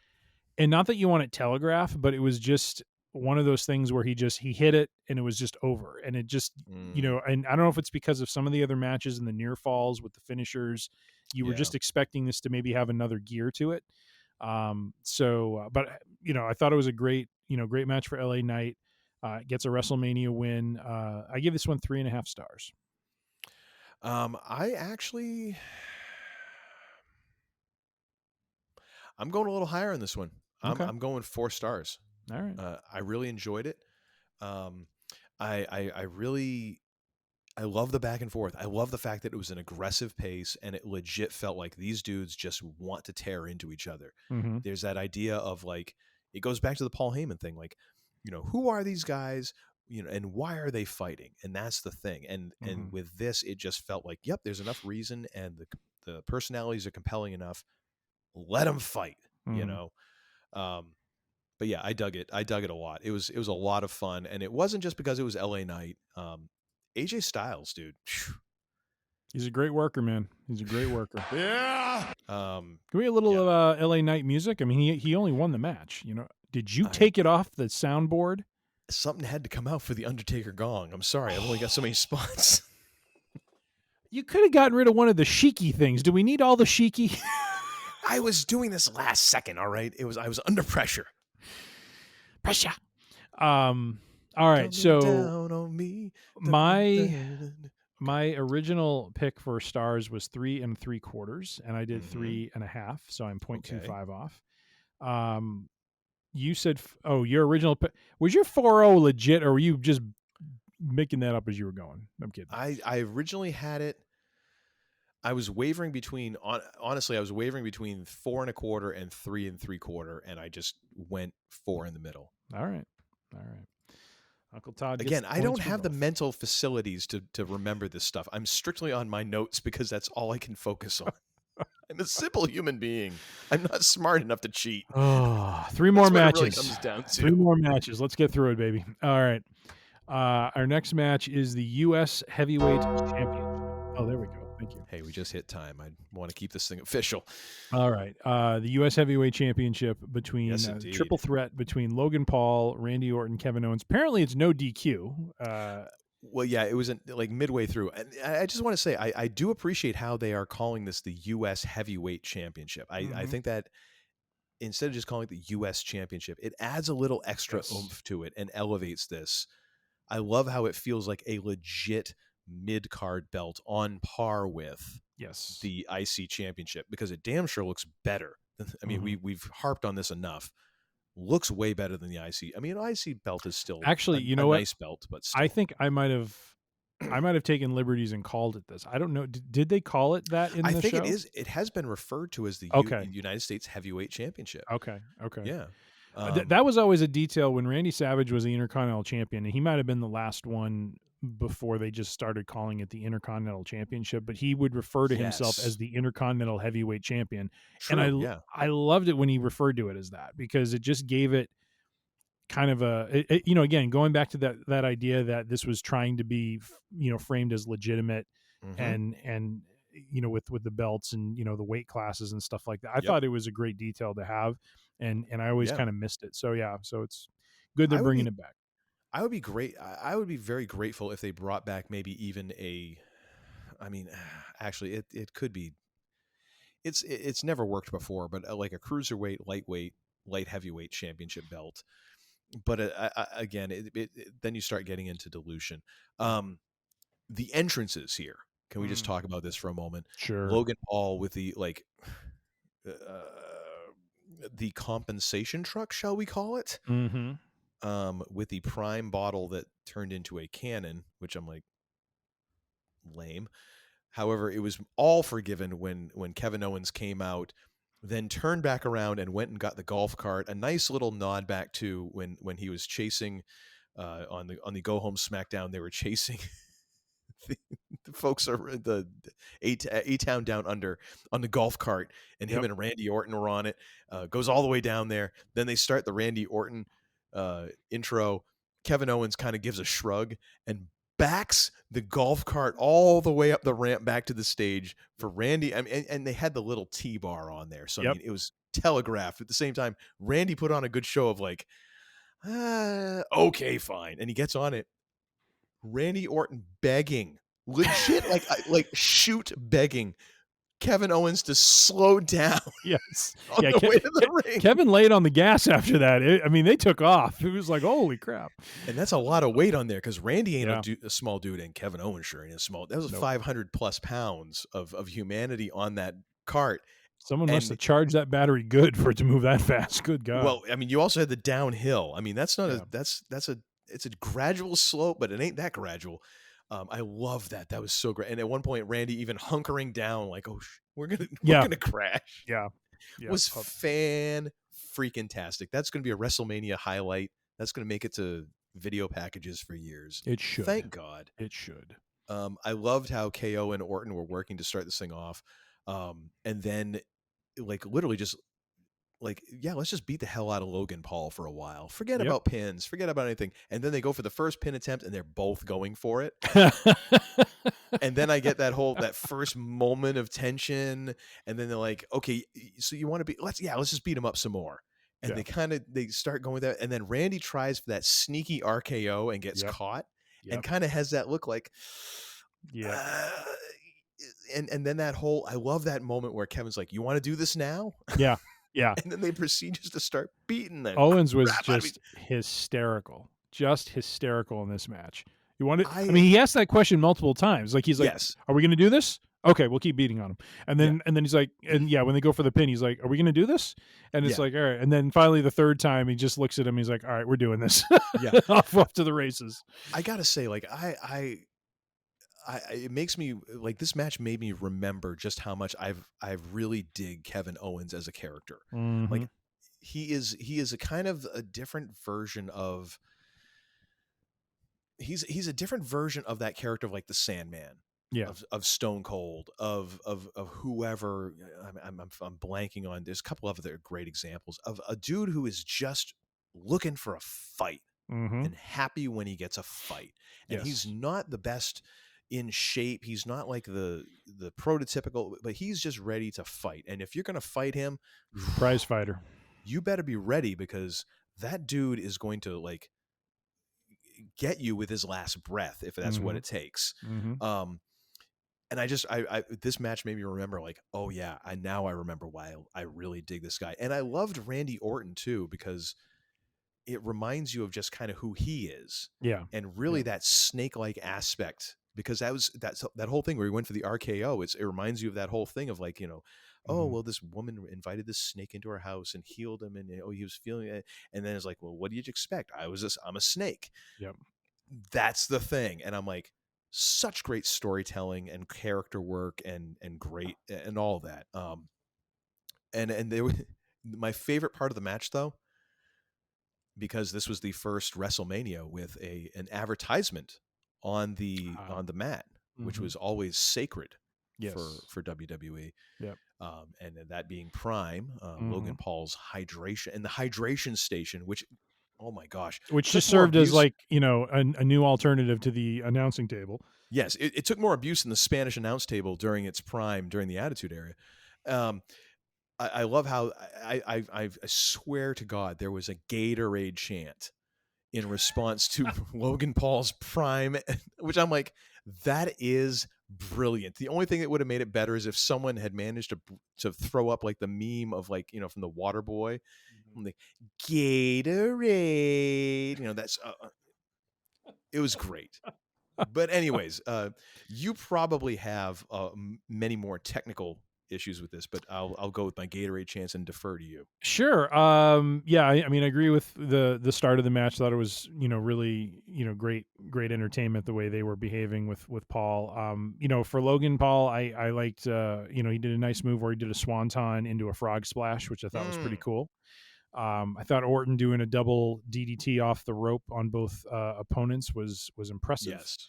and not that you want it telegraphed, but it was just one of those things where he hit it and it was just over. And it just, you know, and I don't know if it's because of some of the other matches in the near falls with the finishers, you were just expecting this to maybe have another gear to it. But you know, I thought it was a great match for LA Knight. Gets a WrestleMania win. I give this one 3.5 stars. I'm going a little higher on this one. Okay. I'm going 4 stars. All right. I really enjoyed it. I love the back and forth. I love the fact that it was an aggressive pace, and it legit felt like these dudes just want to tear into each other. Mm-hmm. There's that idea of, like, it goes back to the Paul Heyman thing. Like, you know, who are these guys? You know, and why are they fighting? And that's the thing. And with this, it just felt like, yep, there's enough reason, and the personalities are compelling enough. Let them fight. You know. But yeah, I dug it. I dug it a lot. It was a lot of fun, and it wasn't just because it was LA Knight. AJ Styles, dude. He's a great worker, man. He's a great worker. Yeah. Can we get a little LA Knight music? I mean, he only won the match. You know, did you take it off the soundboard? Something had to come out for the Undertaker gong. I'm sorry, I've only got so many spots. You could have gotten rid of one of the sheiky things. Do we need all the sheiky? I was doing this last second. All right, I was under pressure. Pressure. All right, so down on me. my original pick for stars was 3 3/4, and I did 3.5, so I'm 0.25 off. You said, your original pick was your 4.0 legit, or were you just making that up as you were going? I'm kidding. I originally had it. I was wavering between, honestly, I was wavering between 4 1/4 and 3 3/4, and I just went 4 in the middle. All right. Uncle Todd. Again, I don't have the mental facilities to remember this stuff. I'm strictly on my notes because that's all I can focus on. I'm a simple human being. I'm not smart enough to cheat. Oh, 3 more matches. It really comes down to. 3 more matches. Let's get through it, baby. All right. Our next match is the U.S. Heavyweight Championship. Oh, there we go. Thank you. Hey, we just hit time. I want to keep this thing official. All right. The U.S. Heavyweight Championship between triple threat between Logan Paul, Randy Orton, Kevin Owens. Apparently, it's no DQ. Well, yeah, it was like midway through. And I just want to say, I do appreciate how they are calling this the U.S. Heavyweight Championship. I think that instead of just calling it the U.S. Championship, it adds a little extra oomph to it and elevates this. I love how it feels like a legit mid-card belt on par with the IC Championship, because it damn sure looks better. I mean, we've harped on this enough. Looks way better than the IC. I mean, an IC belt is still actually, a nice belt, but still. I think I might have taken liberties and called it this. I don't know. Did they call it that in the show? I think it is. It has been referred to as the United States Heavyweight Championship. Okay. Yeah. That was always a detail when Randy Savage was the Intercontinental Champion, and he might have been the last one before they just started calling it the Intercontinental Championship, but he would refer to himself as the Intercontinental Heavyweight Champion. True, and I loved it when he referred to it as that, because it just gave it kind of again, going back to that idea that this was trying to be, framed as legitimate, and with the belts and the weight classes and stuff like that. I thought it was a great detail to have, and I always kind of missed it. So so it's good they're bringing it back. I would be great. I would be very grateful if they brought back maybe even I mean, actually, it could be. It's never worked before, but like a cruiserweight, lightweight, light heavyweight championship belt. But again, then you start getting into dilution. The entrances here. Can we just talk about this for a moment? Sure. Logan Paul with the the compensation truck, shall we call it? With the Prime bottle that turned into a cannon, which I'm like, lame. However, it was all forgiven when Kevin Owens came out, then turned back around and went and got the golf cart. A nice little nod back to when he was chasing on the Go Home SmackDown. They were chasing the folks are the A-Town Down Under on the golf cart, and him and Randy Orton were on it. Goes all the way down there. Then they start the Randy Orton intro. Kevin Owens kind of gives a shrug and backs the golf cart all the way up the ramp back to the stage for Randy. I mean, and they had the little T-bar on there. So, I mean, it was telegraphed. At the same time, Randy put on a good show of like, okay, fine. And he gets on it. Randy Orton begging, legit, like shoot begging Kevin Owens to slow down. Yes. On the way to the ring. Kevin laid on the gas after that. I mean, they took off. It was like, holy crap. And that's a lot of weight on there because Randy ain't a small dude, and Kevin Owens sure ain't a small. That was 500 plus pounds of humanity on that cart. Someone must have charged that battery good for it to move that fast. Good God. Well, I mean, you also had the downhill. I mean, that's not it's a gradual slope, but it ain't that gradual. I love that. That was so great. And at one point, Randy even hunkering down, like, "Oh, we're gonna crash." Yeah, was freaking-tastic. That's gonna be a WrestleMania highlight. That's gonna make it to video packages for years. It should. Thank God. It should. I loved how KO and Orton were working to start this thing off, and then, like, literally just. Like, yeah, let's just beat the hell out of Logan Paul for a while. Forget about pins. Forget about anything. And then they go for the first pin attempt, and they're both going for it. And then I get that first moment of tension, and then they're like, okay, so you want to be? Let's just beat him up some more. And they start going with that, and then Randy tries for that sneaky RKO and gets caught, and kind of has that look like, and then that whole, I love that moment where Kevin's like, you want to do this now? Yeah. Yeah. And then they proceed just to start beating them. Owens was just hysterical in this match. You want to, I mean, he asked that question multiple times. Like, he's like, are we going to do this? Okay, we'll keep beating on him. And then he's like, and when they go for the pin, he's like, are we going to do this? And it's like, all right. And then finally the third time he just looks at him. He's like, all right, we're doing this. off to the races. I got to say, like, it makes me like, this match made me remember just how much I've really dig Kevin Owens as a character. Like, he is a kind of a different version of he's a different version of that character of like the Sandman, of Stone Cold, of whoever. I'm blanking on. There's a couple of other great examples of a dude who is just looking for a fight and happy when he gets a fight, and he's not the best in shape. He's not like the prototypical, but he's just ready to fight. And if you're going to fight him, prize fighter, you better be ready, because that dude is going to like get you with his last breath if that's what it takes. And I this match made me remember, like, oh yeah, I remember why I really dig this guy. And I loved Randy Orton too, because it reminds you of just kind of who he is. Yeah. And really that snake-like aspect, because that whole thing where he went for the RKO, it reminds you of that whole thing of like, oh, well, this woman invited this snake into her house and healed him, and he was feeling it, and then it's like, well, what did you expect? I'm a snake. Yep. That's the thing. And I'm like, such great storytelling and character work and great and all that. And they were my favorite part of the match though, because this was the first WrestleMania with an advertisement on the mat, which was always sacred for WWE. Yep. And that being Prime, Logan Paul's hydration, and the hydration station, which, Oh my gosh. Which Took just more served as abuse- like, a new alternative to the announcing table. Yes, it took more abuse in the Spanish announce table during its prime, during the Attitude Era. I love how I swear to God there was a Gatorade chant in response to Logan Paul's prime, which I'm like, that is brilliant. The only thing that would have made it better is if someone had managed to throw up like the meme of like, from the Water Boy, the Gatorade. That's it was great. But anyways, you probably have many more technical issues with this, but I'll go with my Gatorade chance and defer to you. Sure. Yeah, I mean, I agree with the start of the match. Thought it was, really, great entertainment the way they were behaving with Paul. For Logan Paul, I liked, he did a nice move where he did a swanton into a frog splash, which I thought was pretty cool. I thought Orton doing a double DDT off the rope on both opponents was impressive. Yes.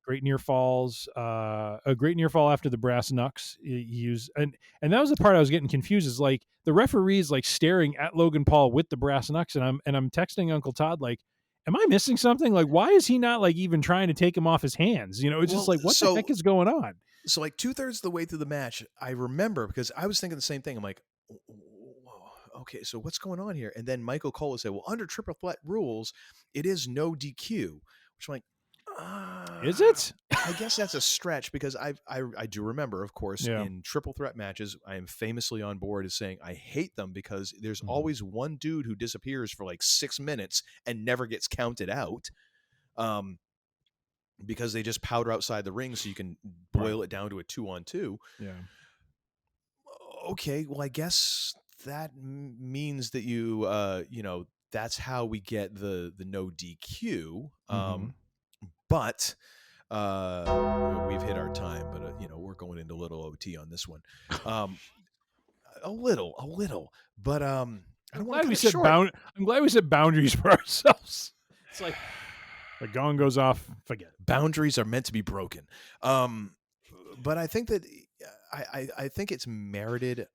Great near falls, a great near fall after the brass knucks he used, and that was the part I was getting confused. Is like the referee's like staring at Logan Paul with the brass knucks, and I'm texting Uncle Todd like, am I missing something? Like, why is he not like even trying to take him off his hands? It's just like, what the heck is going on? So like 2/3 of the way through the match, I remember, because I was thinking the same thing. I'm like, okay, so what's going on here? And then Michael Cole would say, well, under triple threat rules, it is no DQ, which I'm like, is it? I guess that's a stretch, because I do remember, of course, in triple threat matches, I am famously on board as saying I hate them because there's always one dude who disappears for like 6 minutes and never gets counted out, because they just powder outside the ring so you can boil it down to a 2-on-2. Yeah. Okay, well, I guess that means that you that's how we get the no DQ. But we've hit our time, but we're going into little OT on this one. A little, but I don't want to cut it short. I'm glad we set boundaries for ourselves. It's like the gong goes off, forget it. Boundaries are meant to be broken. But I think that I think it's merited.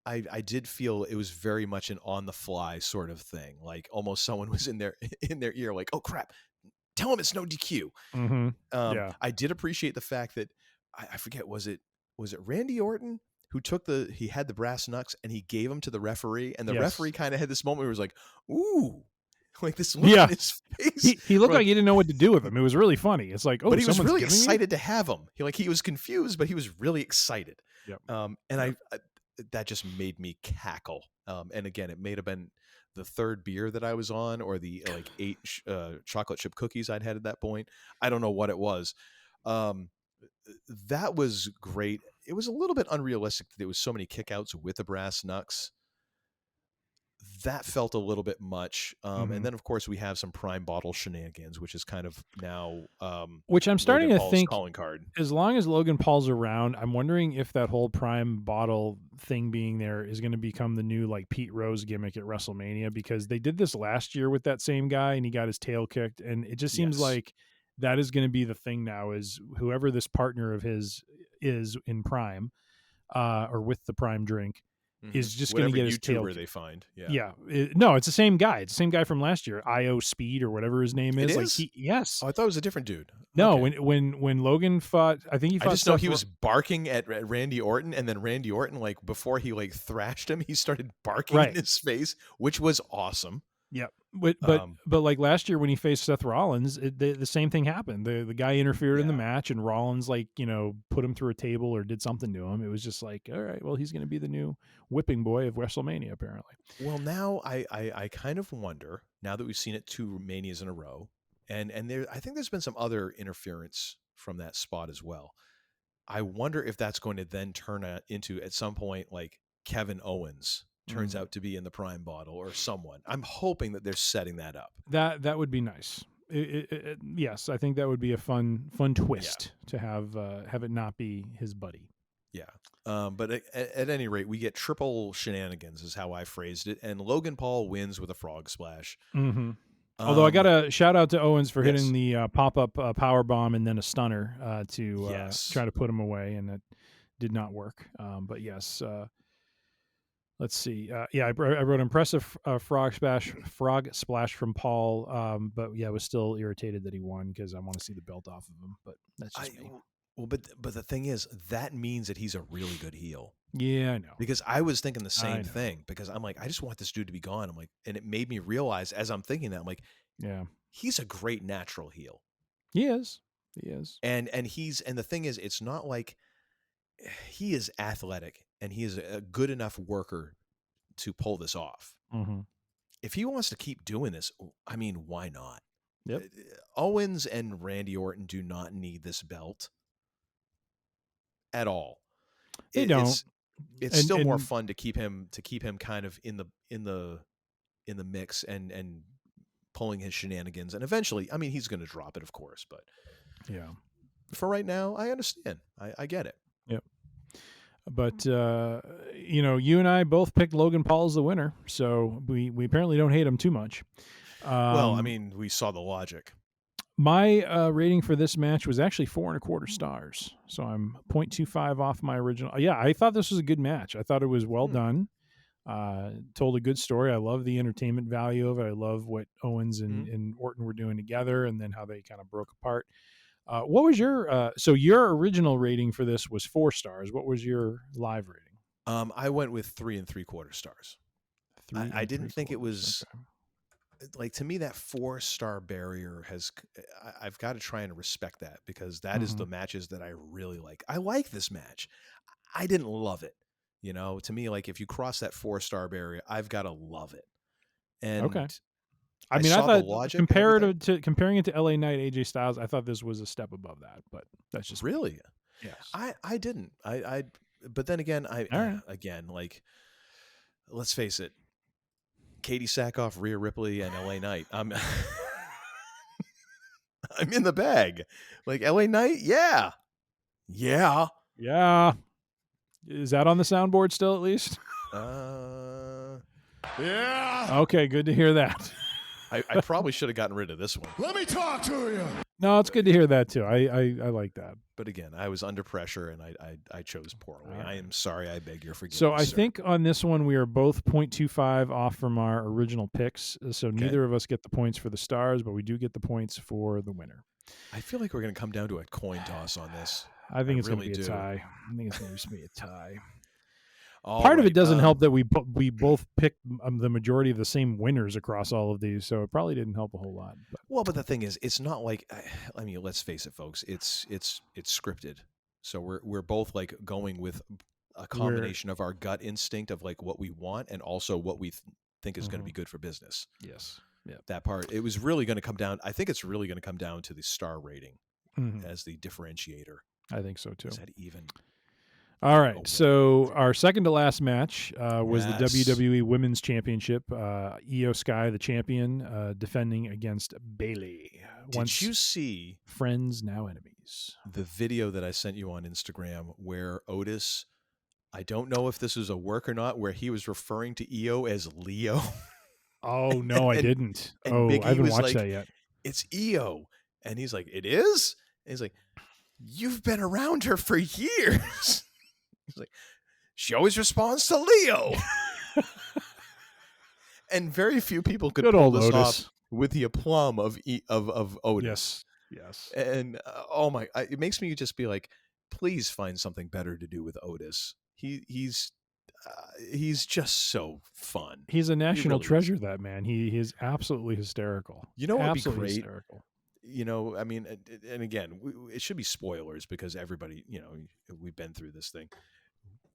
I did feel it was very much an on the fly sort of thing. Like almost someone was in their ear, like, oh crap, tell him it's no DQ. I did appreciate the fact that I forget, was it Randy Orton who he had the brass knucks and he gave them to the referee, and the referee kind of had this moment where he was like, ooh, like this look on his face. He looked like he didn't know what to do with them. It was really funny. It's like, oh, but he was really excited to have them. He was confused, but he was really excited. Yep. And that just made me cackle. And again, it may have been the third beer that I was on, or the like 8 chocolate chip cookies I'd had at that point. I don't know what it was. That was great. It was a little bit unrealistic that there was so many kickouts with the brass knucks. That felt a little bit much. And then, of course, we have some prime bottle shenanigans, which is kind of now which I'm starting Logan to Paul's think, calling card. As long as Logan Paul's around, I'm wondering if that whole prime bottle thing being there is going to become the new like Pete Rose gimmick at WrestleMania, because they did this last year with that same guy and he got his tail kicked. And it just seems like that is going to be the thing now, is whoever this partner of his is in prime or with the prime drink is just going to get his tail. YouTuber they find. No, it's the same guy. It's the same guy from last year, IO Speed or whatever his name is. It Like is? yes. Oh, I thought it was a different dude. No, okay. when Logan fought, I think he fought. I just know he was barking at Randy Orton, and then Randy Orton, like before he like thrashed him, he started barking in his face, which was awesome. Yeah, but like last year when he faced Seth Rollins, the same thing happened. The guy interfered in the match, and Rollins put him through a table or did something to him. It was just like, all right, well, he's going to be the new whipping boy of WrestleMania, apparently. Well, now I kind of wonder, now that we've seen it 2 Manias in a row, and there, I think there's been some other interference from that spot as well. I wonder if that's going to then turn into, at some point, like Kevin Owens turns out to be in the prime bottle, or someone. I'm hoping that they're setting that up. That would be nice. Yes, I think that would be a fun twist to have it not be his buddy. Yeah. But at any rate, we get triple shenanigans is how I phrased it. And Logan Paul wins with a frog splash. Mm-hmm. Although I got a shout out to Owens for hitting the pop-up power bomb and then a stunner to try to put him away. And it did not work. But yes, Let's see. I wrote impressive frog splash from Paul. But yeah, I was still irritated that he won because I want to see the belt off of him. But that's just me. Well, but the thing is, that means that he's a really good heel. Yeah, I know. Because I was thinking the same thing. Because I'm like, I just want this dude to be gone. I'm like, and it made me realize as I'm thinking that, I'm like, yeah, he's a great natural heel. He is. And the thing is, it's not like he is athletic and he is a good enough worker to pull this off. Mm-hmm. If he wants to keep doing this, I mean, why not? Yep. Owens and Randy Orton do not need this belt at all. They don't. It's still more fun to keep him kind of in the mix and pulling his shenanigans. And eventually, I mean, he's going to drop it, of course, but yeah, for right now, I understand. I get it. Yep. But you and I both picked Logan Paul as the winner, so we apparently don't hate him too much. Well, I mean, we saw the logic. My rating for this match was actually 4.25 stars, so I'm 0.25 off my original. Yeah, I thought this was a good match. I thought it was well done. Told a good story. I love the entertainment value of it. I love what Owens and Orton were doing together, and then how they kind of broke apart. What was your so your original rating for this was 4 stars. What was your live rating? I went with 3 3/4 stars. I didn't think it was like, to me, that 4-star barrier I've got to try and respect that, because that is the matches that I really like. I like this match. I didn't love it. To me, like, if you cross that 4-star barrier, I've got to love it. And okay. I mean, I thought comparing it to LA Knight, AJ Styles, I thought this was a step above that, but that's just really. Yes. I didn't. But then again, again, like, let's face it, Katie Sackhoff, Rhea Ripley, and LA Knight. I'm in the bag. Like, LA Knight, yeah. Is that on the soundboard still, at least? Yeah. Okay, good to hear that. I probably should have gotten rid of this one. Let me talk to you. No, it's good to hear that too. I like that. But again, I was under pressure and I chose poorly. Right. I am sorry. I beg your forgiveness. So I think on this one we are both 0.25 off from our original picks. So neither of us get the points for the stars, but we do get the points for the winner. I feel like we're going to come down to a coin toss on this. I think it's going to be a tie. I think it's going to be a tie. All Part right, of it doesn't help that we both picked the majority of the same winners across all of these, so it probably didn't help a whole lot. But the thing is, it's not like, I mean, let's face it, folks. It's scripted, so we're both like going with a combination of our gut instinct of like what we want and also what we think is going to be good for business. Yes, yeah. That part. It was really going to come down. I think it's really going to come down to the star rating as the differentiator. I think so too. Is that even? All right, so our second to last match was the WWE Women's Championship. Io Sky, the champion, defending against Bayley. Did you see friends now enemies? The video that I sent you on Instagram where Otis, I don't know if this is a work or not, where he was referring to Io as Leo. Oh no, I didn't. And I haven't watched that yet. It's Io, and he's like, "It is." And he's like, "You've been around her for years." He's like, she always responds to Leo. And very few people could pull this off with the aplomb of Otis. Yes. And it makes me just be like, please find something better to do with Otis. He's just so fun. He's a national treasure, that man. He is absolutely hysterical. You know what would be great? Hysterical. I mean, and again, it should be spoilers because everybody, we've been through this thing.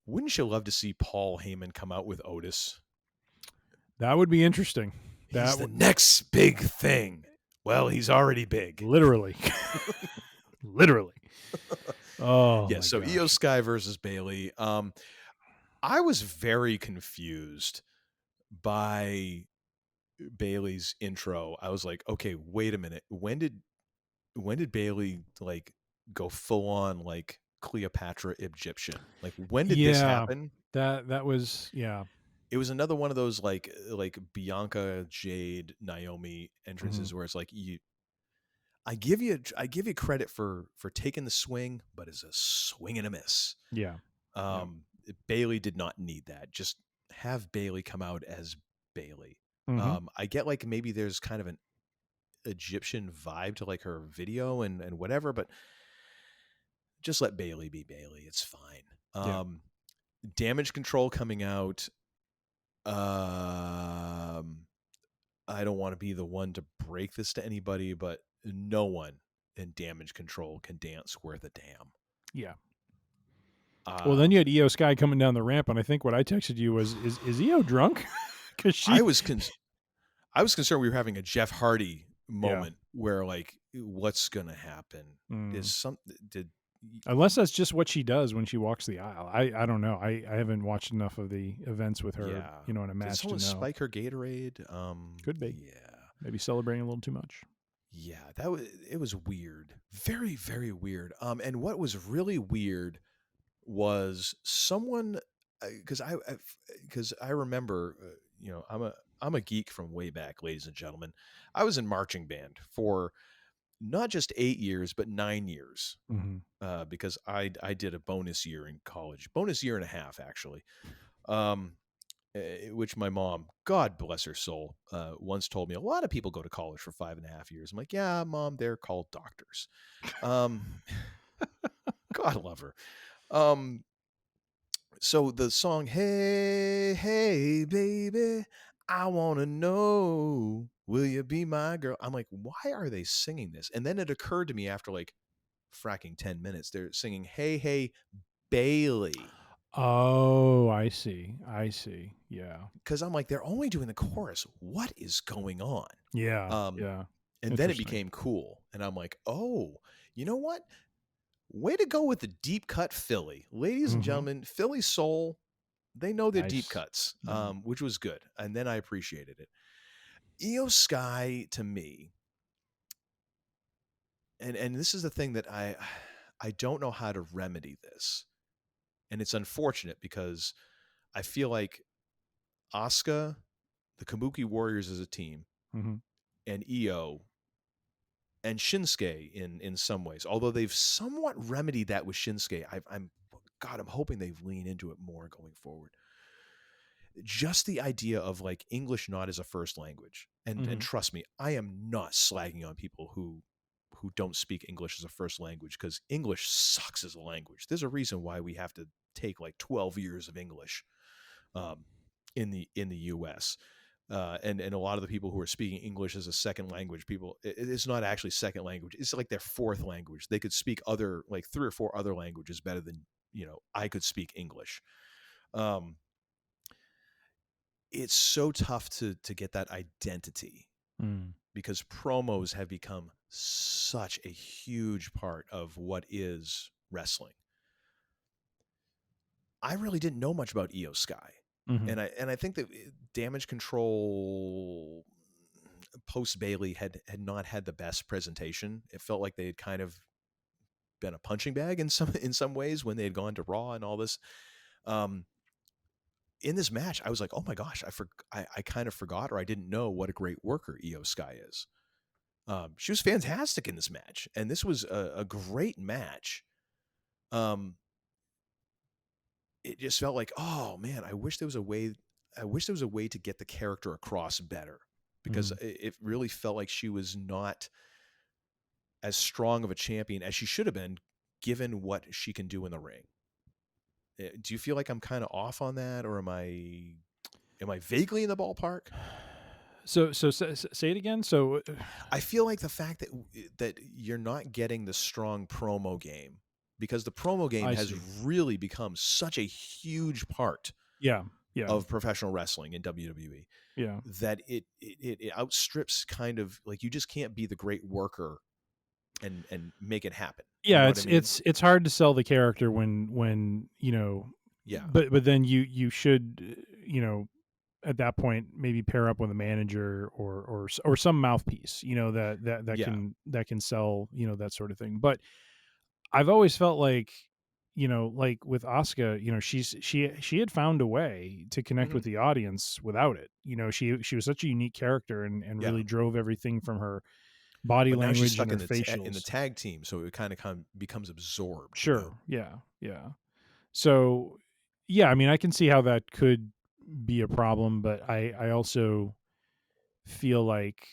Wouldn't you love to see Paul Heyman come out with Otis? That would be interesting. He's the next big thing. Well, he's already big. Literally. Literally. Oh, yeah. So Io Sky versus Bayley. I was very confused by Bayley's intro. I was like, okay, wait a minute. When did Bayley like go full on like Cleopatra Egyptian? Like, when did this happen? That was It was another one of those like Bianca, Jade, Naomi entrances where it's like I give you credit for taking the swing, but it's a swing and a miss. Yeah. Bayley did not need that. Just have Bailey come out as Bailey. Mhm. I get like maybe there's kind of an Egyptian vibe to like her video and whatever, but just let Bailey be Bailey. It's fine. Yeah. Damage Control coming out. I don't want to be the one to break this to anybody, but no one in Damage Control can dance worth a damn. Yeah. Well, then you had Io Sky coming down the ramp, and I think what I texted you was, "Is Io drunk?" Because I was concerned we were having a Jeff Hardy moment where like, what's gonna happen? Unless that's just what she does when she walks the aisle. I don't know. I haven't watched enough of the events with her, in a match. Did someone spike her Gatorade? Could be. Yeah. Maybe celebrating a little too much. Yeah, it was weird. Very, very weird. And what was really weird was someone, because I remember, I'm a geek from way back, ladies and gentlemen. I was in marching band for not just 8 years, but 9 years, because I did a bonus year in college, bonus year and a half actually, which my mom, God bless her soul, once told me a lot of people go to college for 5.5 years. I'm like, yeah, Mom, they're called doctors. God love her. So the song, "Hey, hey, baby, I want to know, will you be my girl?" I'm like, why are they singing this? And then it occurred to me after like fracking 10 minutes, they're singing, "Hey, hey, Bailey." Oh, I see. Yeah. Because I'm like, they're only doing the chorus. What is going on? Yeah. Yeah. And then it became cool. And I'm like, oh, you know what? Way to go with the deep cut Philly. Ladies and gentlemen, Philly soul, they know their deep cuts, which was good. And then I appreciated it. Io Sky, to me, and this is the thing that I don't know how to remedy this. And it's unfortunate because I feel like Asuka, the Kabuki Warriors as a team, and Io and Shinsuke in some ways, although they've somewhat remedied that with Shinsuke, I'm hoping they lean into it more going forward. Just the idea of like English not as a first language, and trust me, I am not slagging on people who don't speak English as a first language, because English sucks as a language. There's a reason why we have to take like 12 years of English in the US. And a lot of the people who are speaking English as a second language, it's not actually second language. It's like their fourth language. They could speak other, like 3 or 4 other languages better than, I could speak English. It's so tough to get that identity because promos have become such a huge part of what is wrestling. I really didn't know much about Io Sky. And I think that Damage Control post Bailey had not had the best presentation. It felt like they had kind of been a punching bag in some ways when they had gone to Raw and all this. In this match, I was like, oh my gosh, I kind of forgot, or I didn't know what a great worker Io Sky is. She was fantastic in this match, and this was a great match. It just felt like, oh man, I wish there was a way to get the character across better, because it really felt like she was not as strong of a champion as she should have been, given what she can do in the ring. Do you feel like I'm kind of off on that, or am I vaguely in the ballpark? So say it again. So I feel like the fact that you're not getting the strong promo game, because the promo game has really become such a huge part of professional wrestling in WWE. Yeah. That it outstrips kind of like, you just can't be the great worker and make it happen. Yeah, you know it's hard to sell the character when yeah. But then you should at that point maybe pair up with a manager or some mouthpiece, that can sell, that sort of thing. But I've always felt like, like with Asuka, she had found a way to connect with the audience without it. She was such a unique character and really drove everything from her body language she's stuck and her facials. in the tag team, so it kind of becomes absorbed. Sure. Yeah. So, yeah, I mean, I can see how that could be a problem, but I also feel like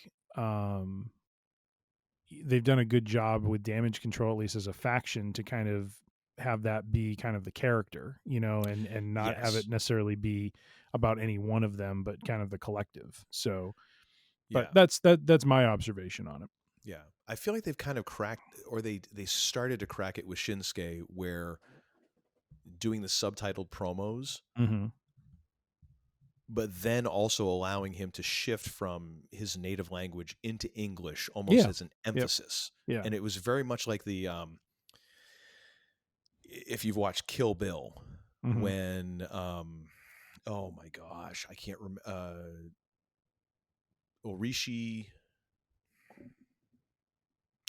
they've done a good job with Damage Control, at least as a faction, to kind of have that be kind of the character, and not have it necessarily be about any one of them, but kind of the collective. So, but that's my observation on it. Yeah, I feel like they've kind of cracked, or they started to crack it with Shinsuke, where doing the subtitled promos, but then also allowing him to shift from his native language into English, almost as an emphasis. Yeah, and it was very much like the if you've watched Kill Bill, when oh my gosh, I can't remember. Orishi.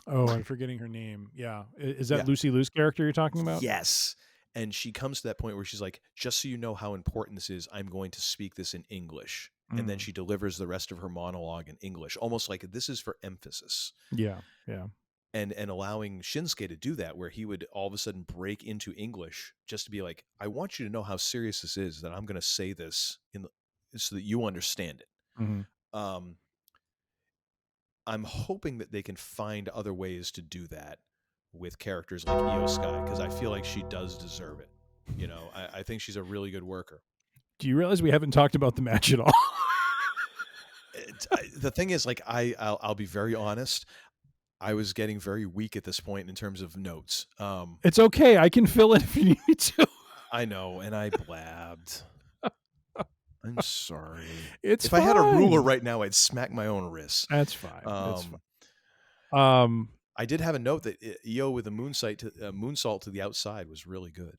Oh, I'm forgetting her name. Yeah. Is that Lucy Liu's character you're talking about? Yes. And she comes to that point where she's like, just so you know how important this is, I'm going to speak this in English. And then she delivers the rest of her monologue in English, almost like this is for emphasis. Yeah. Yeah. And allowing Shinsuke to do that, where he would all of a sudden break into English just to be like, I want you to know how serious this is, that I'm going to say this so that you understand it. I'm hoping that they can find other ways to do that with characters like Io Sky, because I feel like she does deserve it. I think she's a really good worker. Do you realize we haven't talked about the match at all? The thing is, like, I'll be very honest. I was getting very weak at this point in terms of notes. It's okay. I can fill it if you need me to. I know, and I blabbed. I'm sorry. If I had a ruler right now, I'd smack my own wrist. That's fine. That's fine. I did have a note that Io with a moonsault to the outside was really good.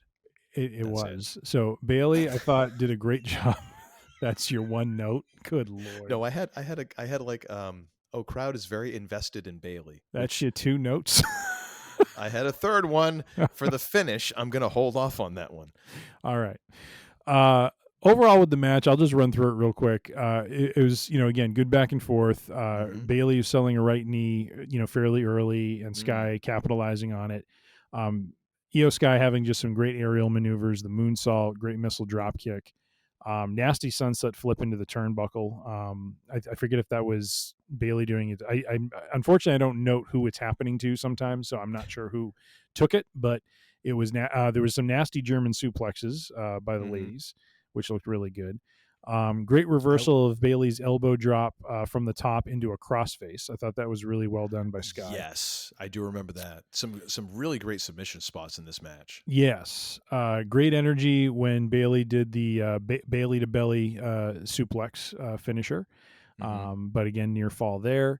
It was. So Bailey, I thought, did a great job. That's your one note. Good Lord. No, I had like crowd is very invested in Bailey. That's your two notes. I had a third one for the finish. I'm gonna hold off on that one. All right. Overall with the match, I'll just run through it real quick. It was, again, good back and forth. Bailey was selling a right knee, fairly early, and Sky capitalizing on it. Io Sky having just some great aerial maneuvers, the moonsault, great missile drop kick, nasty sunset flip into the turnbuckle. I forget if that was Bailey doing it. I unfortunately I don't note who it's happening to sometimes, so I'm not sure who took it, but it was there was some nasty German suplexes by the ladies, which looked really good. Great reversal of Bailey's elbow drop from the top into a crossface. I thought that was really well done by Sky. Yes, I do remember that. Some really great submission spots in this match. Yes. Great energy when Bailey did the Bailey to belly suplex finisher. But again, near fall there.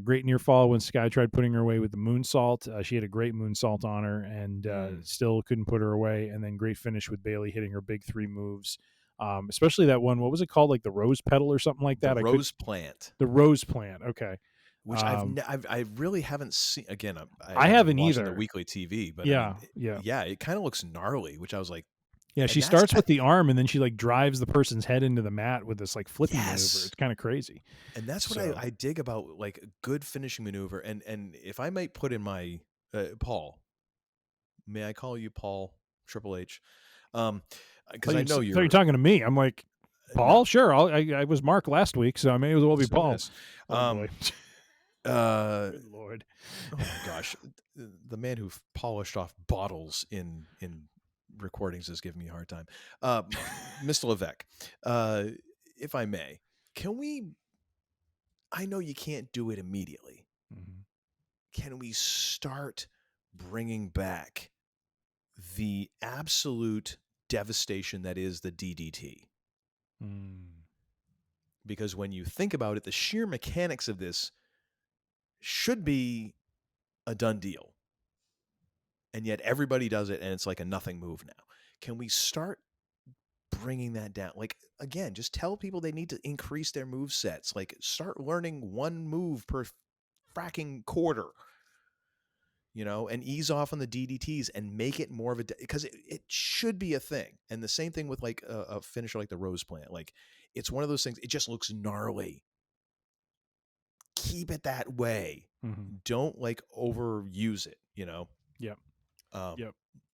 Great near fall when Sky tried putting her away with the moonsault. She had a great moonsault on her and still couldn't put her away. And then great finish with Bailey hitting her big three moves. Especially that one, what was it called? Like the rose petal or something like that? The rose plant. The rose plant. Okay. Which I really haven't seen. Again, I haven't either. The weekly TV, but yeah, it kind of looks gnarly. Which I was like, yeah. She starts with the arm, and then she like drives the person's head into the mat with this like flipping maneuver. It's kind of crazy. And that's what I dig about like a good finishing maneuver. And if I might put in my Paul, may I call you Paul Triple H? Because I know you're talking to me. I'm like, Paul, no. Sure. I was Mark last week, so I may as well be Paul. Good Lord. Oh my gosh. The man who polished off bottles in recordings is giving me a hard time. Mr. Levesque, if I may, I know you can't do it immediately. Can we start bringing back the absolute devastation that is the DDT? Because when you think about it, the sheer mechanics of this should be a done deal. And yet everybody does it, and it's like a nothing move now. Can we start bringing that down? Like, again, just tell people they need to increase their move sets. Like, start learning one move per fracking quarter. And ease off on the DDTs and make it more of because it should be a thing. And the same thing with like a finisher like the Rose Plant. Like, it's one of those things. It just looks gnarly. Keep it that way. Don't like overuse it. Yep. Yep.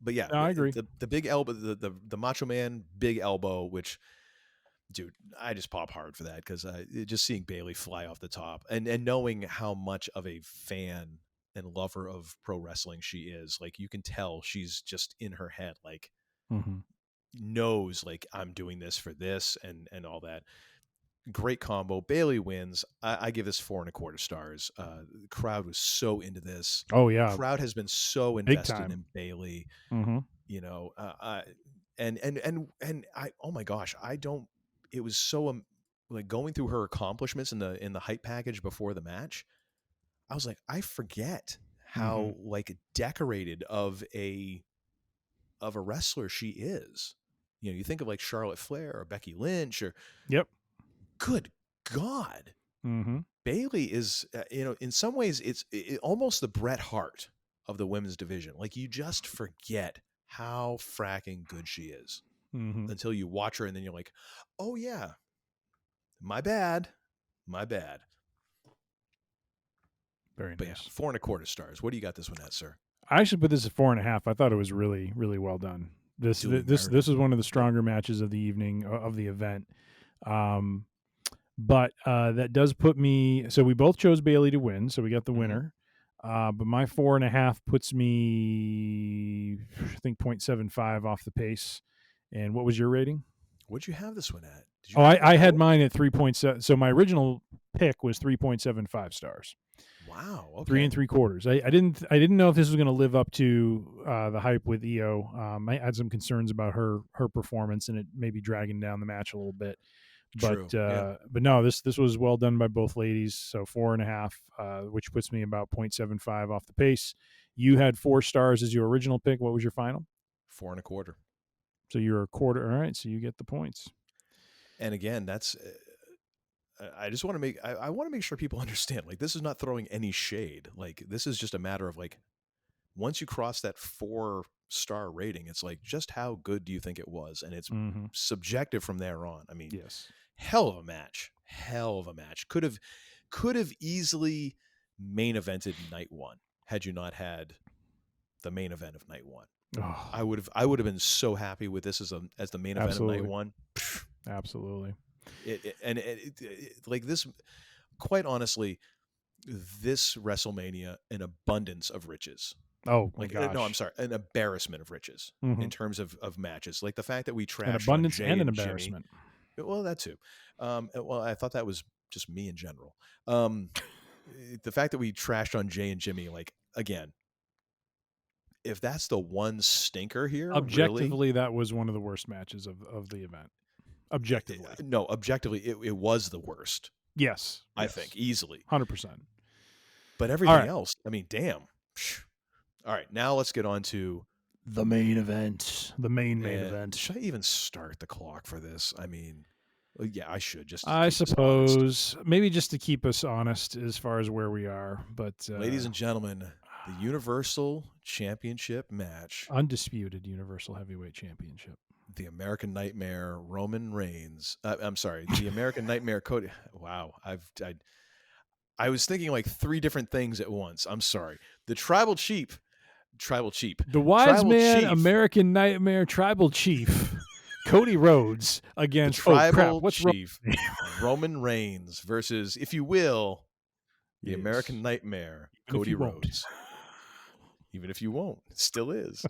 But yeah, no, I agree. The big elbow, the Macho Man big elbow, which dude, I just pop hard for that because just seeing Bayley fly off the top and knowing how much of a fan and lover of pro wrestling she is, like you can tell she's just in her head, like knows like I'm doing this for this and all that. Great combo. Bayley wins. I give this 4.25 stars. The crowd was so into this. Oh yeah, crowd has been so invested in Bayley. You know, and I, oh my gosh, I don't. It was so like going through her accomplishments in the hype package before the match. I was like, I forget how like decorated of a wrestler she is. You know, you think of like Charlotte Flair or Becky Lynch or good God, Bayley is, you know, in some ways it's almost the Bret Hart of the women's division. Like you just forget how fracking good she is until you watch her and then you're like, oh yeah, my bad. Very but nice. Yeah, 4.25 stars. What do you got this one at, sir? I actually put this at 4.5. I thought it was really, really well done. This is one of the stronger matches of the evening of the event. But that does put me. So we both chose Bayley to win. So we got the winner. But my 4.5 puts me, I think, 0.75 off the pace. And what was your rating? What'd you have this one at? I had mine at 3.7. So my original pick was 3.75 stars. Wow. Okay. 3.75. I didn't know if this was going to live up to the hype with Io. I had some concerns about her performance and it maybe dragging down the match a little bit. But but no, this was well done by both ladies. So 4.5, which puts me about 0.75 off the pace. You had 4 stars as your original pick. What was your final? 4.25. So you're a quarter. All right. So you get the points. And again, that's. I just want to make. I want to make sure people understand. Like this is not throwing any shade. Like this is just a matter of like, once you cross that 4-star rating, it's like just how good do you think it was, and it's subjective from there on. I mean, yes. Hell of a match. Could have easily main evented night one had you not had the main event of night one. Oh. I would have been so happy with this as the main event of night one. Absolutely. Like this, quite honestly, this WrestleMania, an abundance of riches. Oh my like, gosh! No, I'm sorry, an embarrassment of riches in terms of matches. Like the fact that we trashed an abundance on Jay and an and embarrassment. Jimmy. Well, that too. Well, I thought that was just me in general. The fact that we trashed on Jay and Jimmy, like again, if that's the one stinker here, objectively, really, that was one of the worst matches of the event. Objectively, no, objectively, it was the worst. Yes, I think easily, 100%. But everything else, I mean, damn. All right, now let's get on to the main event. The main event. Should I even start the clock for this? I mean, yeah, I should. Just I suppose maybe just to keep us honest as far as where we are. But ladies and gentlemen, the Universal Championship match, undisputed Universal Heavyweight Championship. The American Nightmare Roman Reigns. I'm sorry, the American Nightmare Cody. Wow, I was thinking like 3 different things at once. I'm sorry. The Tribal Chief. The Wise Man, American Nightmare, Tribal Chief, Cody Rhodes against Tribal Chief, Roman Reigns versus, if you will, the American Nightmare, Cody Rhodes. Even if you won't, it still is.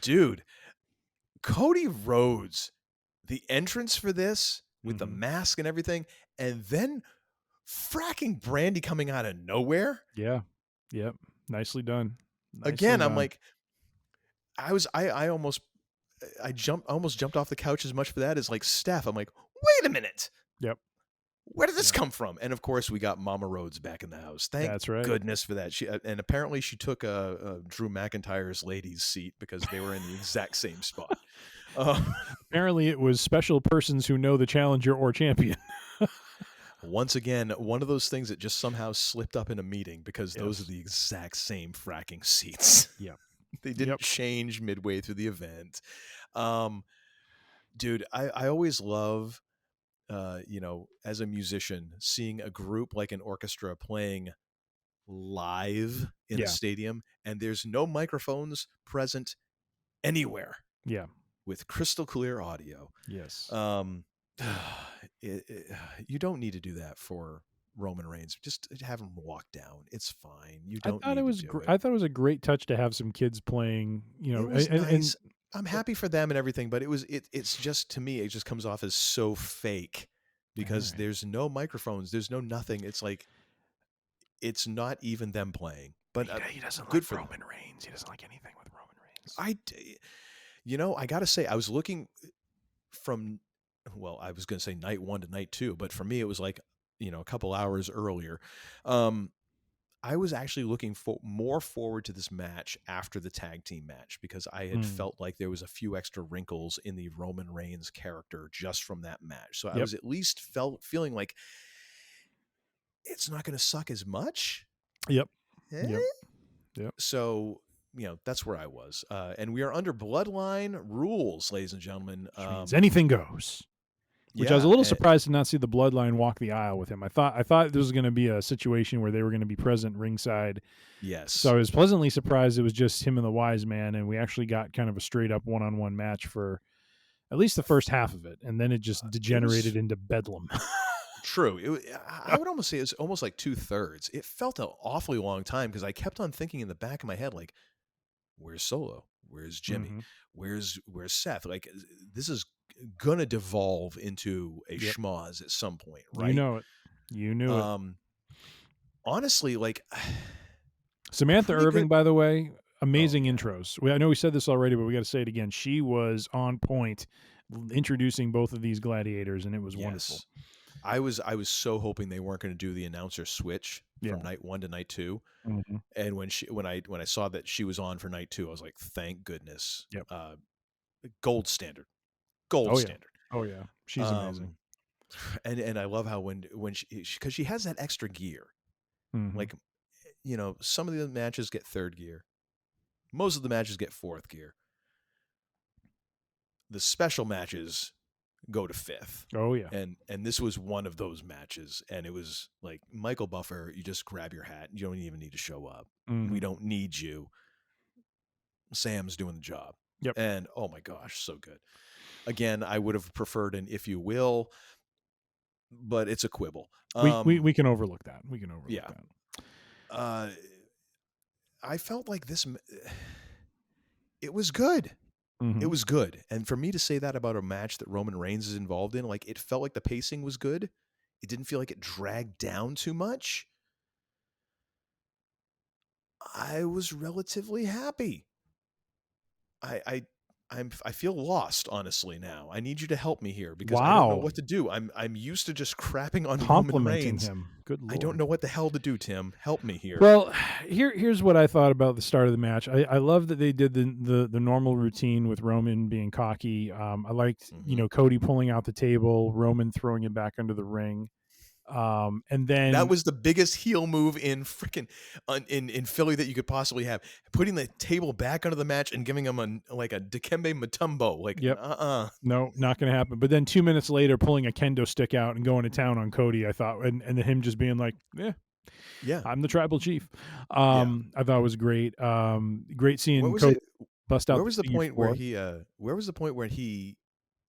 Dude, Cody Rhodes, the entrance for this with the mask and everything, and then fracking Brandy coming out of nowhere. Yeah. Yep. Nicely done. Again, I'm like, I almost jumped off the couch as much for that as like Steph. I'm like, wait a minute. Yep. Where did this come from? And of course, we got Mama Rhodes back in the house. Thank goodness for that. And apparently she took Drew McIntyre's ladies' seat because they were in the exact same spot. Apparently, it was special persons who know the challenger or champion. Once again, one of those things that just somehow slipped up in a meeting because those are the exact same fracking seats. Yeah. They didn't change midway through the event. Dude, I always love, as a musician, seeing a group like an orchestra playing live in a stadium and there's no microphones present anywhere. Yeah. with crystal clear audio. Yes. You don't need to do that for Roman Reigns. Just have him walk down. It's fine. You I don't thought need it was to do it. I thought it was a great touch to have some kids playing, It was and nice. I'm happy for them and everything, but it's just, to me, it just comes off as so fake because there's no microphones, there's no nothing. It's like, it's not even them playing. But he doesn't good like for Roman them. Reigns. He doesn't like anything with Roman Reigns. I got to say, I was looking from, well, I was going to say night 1 to night 2, but for me, it was like, a couple hours earlier. I was actually looking more forward to this match after the tag team match because I had felt like there was a few extra wrinkles in the Roman Reigns character just from that match. So I was at least feeling like it's not going to suck as much. Yep. So, that's where I was. And we are under Bloodline rules, ladies and gentlemen. Anything goes. Which I was a little surprised to not see the Bloodline walk the aisle with him. I thought this was going to be a situation where they were going to be present ringside. Yes. So I was pleasantly surprised it was just him and the Wise Man, and we actually got kind of a straight up one-on-one match for at least the first half of it, and then it just degenerated into bedlam. True. I would almost say it's almost like 2/3. It felt an awfully long time because I kept on thinking in the back of my head, like, where's Solo? Where's Jimmy? Where's Seth? Like, this is gonna devolve into a schmoz at some point, right? You knew it. Honestly, like, Samantha Irving, good. by the way, amazing intros. I know we said this already, but we got to say it again. She was on point introducing both of these gladiators, and it was wonderful. I was so hoping they weren't going to do the announcer switch from night 1 to night 2. And when I saw that she was on for night 2, I was like, thank goodness. Yep. Gold standard. Standard. Oh yeah. She's amazing. And I love how when she, because she has that extra gear. Like, some of the matches get 3rd gear. Most of the matches get 4th gear. The special matches go to 5th. Oh yeah. And this was one of those matches, and it was like, Michael Buffer, you just grab your hat. You don't even need to show up. We don't need you. Sam's doing the job. Yep. And oh my gosh, so good. Again, I would have preferred an if you will, but it's a quibble. We can overlook that. We can overlook that. I felt like this, it was good. It was good. And for me to say that about a match that Roman Reigns is involved in, like, it felt like the pacing was good. It didn't feel like it dragged down too much. I was relatively happy. I feel lost, honestly, now. I need you to help me here because I don't know what to do. I'm used to just crapping on Roman Reigns. Him. Good Lord. I don't know what the hell to do, Tim. Help me here. Well, here's what I thought about the start of the match. I love that they did the normal routine with Roman being cocky. I liked Cody pulling out the table, Roman throwing it back under the ring. And then that was the biggest heel move in freaking in Philly that you could possibly have. Putting the table back under the match and giving him a Dikembe Mutombo. Like, no, not going to happen. But then 2 minutes later, pulling a kendo stick out and going to town on Cody, I thought, and then him just being like, yeah, I'm the tribal chief. I thought it was great. Great seeing Cody bust out. Where was the point where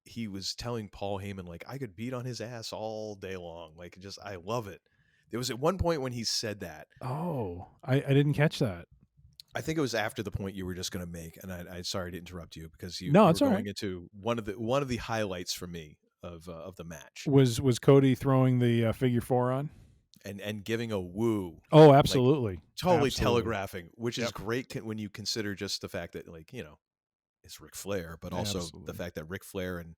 he was telling Paul Heyman, like, I could beat on his ass all day long. Like, I love it. There was at one point when he said that. Oh, I didn't catch that. I think it was after the point you were just going to make, and I'm sorry to interrupt you because you were going into one of the highlights for me of the match. Was Cody throwing the figure 4 on? And giving a woo. Oh, absolutely. Like, totally telegraphing, which is great when you consider just the fact that, like, it's Ric Flair, but also the fact that Ric Flair and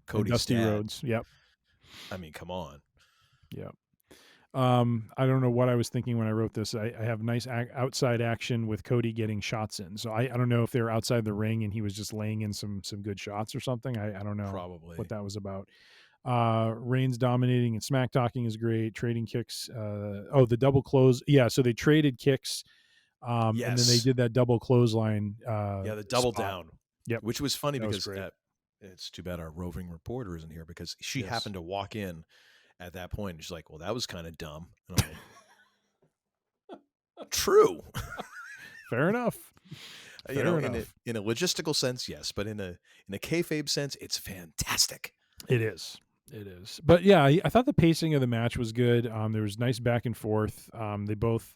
Cody's Dusty dad, Rhodes. Yep. I mean, come on. Yep. I don't know what I was thinking when I wrote this. I have nice outside action with Cody getting shots in. So I don't know if they were outside the ring and he was just laying in some good shots or something. I don't know what that was about. Reigns dominating and smack talking is great. Trading kicks. The double close. Yeah. So they traded kicks. And then they did that double clothesline. The double spot. down. Yep. Which was funny because it's too bad our roving reporter isn't here because she happened to walk in at that point. And she's like, well, that was kind of dumb. And I'm like, true. Fair enough. You know, enough. in a logistical sense, yes, but in a kayfabe sense, it's fantastic. It is. It is. But yeah, I thought the pacing of the match was good. There was nice back and forth. They both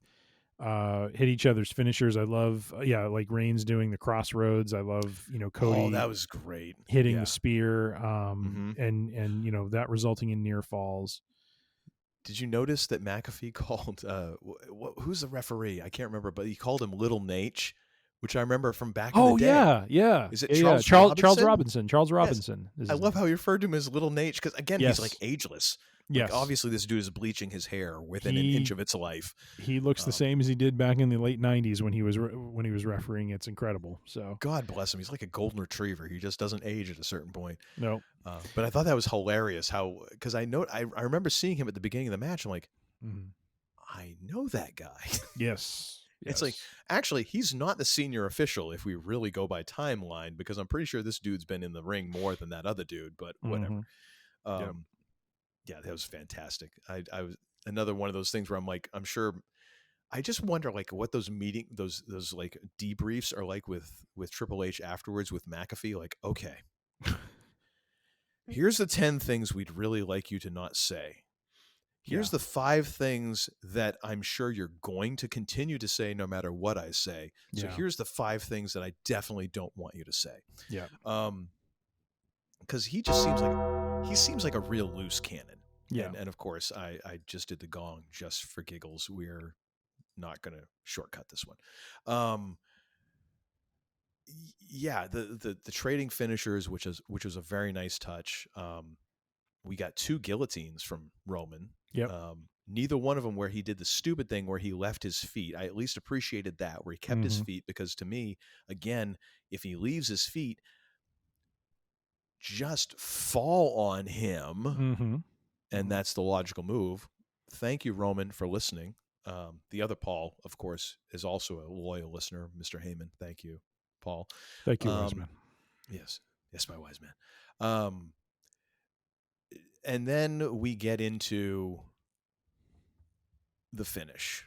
hit each other's finishers. I love, like Reigns doing the crossroads. I love, Cody. Oh, that was great. Hitting the spear, and that resulting in near falls. Did you notice that McAfee called who's the referee? I can't remember, but he called him Little Nate, which I remember from back in the day. Yeah. Is it Charles Robinson? Charles Robinson. Yes. I love how you referred to him as Little Nate because again, Yes. he's like ageless. Yes. Like, obviously, this dude is bleaching his hair within an inch of its life. He looks the same as he did back in the late '90s when he was refereeing. It's incredible. So God bless him. He's like a golden retriever. He just doesn't age at a certain point. No. But I thought that was hilarious. How because I remember seeing him at the beginning of the match. I'm like, I know that guy. Yes. It's like, actually, he's not the senior official if we really go by timeline, because I'm pretty sure this dude's been in the ring more than that other dude, but whatever. Yeah, that was fantastic. I was another one of those things where I'm like, I'm sure, I just wonder like what those those like debriefs are like with Triple H afterwards with McAfee. Like, okay, here's the 10 things we'd really like you to not say. Here's the 5 things that I'm sure you're going to continue to say no matter what I say. So here's the 5 things that I definitely don't want you to say. Yeah. Because he just seems like a real loose cannon. Yeah. And of course, I just did the gong just for giggles. We're not going to shortcut this one. Yeah, the trading finishers, which was a very nice touch. We got 2 guillotines from Roman. Yep. Neither one of them where he did the stupid thing where he left his feet. I at least appreciated that, where he kept his feet, because to me, again, if he leaves his feet, just fall on him, and that's the logical move. Thank you, Roman, for listening. The other Paul, of course, is also a loyal listener, Mr. Heyman. Thank you, Paul. Thank you, wise man. Yes, my wise man. And then we get into the finish.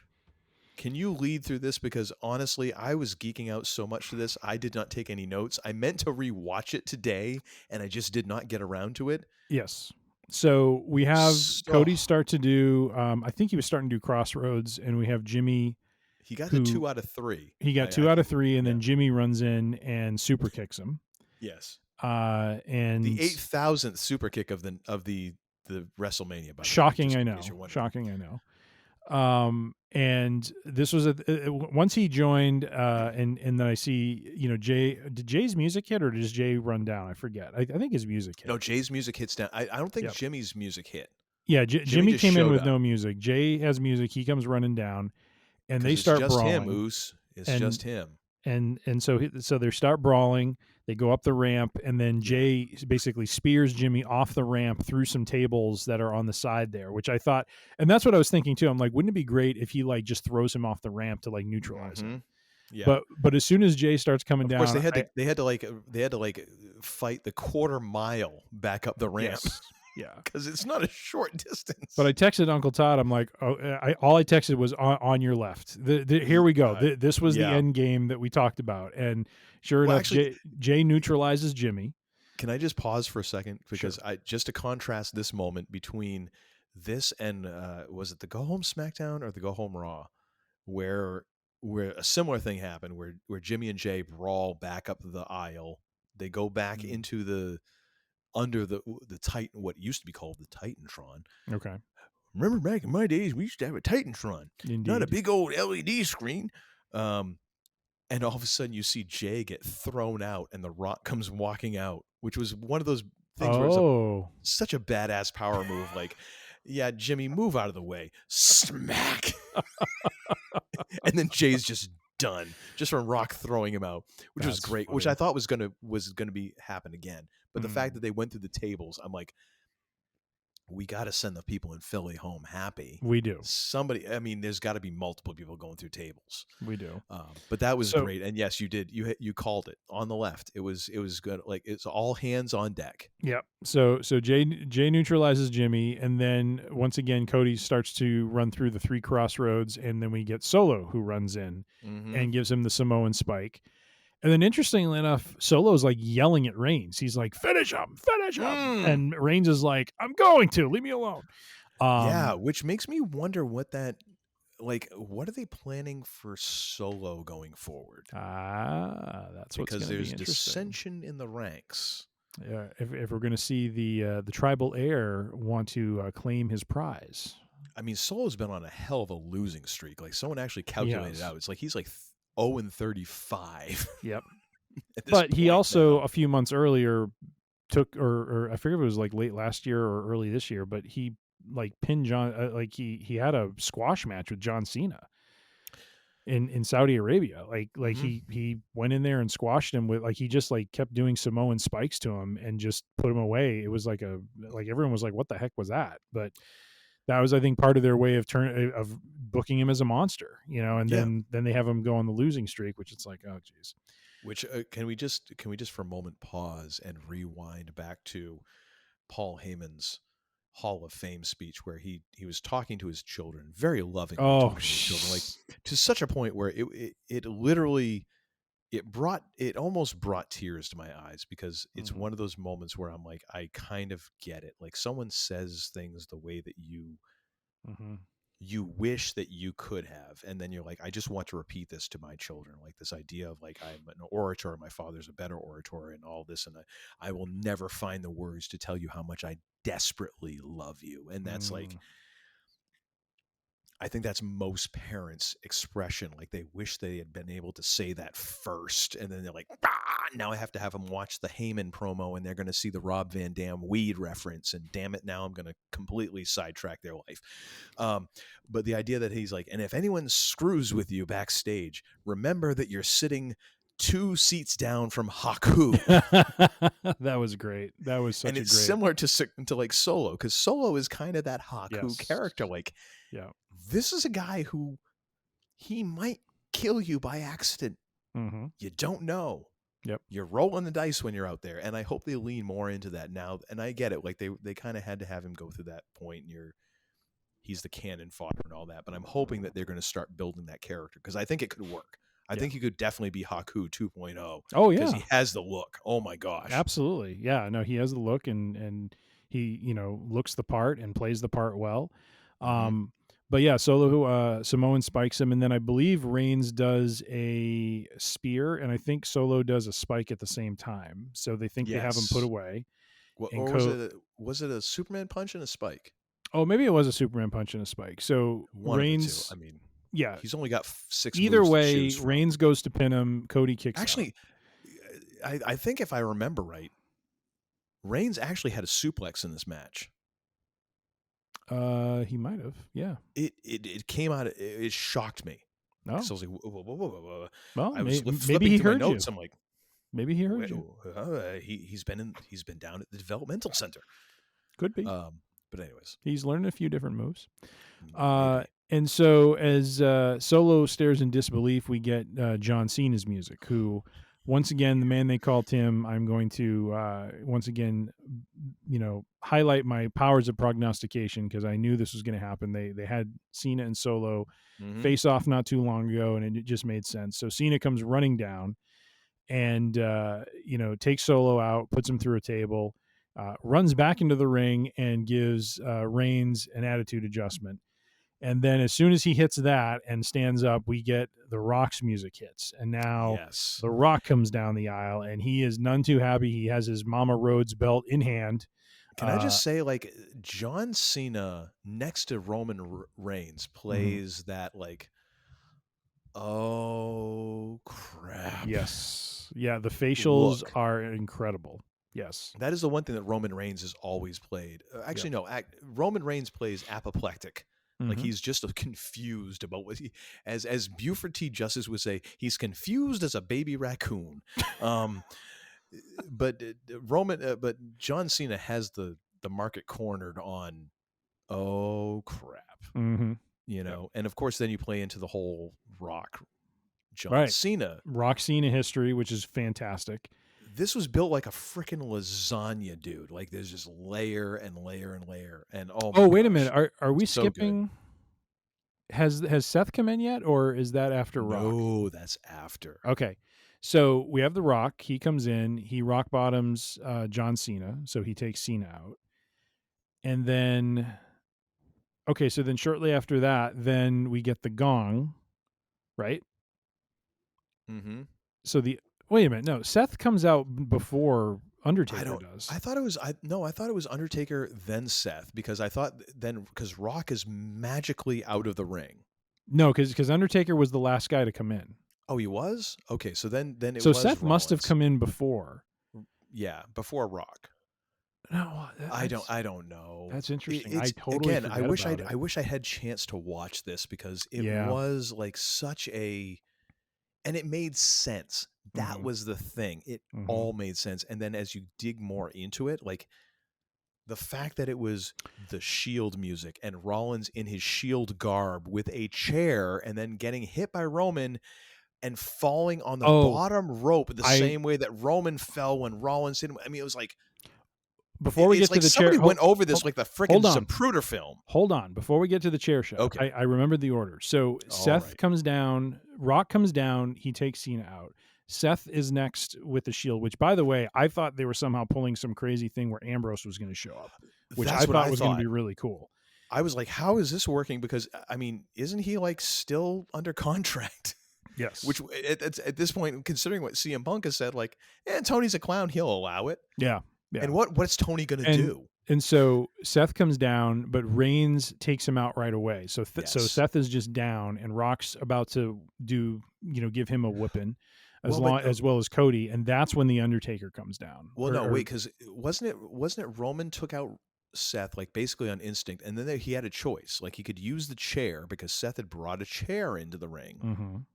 Can you lead through this? Because honestly, I was geeking out so much to this. I did not take any notes. I meant to rewatch it today, and I just did not get around to it. Yes. So we have Cody start to do, I think he was starting to do Crossroads, and we have Jimmy. He got to 2 out of 3. He got 2 out of 3, and then Jimmy runs in and super kicks him. Yes. And the 8,000th super kick of the WrestleMania. By shocking, I know. Shocking, I know. And this was once he joined, and then I see, Jay. Did Jay's music hit, or does Jay run down? I forget. I think his music hit. No, Jay's music hits down. I don't think Jimmy's music hit. Yeah, Jimmy came in with no music. Jay has music. He comes running down, and they start brawling. Him, Oos. It's just him. And so they start brawling. They go up the ramp, and then Jay basically spears Jimmy off the ramp through some tables that are on the side there, which I thought, and that's what I was thinking too. I'm like, wouldn't it be great if he like just throws him off the ramp to like neutralize him? Yeah. But as soon as Jay starts coming down, of course they had to fight the quarter mile back up the ramp. Yes. Yeah, because it's not a short distance. But I texted Uncle Todd. I'm like, all I texted was on your left. Here we go. This was the end game that we talked about, and sure enough, actually, Jay neutralizes Jimmy. Can I just pause for a second, because just to contrast this moment between this and was it the Go Home SmackDown or the Go Home Raw, where a similar thing happened, where Jimmy and Jay brawl back up the aisle. They go back into under the Titan, what used to be called the Titantron. Okay. Remember back in my days, we used to have a Titantron. Indeed. Not a big old LED screen. And all of a sudden you see Jay get thrown out and The Rock comes walking out, which was one of those things where it's such a badass power move. Like, yeah, Jimmy, move out of the way. Smack. And then Jay's just done, just from Rock throwing him out, which was great, funny. Which I thought was gonna be happen again. But the fact that they went through the tables, I'm like, we got to send the people in Philly home happy. We do. Somebody, I mean, there's got to be multiple people going through tables. We do. But that was great, and yes, you did. You called it on the left. It was good. Like, it's all hands on deck. Yep. So Jay neutralizes Jimmy, and then once again Cody starts to run through the 3 crossroads, and then we get Solo, who runs in and gives him the Samoan spike. And then, interestingly enough, Solo's like yelling at Reigns. He's like, "Finish him, finish him!" And Reigns is like, "I'm going to leave me alone." Yeah, which makes me wonder what that, like, what are they planning for Solo going forward? That's what's because gonna be there's interesting. dissension in the ranks. Yeah, if we're going to see the tribal heir want to claim his prize. I mean, Solo's been on a hell of a losing streak. Like, someone actually calculated out. It's like he's like 0-35. Yep. But he point also now. a few months earlier took, or I forget if it was like late last year or early this year, but he like pinned John, like he had a squash match with John Cena in Saudi Arabia. Like he went in there and squashed him with, like, he just like kept doing Samoan spikes to him and just put him away. It was like everyone was like, what the heck was that? But that was, I think, part of their way of booking him as a monster, and then they have him go on the losing streak, which it's like, oh geez. Which can we just for a moment pause and rewind back to Paul Heyman's Hall of Fame speech, where he was talking to his children, very lovingly talking to his children, like to such a point where it literally it almost brought tears to my eyes, because it's one of those moments where I'm like, I kind of get it. Like, someone says things the way that you wish that you could have, and then you're like, I just want to repeat this to my children, like this idea of like, I'm an orator, my father's a better orator, and all this, and I will never find the words to tell you how much I desperately love you. And that's like, I think that's most parents' expression. Like, they wish they had been able to say that first, and then they're like, now I have to have them watch the Heyman promo, and they're going to see the Rob Van Dam weed reference, and damn it, now I'm going to completely sidetrack their life. But the idea that he's like, and if anyone screws with you backstage, remember that you're sitting 2 seats down from Haku. That was great. That was such and it's a great. similar to like Solo, because Solo is kind of that Haku character. Like, yeah, this is a guy who he might kill you by accident. You don't know. Yep. You're rolling the dice when you're out there, and I hope they lean more into that now. And I get it. Like, they kind of had to have him go through that point, and he's the cannon fodder and all that. But I'm hoping that they're going to start building that character, because I think it could work. I think he could definitely be Haku 2.0. Oh yeah, because he has the look. Oh my gosh, absolutely. Yeah, no, he has the look, and he looks the part and plays the part well. But yeah, Solo Samoan spikes him, and then I believe Reigns does a spear, and I think Solo does a spike at the same time. So they think they have him put away. Or was it a Superman punch and a spike? Oh, maybe it was a Superman punch and a spike. So Reigns, I mean, yeah, he's only got 6. Either moves way, to choose from. Reigns goes to pin him. Cody kicks. Actually, I think if I remember right, Reigns actually had a suplex in this match. He might have. Yeah. It came out. It shocked me. No. So I was like, whoa. Well, I was maybe he heard notes. you. I'm like, maybe he heard you. He's been down at the developmental center. Could be. But anyways, he's learned a few different moves. And so as Solo stares in disbelief, we get John Cena's music, who, once again, the man they call Tim. I'm going to once again, highlight my powers of prognostication, because I knew this was going to happen. They had Cena and Solo face off not too long ago, and it just made sense. So Cena comes running down and takes Solo out, puts him through a table, runs back into the ring, and gives Reigns an attitude adjustment. And then as soon as he hits that and stands up, we get The Rock's music hits. And now The Rock comes down the aisle, and he is none too happy. He has his Mama Rhodes belt in hand. Can I just say, like, John Cena next to Roman Reigns plays that, like, oh, crap. Yes. Yeah, the facials are incredible. Yes. That is the one thing that Roman Reigns has always played. Actually, no. Roman Reigns plays apoplectic. Like, he's just confused about what as Buford T. Justice would say, he's confused as a baby raccoon. But John Cena has the market cornered on, oh crap, and of course then you play into the whole John Cena history, which is fantastic. This was built like a freaking lasagna, dude. Like, there's just layer and layer and layer. And wait a minute. Are we skipping? Has Seth come in yet, or is that after Rock? No, that's after. Okay. So we have The Rock. He comes in. He rock bottoms John Cena. So he takes Cena out. And then, okay, so then shortly after that, then we get the gong, right? Mm-hmm. So wait a minute. No, Seth comes out before Undertaker does. I thought it was Undertaker then Seth, because I thought because Rock is magically out of the ring. No, because Undertaker was the last guy to come in. Oh, he was? Okay, so then it was. So Seth Rollins. must have come in before. Yeah, before Rock. No, I don't know. That's interesting. I totally again. I forget wish I had chance to watch this, because it was like such a, and it made sense. That was the thing. It all made sense. And then as you dig more into it, like the fact that it was the Shield music and Rollins in his Shield garb with a chair, and then getting hit by Roman and falling on the bottom rope the same way that Roman fell when Rollins didn't. I mean, it was like, before we get to the somebody chair, went over this like the freaking Zapruder film. Hold on, before we get to the chair shot. Okay, I remembered the order. So Seth comes down, Rock comes down, he takes Cena out. Seth is next with the Shield, which, by the way, I thought they were somehow pulling some crazy thing where Ambrose was going to show up, which I thought was going to be really cool. I was like, how is this working? Because, I mean, isn't he like still under contract? Yes. Which at this point, considering what CM Punk has said, like, Tony's a clown, he'll allow it. Yeah. Yeah. And what's Tony going to do? And so Seth comes down, but Reigns takes him out right away. So so Seth is just down, and Rock's about to give him a whipping, as well as Cody, and that's when the Undertaker comes down. Well, wait, because wasn't it Roman took out Seth like basically on instinct, and then he had a choice, like he could use the chair because Seth had brought a chair into the ring,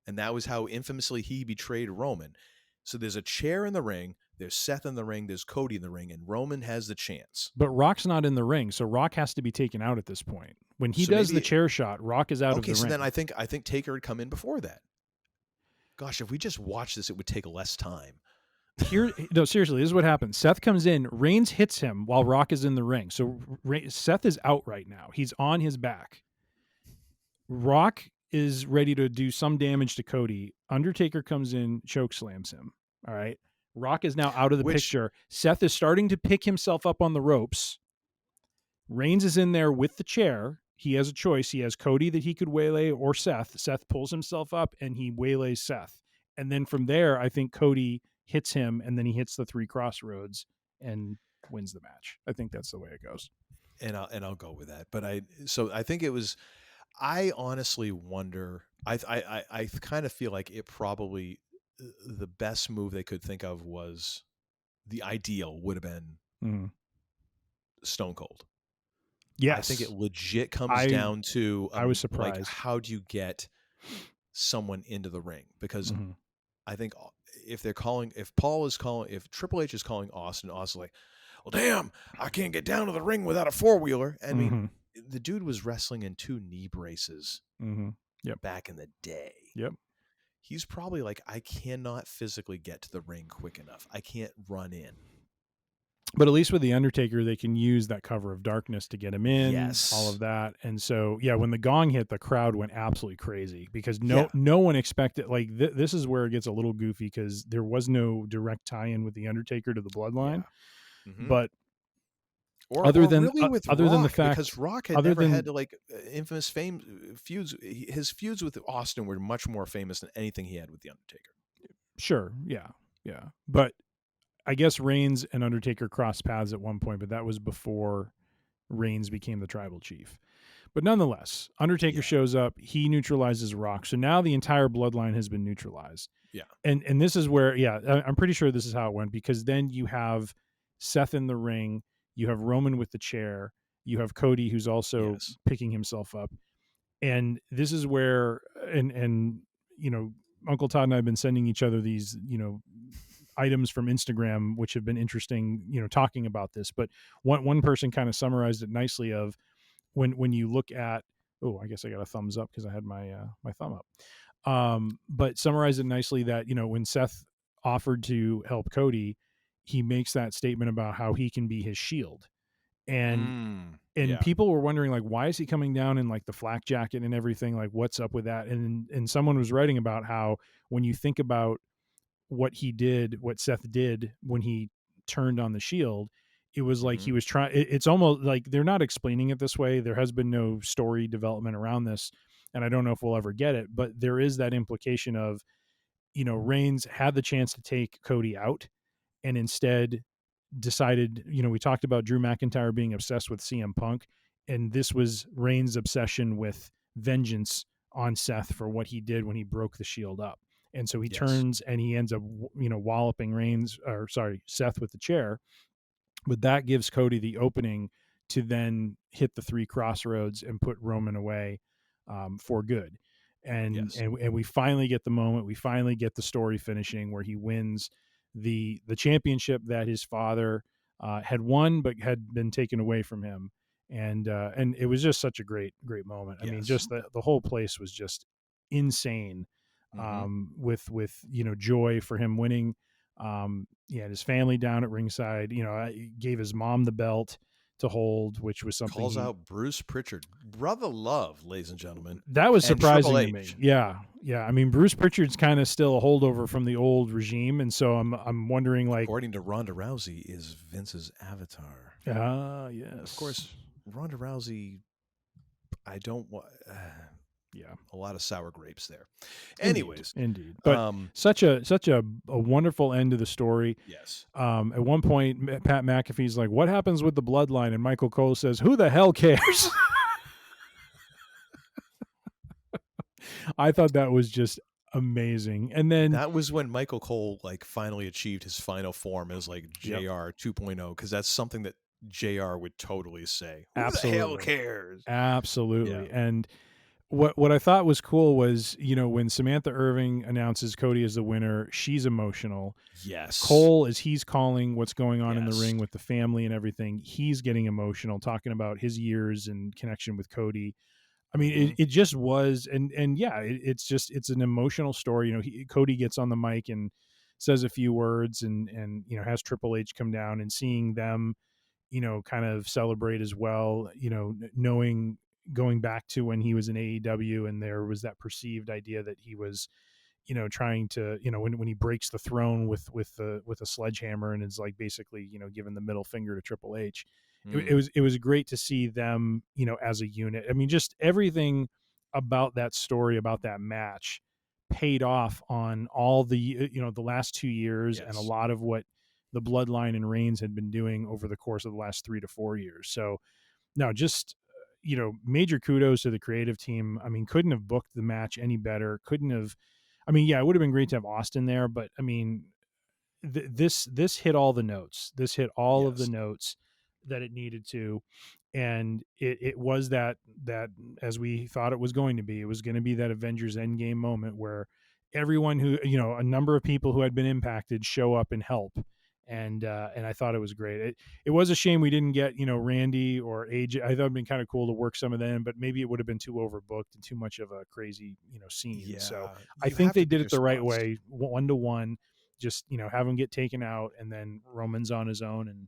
and that was how infamously he betrayed Roman. So there's a chair in the ring, there's Seth in the ring, there's Cody in the ring, and Roman has the chance. But Rock's not in the ring, so Rock has to be taken out at this point. When he does the chair shot, Rock is out of the ring. Okay, so then I think Taker had come in before that. Gosh, if we just watched this, it would take less time. No, seriously, this is what happens. Seth comes in, Reigns hits him while Rock is in the ring. So Seth is out right now. He's on his back. Rock is ready to do some damage to Cody. Undertaker comes in, choke slams him. All right. Rock is now out of the picture. Seth is starting to pick himself up on the ropes. Reigns is in there with the chair. He has a choice. He has Cody that he could waylay or Seth. Seth pulls himself up and he waylays Seth. And then from there, I think Cody hits him, and then he hits the 3 crossroads and wins the match. I think that's the way it goes. And I'll go with that. But I think it was. I honestly wonder. I kind of feel like it probably the best move they could think of was the ideal would have been Stone Cold. Yes, I think it legit comes down to. I was surprised. Like, how do you get someone into the ring? Because I think if Triple H is calling Austin's like, well, damn, I can't get down to the ring without a 4-wheeler. I mean, the dude was wrestling in 2 knee braces back in the day. Yep. He's probably like, I cannot physically get to the ring quick enough. I can't run in. But at least with The Undertaker, they can use that cover of darkness to get him in, all of that. And so, when the gong hit, the crowd went absolutely crazy because no one expected, like, this is where it gets a little goofy because there was no direct tie-in with The Undertaker to the bloodline. Yeah. But other than the fact, because Rock had never had like infamous feuds. His feuds with Austin were much more famous than anything he had with The Undertaker. Sure. Yeah. But I guess Reigns and Undertaker crossed paths at one point, but that was before Reigns became the tribal chief. But nonetheless, Undertaker shows up. He neutralizes Rock. So now the entire bloodline has been neutralized. Yeah. And this is where, I'm pretty sure this is how it went, because then you have Seth in the ring. You have Roman with the chair. You have Cody, who's also picking himself up. And this is where, and Uncle Todd and I have been sending each other these, items from Instagram, which have been interesting, talking about this. But one person kind of summarized it nicely of when you look at, I guess I got a thumbs up because I had my thumb up. But summarized it nicely that, when Seth offered to help Cody, he makes that statement about how he can be his shield. And people were wondering, like, why is he coming down in like the flak jacket and everything? Like, what's up with that? And someone was writing about how when you think about what Seth did when he turned on the Shield, it was like he was trying. It's almost like they're not explaining it this way. There has been no story development around this, and I don't know if we'll ever get it. But there is that implication of, Reigns had the chance to take Cody out, and instead decided. We talked about Drew McIntyre being obsessed with CM Punk, and this was Reigns' obsession with vengeance on Seth for what he did when he broke the Shield up. And so he turns and he ends up, walloping Seth with the chair. But that gives Cody the opening to then hit the 3 crossroads and put Roman away for good. And we finally get the moment. We finally get the story finishing where he wins the championship that his father had won but had been taken away from him. And it was just such a great moment. I mean, just the whole place was just insane. With joy for him winning. He had his family down at ringside. Gave his mom the belt to hold, which was something. Calls out Bruce Pritchard, brother love, ladies and gentlemen. That was surprising to me. Yeah. I mean, Bruce Pritchard's kind of still a holdover from the old regime, and so I'm wondering, like, according to Ronda Rousey, is Vince's avatar. Yes. Of course, Ronda Rousey. I don't want. A lot of sour grapes there. Anyways, indeed. But such a wonderful end to the story. Yes. At one point, Pat McAfee's like, "What happens with the bloodline?" And Michael Cole says, "Who the hell cares?" I thought that was just amazing. And then that was when Michael Cole finally achieved his final form as JR 2.0, because that's something that JR would totally say. Who the hell cares? Absolutely. Yeah. And what I thought was cool was, when Samantha Irving announces Cody as the winner, she's emotional. Yes. Cole, as he's calling what's going on in the ring with the family and everything, he's getting emotional, talking about his years and connection with Cody. I mean, it just was, it's an emotional story. Cody gets on the mic and says a few words and has Triple H come down, and seeing them, kind of celebrate as well, knowing, going back to when he was in AEW and there was that perceived idea that he was, trying to, when he breaks the throne with a sledgehammer and is basically, giving the middle finger to Triple H. It was great to see them, as a unit. I mean, just everything about that story, about that match paid off on all the, the last 2 years and a lot of what the Bloodline and Reigns had been doing over the course of the last 3 to 4 years. So no, just, major kudos to the creative team. I mean, couldn't have booked the match any better. It would have been great to have Austin there, but I mean, this hit all the notes. This hit all of the notes that it needed to. And it was that as we thought it was going to be. It was going to be that Avengers Endgame moment where everyone who, a number of people who had been impacted show up and help. And I thought it was great. It was a shame we didn't get, Randy or AJ. I thought it'd been kind of cool to work some of them, but maybe it would have been too overbooked and too much of a crazy, scene. Yeah, so I think they did it the right way, 1-to-1, just, have him get taken out, and then Roman's on his own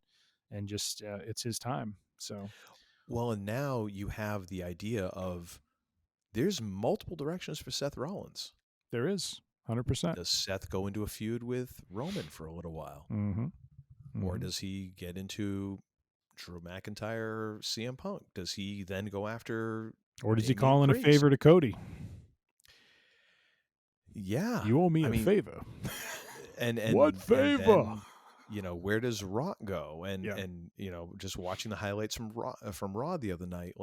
and just it's his time. So, well, and now you have the idea of there's multiple directions for Seth Rollins. There is. 100%. Does Seth go into a feud with Roman for a little while? Or does he get into Drew McIntyre, CM Punk? Does he then go after... Or does he call in a favor to Cody? Yeah. You owe me a favor. And what favor? And then, where does Raw go? And just watching the highlights from Raw the other night,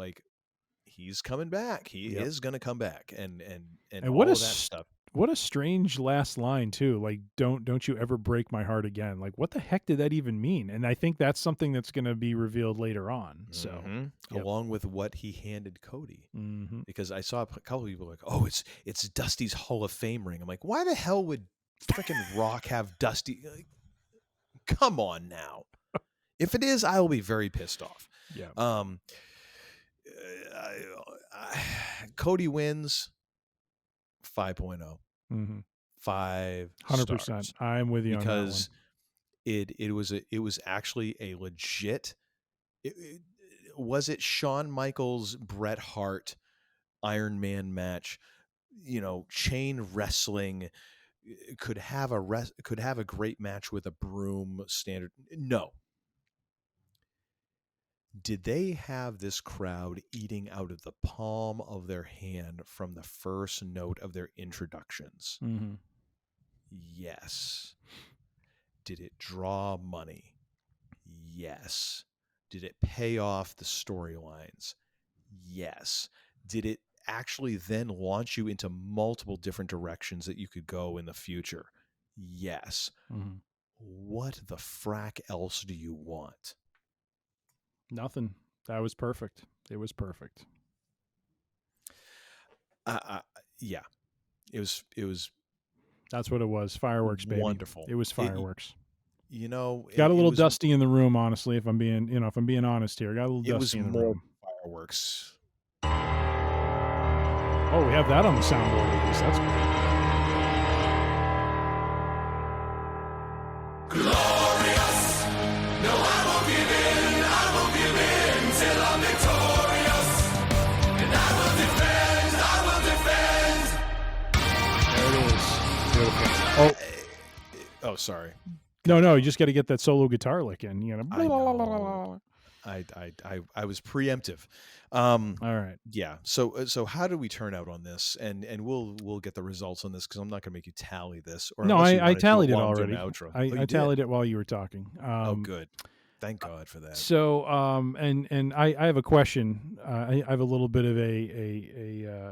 he's coming back. He is going to come back. And all what of that stuff. What a strange last line too. Don't you ever break my heart again. What the heck did that even mean? And I think that's something that's going to be revealed later on. So along with what he handed Cody, because I saw a couple of people oh, it's Dusty's Hall of Fame ring. I'm like, why the hell would freaking Rock have Dusty? Come on now. If it is, I will be very pissed off. Yeah. Cody wins 5.0. 5 stars. I'm with you because on that one. it was actually a legit. Was it Shawn Michaels Bret Hart Iron Man match? Chain wrestling, could have a great match with a broom standard. No. Did they have this crowd eating out of the palm of their hand from the first note of their introductions? Mm-hmm. Yes. Did it draw money? Yes. Did it pay off the storylines? Yes. Did it actually then launch you into multiple different directions that you could go in the future? Yes. Mm-hmm. What the frack else do you want? Nothing. That was perfect. It was perfect. Yeah. It was. That's what it was. Fireworks, baby. Wonderful. It was fireworks. Got a little dusty in the room, honestly, if I'm being honest here. Got a little dusty in the room. It was more fireworks. Oh, we have that on the soundboard at least. That's good. Glorious. No, I won't give in. I won't give in till I'm victorious. And I will defend. I will defend. There it is. Beautiful. Oh, sorry. No, you just got to get that solo guitar lick in. I was preemptive. All right. Yeah. So how do we turn out on this? And we'll get the results on this because I'm not going to make you tally this. Or no, I tallied it already. I tallied it while you were talking. Oh, good. Thank God for that. So, and I have a question. I have a little bit of a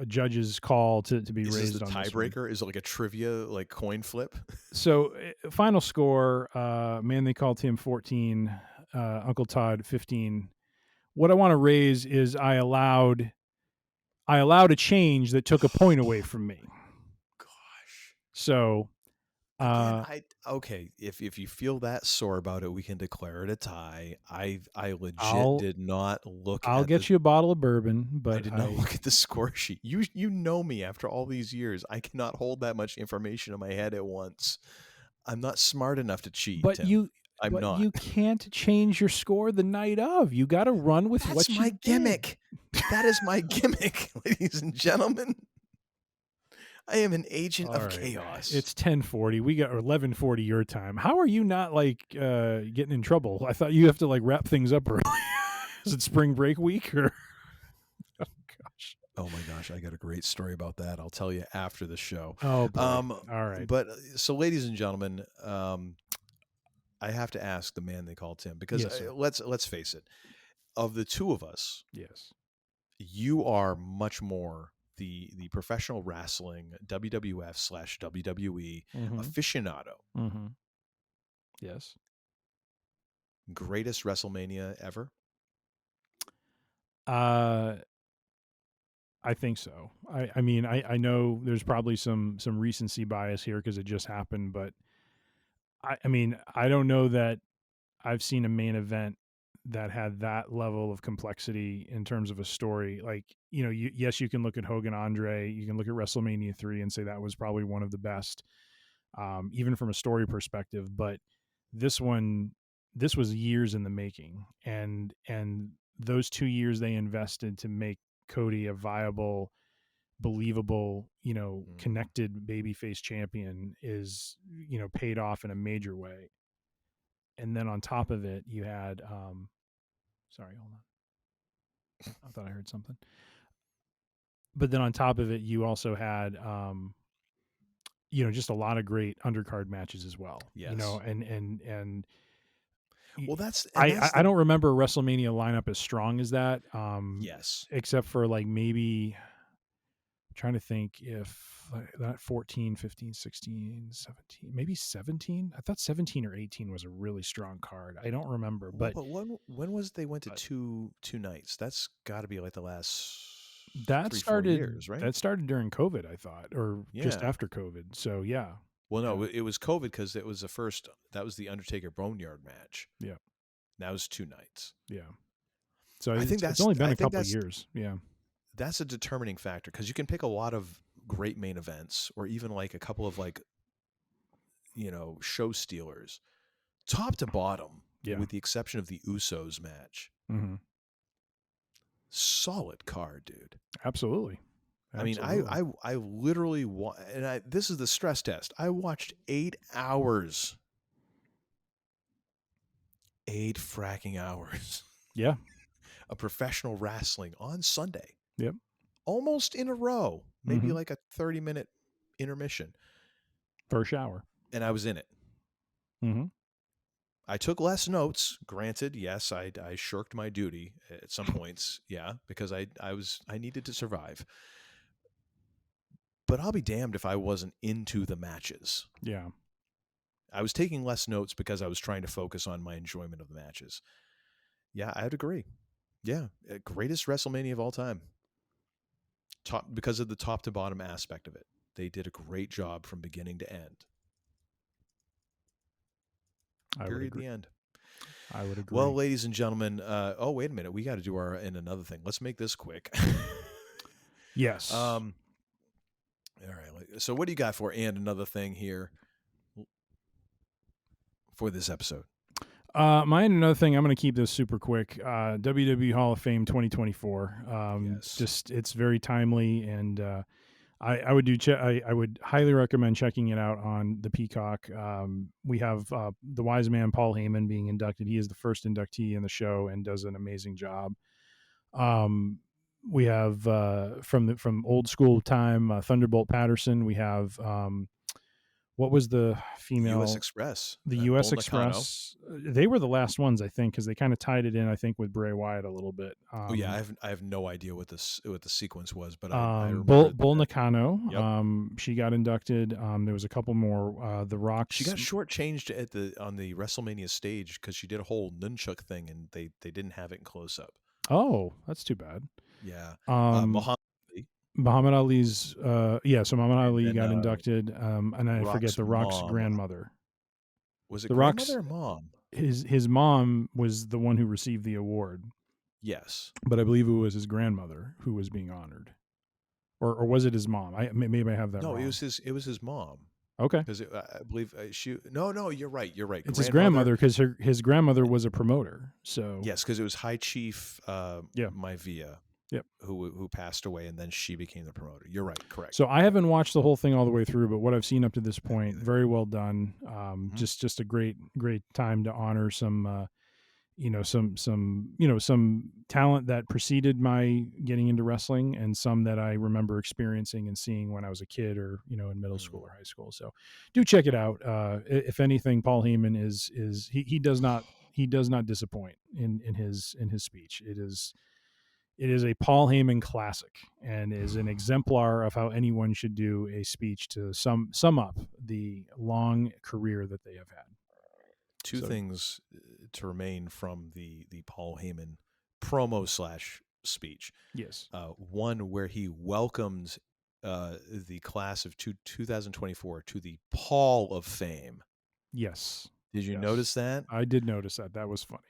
judge's call to be raised this on tiebreaker. Is it like a trivia, like coin flip? So, final score, man, they called him 14, Uncle Todd 15. What I want to raise is I allowed a change that took a point away from me. Gosh. So, okay. If you feel that sore about it, we can declare it a tie. I legit did not look. I'll get you a bottle of bourbon, but I did not look at the score sheet. You know me. After all these years, I cannot hold that much information in my head at once. I'm not smart enough to cheat. But Tim. I'm but not. You can't change your score the night of. You got to run with what you That's my gimmick. That is my gimmick, ladies and gentlemen. I am an agent of chaos. It's 10:40. We got 11:40 your time. How are you not getting in trouble? I thought you have to wrap things up early. Is it spring break week or? Oh gosh. Oh my gosh, I got a great story about that. I'll tell you after the show. Oh, boy. All right. But so, ladies and gentlemen, I have to ask the man they call Tim because let's face it. Of the two of us, yes, you are much more the professional wrestling WWF/WWE aficionado. Mm-hmm. Yes. Greatest WrestleMania ever? I think so. I mean, I know there's probably some recency bias here because it just happened, but I mean, I don't know that I've seen a main event that had that level of complexity in terms of a story. Yes, you can look at Hogan Andre, you can look at WrestleMania 3 and say that was probably one of the best, even from a story perspective. But this was years in the making, and those 2 years they invested to make Cody a viable, believable, connected babyface champion is, paid off in a major way. And then on top of it, you had, sorry, hold on. I thought I heard something. But then on top of it, you also had, just a lot of great undercard matches as well. Yes. And well, that's I don't remember a WrestleMania lineup as strong as that. Yes. Except for maybe, I'm trying to think if that 14, 15, 16, 17, maybe 17. I thought 17 or 18 was a really strong card. I don't remember, but when was they went to two nights? That's got to be the last. That 3-4 years, right? That started during COVID, I thought, or just after COVID. So yeah. Well, no, it was COVID because it was the first. That was the Undertaker Boneyard match. Yeah. That was 2 nights. Yeah. So I think it's only been a couple of years. Yeah. That's a determining factor because you can pick a lot of great main events or even a couple of show stealers, top to bottom, with the exception of the Usos match. Mm-hmm. Solid card, dude. Absolutely. Absolutely. I literally this is the stress test. I watched 8 hours. 8 fracking hours. Yeah. Of professional wrestling on Sunday. Yep. Almost in a row. Maybe like a 30-minute intermission. For a shower. And I was in it. Mm-hmm. I took less notes. Granted, yes, I shirked my duty at some points. Yeah, because I needed to survive. But I'll be damned if I wasn't into the matches. Yeah. I was taking less notes because I was trying to focus on my enjoyment of the matches. Yeah, I'd agree. Yeah, greatest WrestleMania of all time. Because of the top to bottom aspect of it. They did a great job from beginning to end. Period. The end. I would agree. Well, ladies and gentlemen, oh, wait a minute. We got to do another thing. Let's make this quick. Yes. All right. So what do you got for and another thing here for this episode? Mine, another thing, I'm going to keep this super quick. WWE Hall of Fame 2024. Yes. Just, it's very timely, and I would I would highly recommend checking it out on the Peacock. We have the wise man Paul Heyman being inducted. He is the first inductee in the show and does an amazing job. We have from old school time Thunderbolt Patterson. We have what was the female? U.S. Express. The U.S. Bull Express. They were the last ones, I think, because they kind of tied it in, I think, with Bray Wyatt a little bit. Oh yeah, I have no idea what the sequence was, but I remember Bull Nakano. Yep. She got inducted. There was a couple more. The Rock. She got shortchanged on the WrestleMania stage because she did a whole nunchuck thing, and they didn't have it in close up. Oh, that's too bad. Yeah. Muhammad Ali's so Muhammad Ali got inducted, and I forget the Rock's grandmother. Was it the grandmother Rock's or mom? His mom was the one who received the award. Yes, but I believe it was his grandmother who was being honored, or was it his mom? Maybe I have that. No, wrong. it was his mom. Okay, because I believe she. No, you're right. You're right. It's his grandmother because his grandmother was a promoter. So yes, because it was High Chief Maivia. Yep. Who passed away, and then she became the promoter. You're right. Correct. So I haven't watched the whole thing all the way through, but what I've seen up to this point, very well done. Just a great time to honor some some talent that preceded my getting into wrestling, and some that I remember experiencing and seeing when I was a kid, or in middle school or high school. So do check it out. If anything, Paul Heyman is he does not disappoint in his speech. It is a Paul Heyman classic, and is an exemplar of how anyone should do a speech to sum up the long career that they have had. Two things to remain from the Paul Heyman promo / speech. Yes. One where he welcomed the class of 2024 to the Paul of Fame. Yes. Did you notice that? I did notice that. That was funny.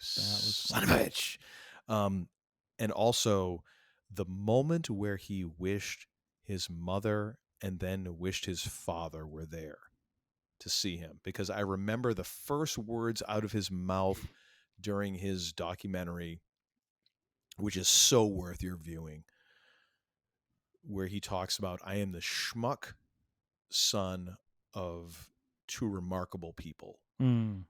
Son of a bitch. And also the moment where he wished his mother and then wished his father were there to see him, because I remember the first words out of his mouth during his documentary, which is so worth your viewing, where he talks about, I am the schmuck son of two remarkable people. I'm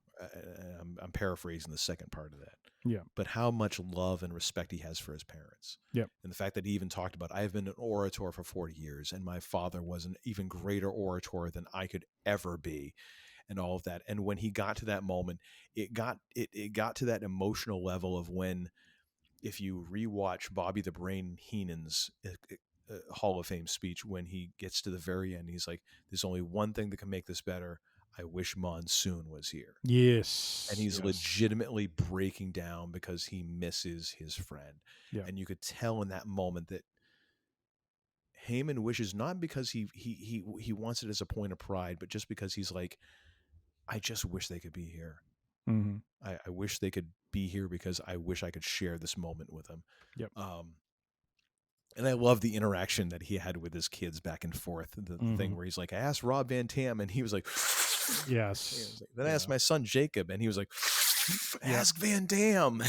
paraphrasing the second part of that. Yeah. But how much love and respect he has for his parents. Yep. And the fact that he even talked about, I have been an orator for 40 years, and my father was an even greater orator than I could ever be, and all of that. And when he got to that moment, it got to that emotional level of when, if you rewatch Bobby the Brain Heenan's Hall of Fame speech, when he gets to the very end, he's like, there's only one thing that can make this better. I wish Monsoon was here. Yes. And he's legitimately breaking down because he misses his friend. Yeah. And you could tell in that moment that Heyman wishes, not because he wants it as a point of pride, but just because he's like, I just wish they could be here. Mm-hmm. I wish they could be here because I wish I could share this moment with them. Yep. And I love the interaction that he had with his kids back and forth. The thing where he's like, I asked Rob Van Tam, and he was like, yes. Then I asked my son Jacob, and he was like, ask Van Dam.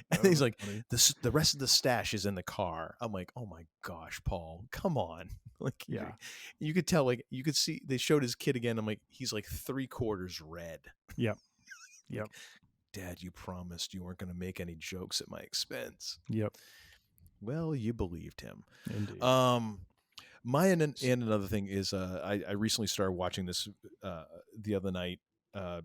And he's like, the rest of the stash is in the car. I'm like, oh my gosh, Paul, come on. Like, yeah, you could tell, like, you could see they showed his kid again. I'm like, he's like 3/4 red. Yep. Like, Dad, you promised you weren't going to make any jokes at my expense. Yep. Well, you believed him. Indeed. And another thing is, I recently started watching this the other night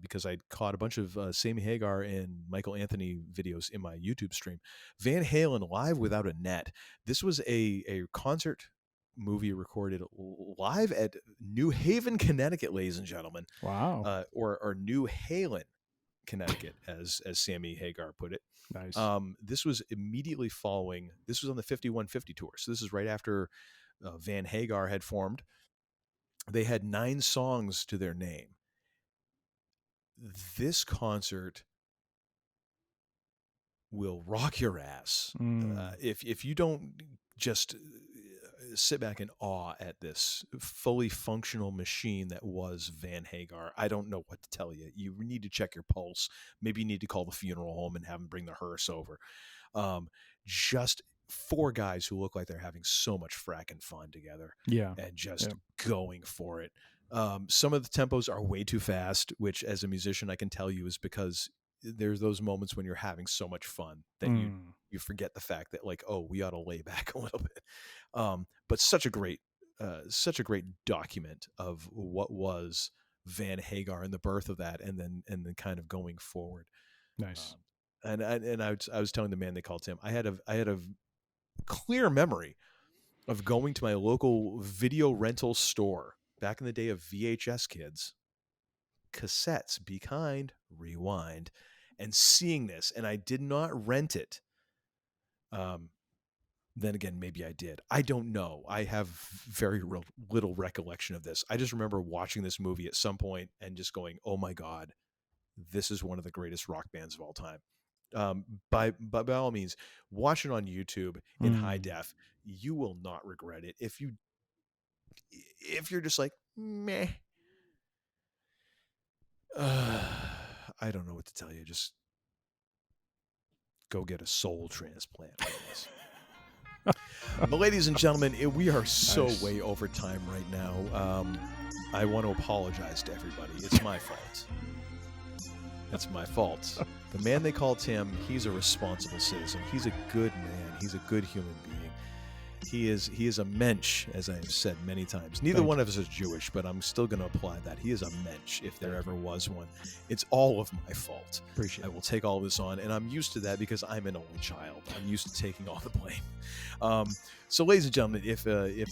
because I caught a bunch of Sammy Hagar and Michael Anthony videos in my YouTube stream. Van Halen Live Without a Net. This was a concert movie recorded live at New Haven, Connecticut, ladies and gentlemen. Wow. Or New Halen, Connecticut, as Sammy Hagar put it. Nice. This was immediately following. This was on the 5150 tour. So this is right after Van Hagar had formed. They had 9 songs to their name. This concert will rock your ass if you don't just sit back in awe at this fully functional machine that was Van Hagar. I don't know what to tell you. You need to check your pulse. Maybe you need to call the funeral home and have them bring the hearse over. Just 4 guys who look like they're having so much fracking fun together. Yeah. And just going for it. Some of the tempos are way too fast, which as a musician I can tell you is because there's those moments when you're having so much fun that you forget the fact that, like, oh, we ought to lay back a little bit. But such a great document of what was Van Hagar and the birth of that, and then kind of going forward. Nice. And I was telling the man they called Tim, I had a clear memory of going to my local video rental store back in the day of VHS, kids, cassettes, be kind, rewind, and seeing this, and I did not rent it. Then again, maybe I did. I don't know. I have very little recollection of this. I just remember watching this movie at some point and just going, oh my God, this is one of the greatest rock bands of all time. By all means, watch it on YouTube in high def. You will not regret it. If you're just like, meh, I don't know what to tell you. Just go get a soul transplant. But ladies and gentlemen, we are so way over time right now. I want to apologize to everybody. It's my fault. It's my fault. The man they call Tim, he's a responsible citizen. He's a good man. He's a good human being. He is a mensch, as I have said many times. Neither one of us is Jewish, but I'm still going to apply that. He is a mensch, if there ever was one. It's all of my fault. Appreciate it. I will take all this on, and I'm used to that because I'm an only child. I'm used to taking all the blame. So, ladies and gentlemen, if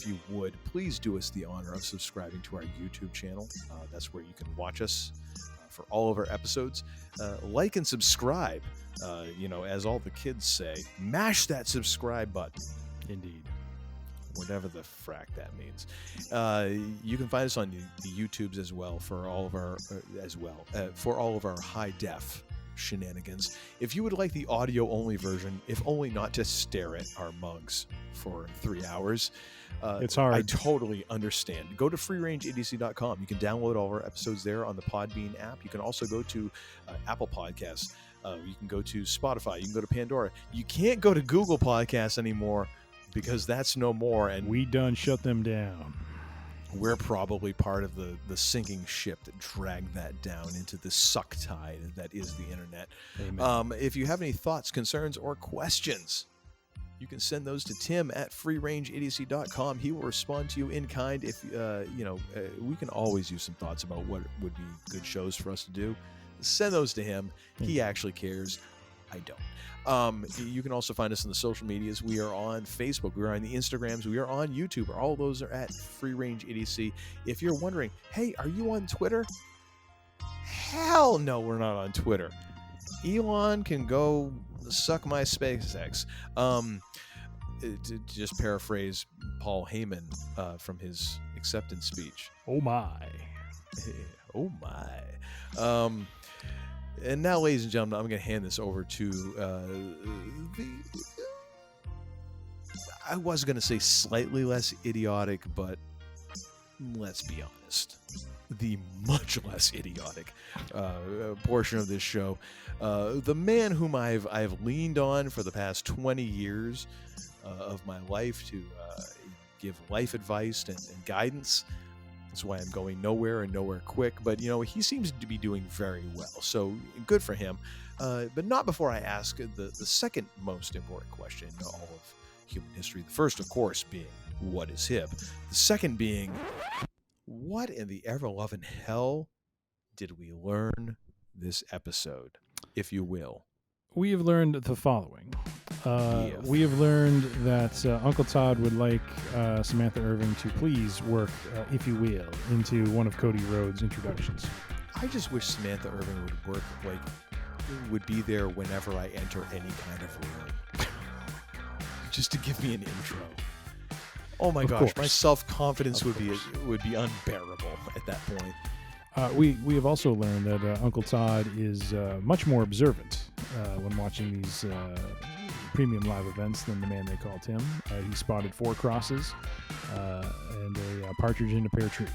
you would, please do us the honor of subscribing to our YouTube channel. That's where you can watch us for all of our episodes. Like and subscribe. As all the kids say, mash that subscribe button. Indeed. Whatever the frack that means. You can find us on the YouTubes as well for all of our high def shenanigans. If you would like the audio only version, if only not to stare at our mugs for 3 hours, it's hard. I totally understand. Go to freerangeidiocy.com. You can download all of our episodes there on the Podbean app. You can also go to Apple Podcasts. You can go to Spotify. You can go to Pandora. You can't go to Google Podcasts anymore, because that's no more, and we done shut them down. We're probably part of the sinking ship that dragged that down into the suck tide that is the internet. Amen. If you have any thoughts, concerns, or questions, you can send those to Tim at freerangeidiocy.com. He will respond to you in kind. If we can always use some thoughts about what would be good shows for us to do. Send those to him. He actually cares. I don't. You can also find us on the social medias. We are on Facebook. We are on the Instagrams. We are on YouTube. All of those are at Free Range Idiocy. If you're wondering, hey, are you on Twitter? Hell no, we're not on Twitter. Elon can go suck my SpaceX. To just paraphrase Paul Heyman from his acceptance speech. Oh my. Oh my. And now, ladies and gentlemen, I'm going to hand this over to I was going to say slightly less idiotic, but let's be honest, the much less idiotic portion of this show. The man whom I've leaned on for the past 20 years of my life to give life advice and guidance. That's why I'm going nowhere and nowhere quick. But, he seems to be doing very well. So good for him. But not before I ask the second most important question in all of human history. The first, of course, being, what is hip? The second being, what in the ever-loving hell did we learn this episode, if you will? We have learned the following. We have learned that Uncle Todd would like Samantha Irving to please work, if you will, into one of Cody Rhodes' introductions. I just wish Samantha Irving would work, would be there whenever I enter any kind of room. Just to give me an intro. Oh my gosh, my self-confidence would be unbearable at that point. We have also learned that Uncle Todd is much more observant when watching these premium live events than the man they call Tim. He spotted 4 crosses and a partridge in a pear tree.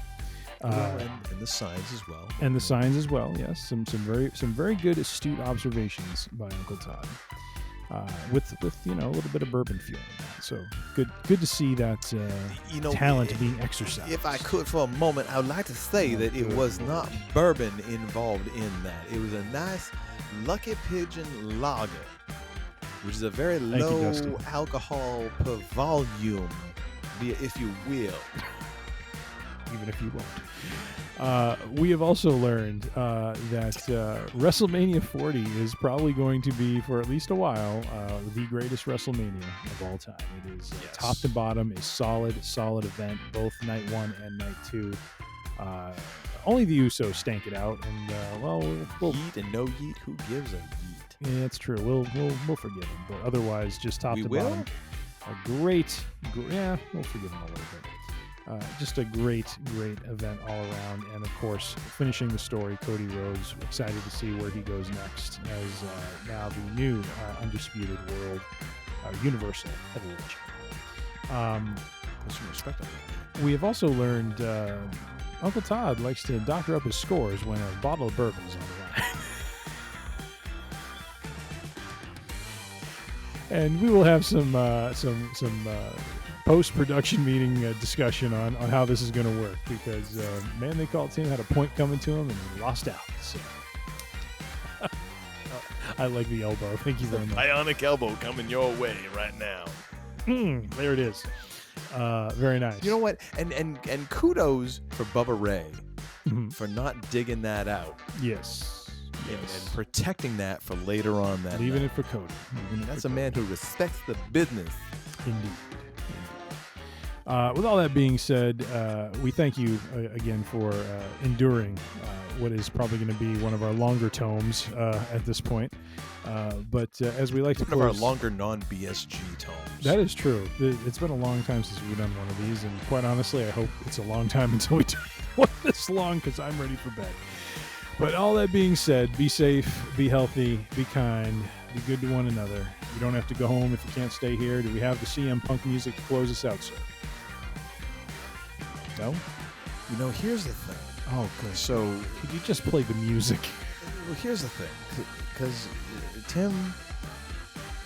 And the signs as well. And the signs as well, yes. Some very good astute observations by Uncle Todd. With a little bit of bourbon fuel in that. So good to see that talent being exercised. If I could for a moment, I would like to say that it was not bourbon involved in that. It was a nice Lucky Pigeon lager, which is a very low alcohol per volume, if you will. Even if you won't. We have also learned that WrestleMania 40 is probably going to be, for at least a while, the greatest WrestleMania of all time. It is top to bottom, a solid event, both night 1 and night 2. Only the Usos stank it out, and we'll yeet and no yeet. Who gives a yeet? Yeah, it's true. We'll forgive them, but otherwise, just top to bottom, a great. Yeah, we'll forgive them a little bit. Just a great event all around. And, of course, finishing the story, Cody Rhodes, excited to see where he goes next as now the new undisputed world universal heavyweight champion. Put some respect on that. We have also learned Uncle Todd likes to doctor up his scores when a bottle of bourbon is on the line. And we will have some post-production meeting discussion on how this is going to work, because man they call Tim had a point coming to him and he lost out. So I like the elbow. Thank you very much. Bionic elbow coming your way right now. There it is. Very nice. You know what? And kudos for Bubba Ray for not digging that out. Yes. And protecting that for later on that Leaving night. it for Cody. That's a man who respects the business. Indeed. With all that being said, we thank you again for enduring what is probably going to be one of our longer tomes at this point. But as we like to one of our longer non-BSG tomes. That is true. It's been a long time since we've done one of these, and quite honestly, I hope it's a long time until we do one this long, because I'm ready for bed. But all that being said, be safe, be healthy, be kind, be good to one another. You don't have to go home if you can't stay here. Do we have the CM Punk music to close us out, sir? No? You know, here's the thing. Oh, good. So, could you just play the music? Well, here's the thing. Because Tim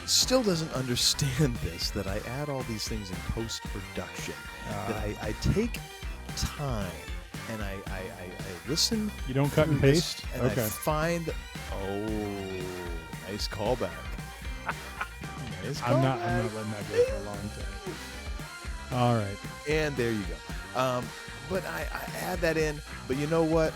still doesn't understand this, that I add all these things in post-production. That I take time and I listen. You don't cut and paste? And okay. I find, nice callback. Nice I'm not letting that go for a long time. All right. And there you go. But I add that in. But you know what?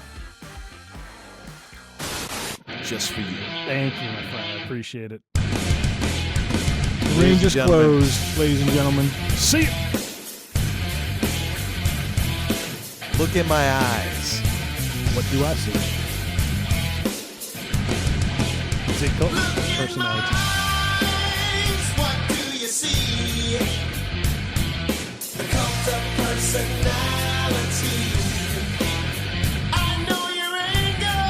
Just for you. Thank you, my friend. I appreciate it. The ring is closed, ladies and gentlemen. See you. Look in my eyes. What do I see? Is it called personality? What do you see? The cult of personality. I know your anger.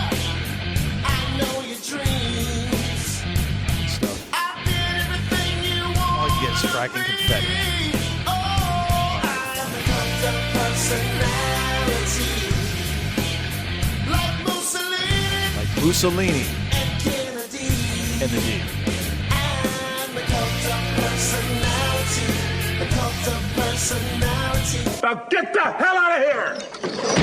I know your dreams. Stuff. I did everything you want. Oh, you get cracking confetti. Like Mussolini and the D. Now get the hell out of here!